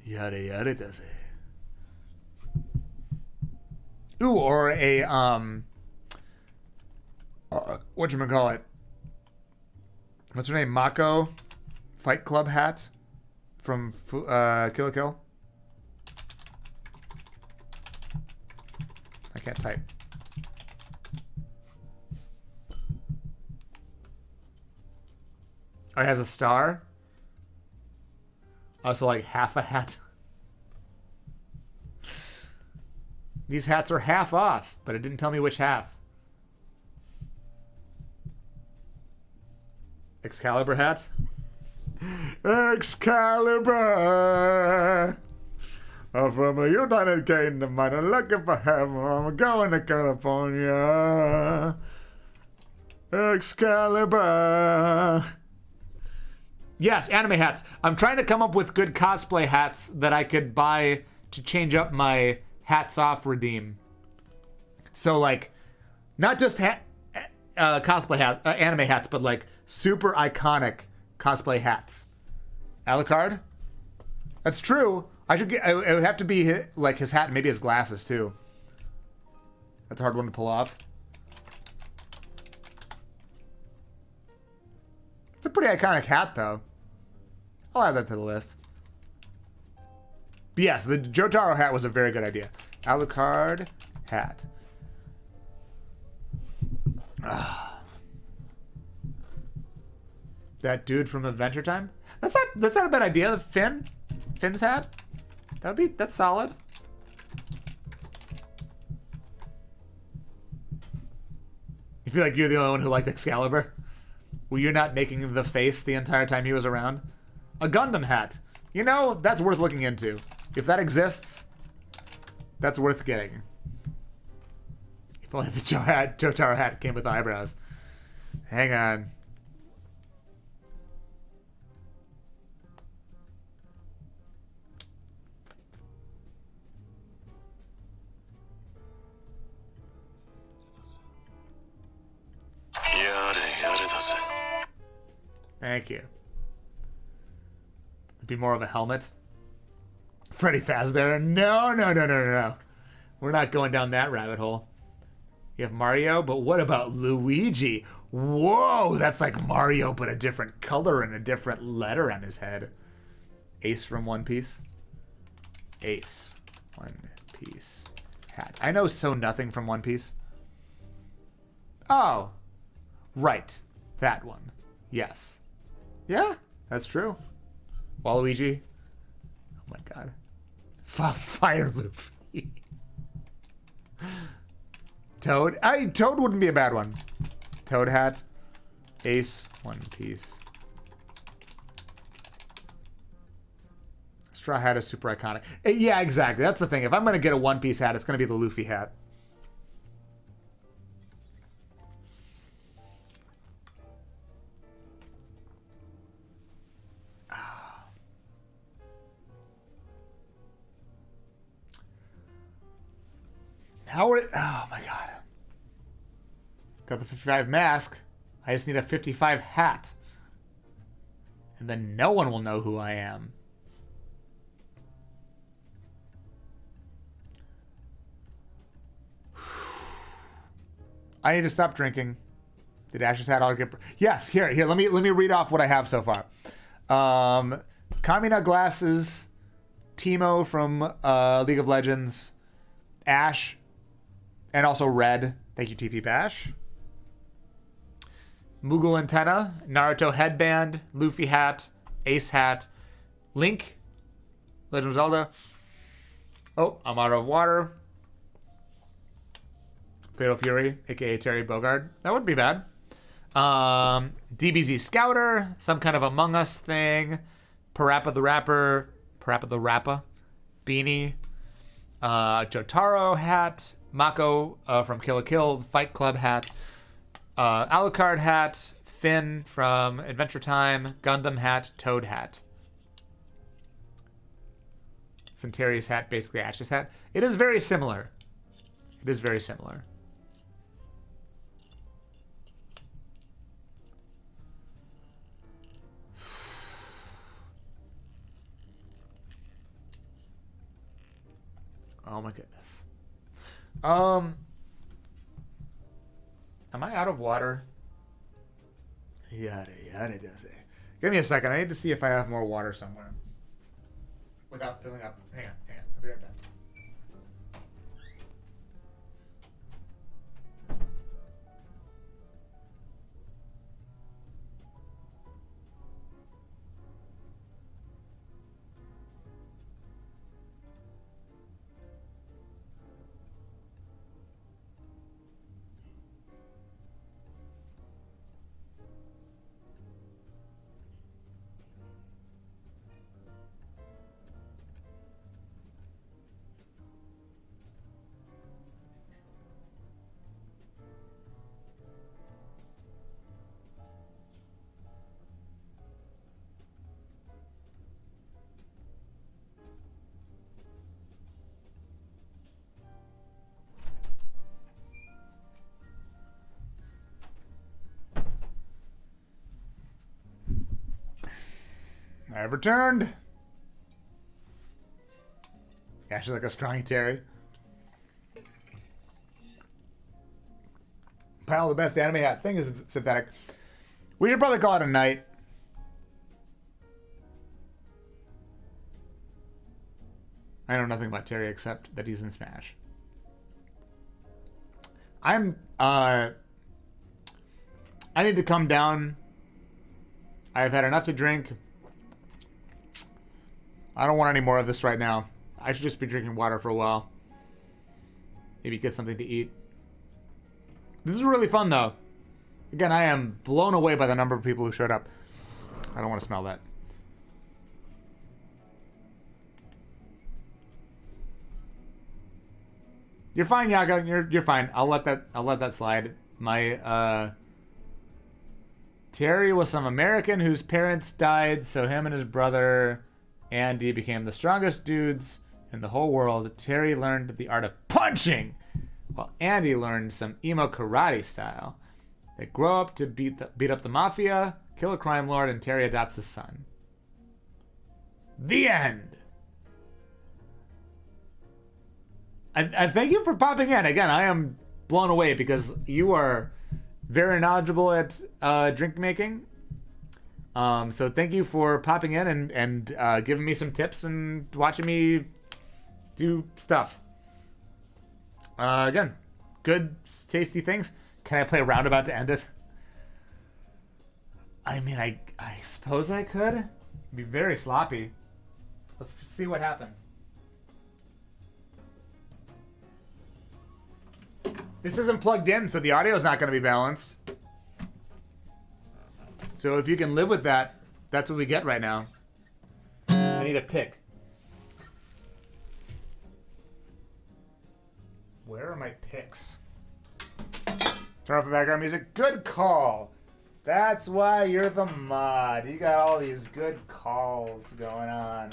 Yada yada does it. Ooh, or a whatchamacallit. What's her name? Mako Fight Club hat from Kill la Kill. I can't type. Oh, it has a star? Also, like half a hat. These hats are half off, but it didn't tell me which half. Excalibur hat? Excalibur! I'm from a United Kingdom, I'm looking for heaven, I'm going to California. Excalibur! Yes, anime hats. I'm trying to come up with good cosplay hats that I could buy to change up my hats off redeem. So, like, not just cosplay hat, anime hats, but like super iconic cosplay hats. Alucard? That's true. I should get. It would have to be like his hat and maybe his glasses too. That's a hard one to pull off. It's a pretty iconic hat, though. I'll add that to the list. But yes, the Jotaro hat was a very good idea. Alucard hat. That dude from Adventure Time? That's not a bad idea. Finn's hat? That's solid. You feel like you're the only one who liked Excalibur? Were you not making the face the entire time he was around? A Gundam hat. You know, that's worth looking into. If that exists, that's worth getting. If only the Jotaro hat came with eyebrows. Hang on. Thank you. It'd be more of a helmet. Freddy Fazbear? No. We're not going down that rabbit hole. You have Mario, but what about Luigi? Whoa, that's like Mario, but a different color and a different letter on his head. Ace from One Piece. Ace. One Piece hat. I know So Nothing from One Piece. Oh. Right. That one. Yes. Yeah, that's true. Waluigi. Oh my god. Fire Luffy. Toad. Toad wouldn't be a bad one. Toad hat. Ace. One Piece. Straw hat is super iconic. Yeah, exactly. That's the thing. If I'm going to get a One Piece hat, it's going to be the Luffy hat. Oh my god. Got the 55 mask. I just need a 55 hat. And then no one will know who I am. I need to stop drinking. Did Ash's hat all get... Yes, here. Let me read off what I have so far. Kamina glasses. Teemo from League of Legends. Ash. And also Red. Thank you, TP Bash. Moogle antenna. Naruto headband. Luffy hat. Ace hat. Link. Legend of Zelda. Oh, I'm out of water. Fatal Fury, aka Terry Bogard. That wouldn't be bad. DBZ Scouter. Some kind of Among Us thing. Parappa the Rapper. Beanie. Jotaro hat. Mako from Kill la Kill, Fight Club hat, Alucard hat, Finn from Adventure Time, Gundam hat, Toad hat. Centauri's hat, basically Ash's hat. It is very similar. Oh my goodness. Am I out of water? Yada yada does it. Give me a second. I need to see if I have more water somewhere. Without filling up. Hang on. I'll be right back. I've returned. Yeah, she's like a scrawny Terry. Pile the best anime hat thing is synthetic. We should probably call it a night. I know nothing about Terry except that he's in Smash. I need to come down. I've had enough to drink. I don't want any more of this right now. I should just be drinking water for a while. Maybe get something to eat. This is really fun, though. Again, I am blown away by the number of people who showed up. I don't want to smell that. You're fine, Yaga. You're fine. I'll let that slide. My Terry was some American whose parents died, so him and his brother Andy became the strongest dudes in the whole world. Terry learned the art of punching, while Andy learned some emo karate style. They grow up to beat up the mafia, kill a crime lord, and Terry adopts his son. The end. I thank you for popping in. Again, I am blown away because you are very knowledgeable at drink making. So thank you for popping in and giving me some tips and watching me do stuff. Again, good, tasty things. Can I play a roundabout to end it? I mean, I suppose I could. It'd be very sloppy. Let's see what happens. This isn't plugged in, so the audio is not going to be balanced. So if you can live with that, that's what we get right now. I need a pick. Where are my picks? Turn off the background music. Good call. That's why you're the mod. You got all these good calls going on.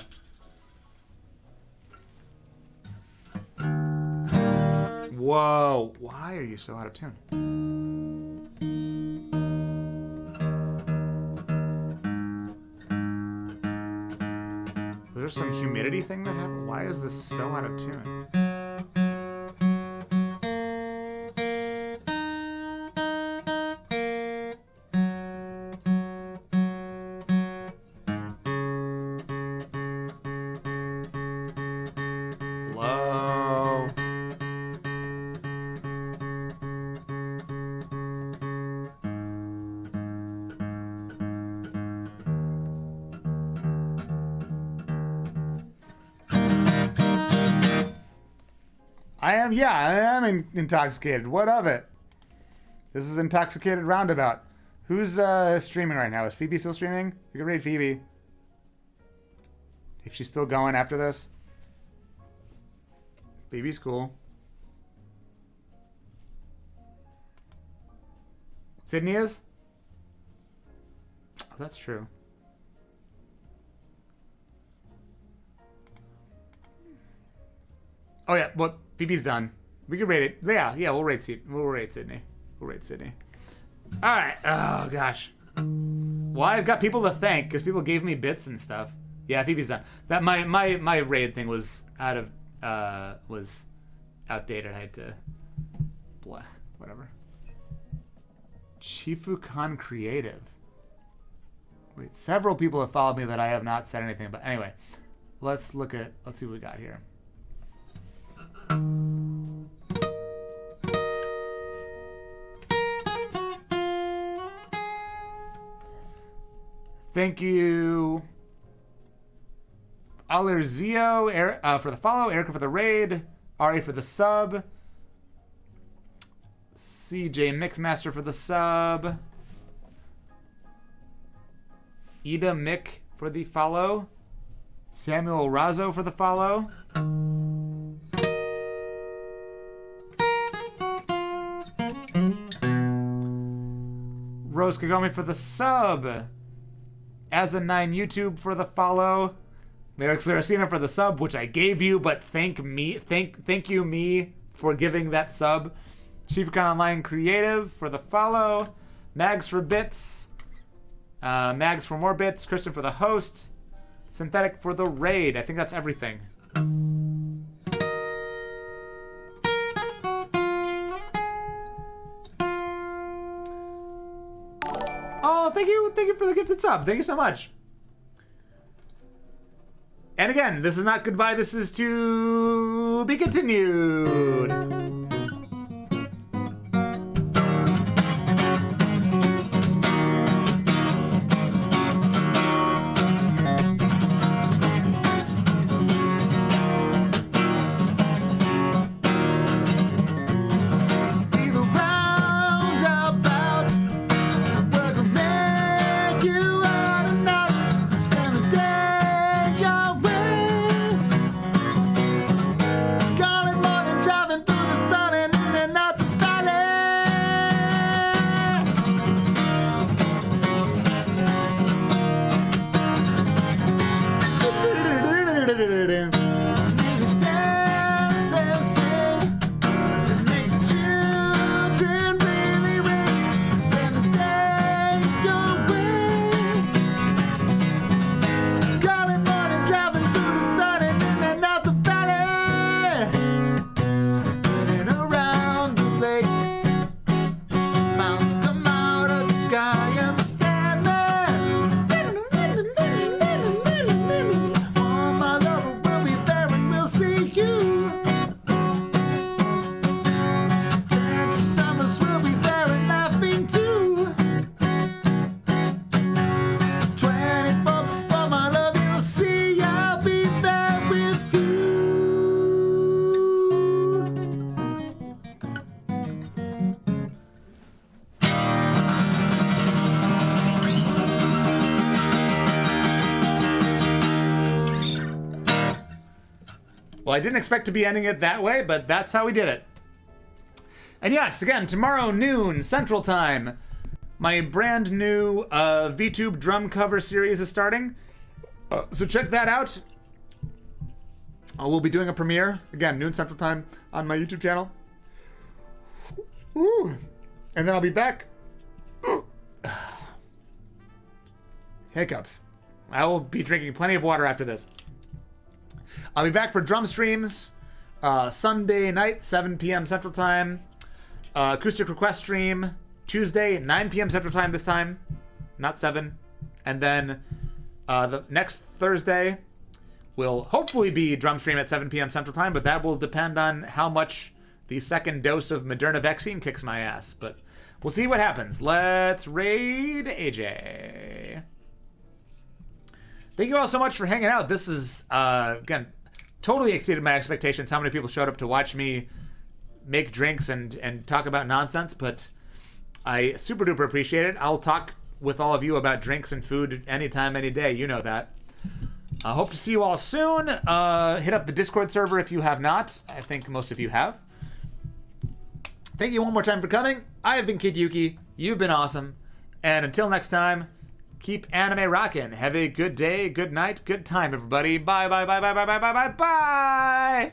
Whoa. Why are you so out of tune? Was there some humidity thing that happened? Why is this so out of tune? Hello? I am intoxicated. What of it? This is Intoxicated Roundabout. Who's streaming right now? Is Phoebe still streaming? You can read Phoebe. If she's still going after this. Phoebe's cool. Sydney is? Oh, that's true. Oh yeah, but Phoebe's done. We could rate it. Yeah, we'll rate Sydney. We'll rate Sydney. All right. Oh gosh. Well, I've got people to thank because people gave me bits and stuff. Yeah, Phoebe's done. That my raid thing was was outdated. I had to bleh, whatever. Chifukan Creative. Wait, several people have followed me that I have not said anything. But anyway, let's see what we got here. Thank you, Alerzio, for the follow, Erica for the raid, Ari for the sub, CJ Mixmaster for the sub, Ida Mick for the follow, Samuel Razzo for the follow, Rose Kagome for the sub, As9 YouTube for the follow, Merrick Saracena for the sub, which I gave you, but thank you me for giving that sub. Shifacon Online Creative for the follow, Mags for bits, Mags for more bits, Christian for the host, Synthetic for the raid. I think that's everything. Oh, thank you for the gifted sub. Thank you so much. And again, this is not goodbye, this is to be continued. Well, I didn't expect to be ending it that way, but that's how we did it. And yes, again, tomorrow noon Central Time, my brand new VTube drum cover series is starting. So check that out. We'll be doing a premiere, again, noon Central Time on my YouTube channel. Ooh. And then I'll be back. Hiccups. I will be drinking plenty of water after this. I'll be back for drum streams Sunday night, 7 p.m. Central Time. Acoustic request stream Tuesday, 9 p.m. Central Time this time, not 7. And then the next Thursday will hopefully be drum stream at 7 p.m. Central Time, but that will depend on how much the second dose of Moderna vaccine kicks my ass. But we'll see what happens. Let's raid AJ. Thank you all so much for hanging out. This is, again, totally exceeded my expectations how many people showed up to watch me make drinks and talk about nonsense, but I super duper appreciate it. I'll talk with all of you about drinks and food anytime, any day. You know that. I hope to see you all soon. Hit up the Discord server if you have not. I think most of you have. Thank you one more time for coming. I have been Kid Yuki. You've been awesome. And until next time, keep anime rockin'. Have a good day, good night, good time, everybody. Bye, bye, bye, bye, bye, bye, bye, bye, bye.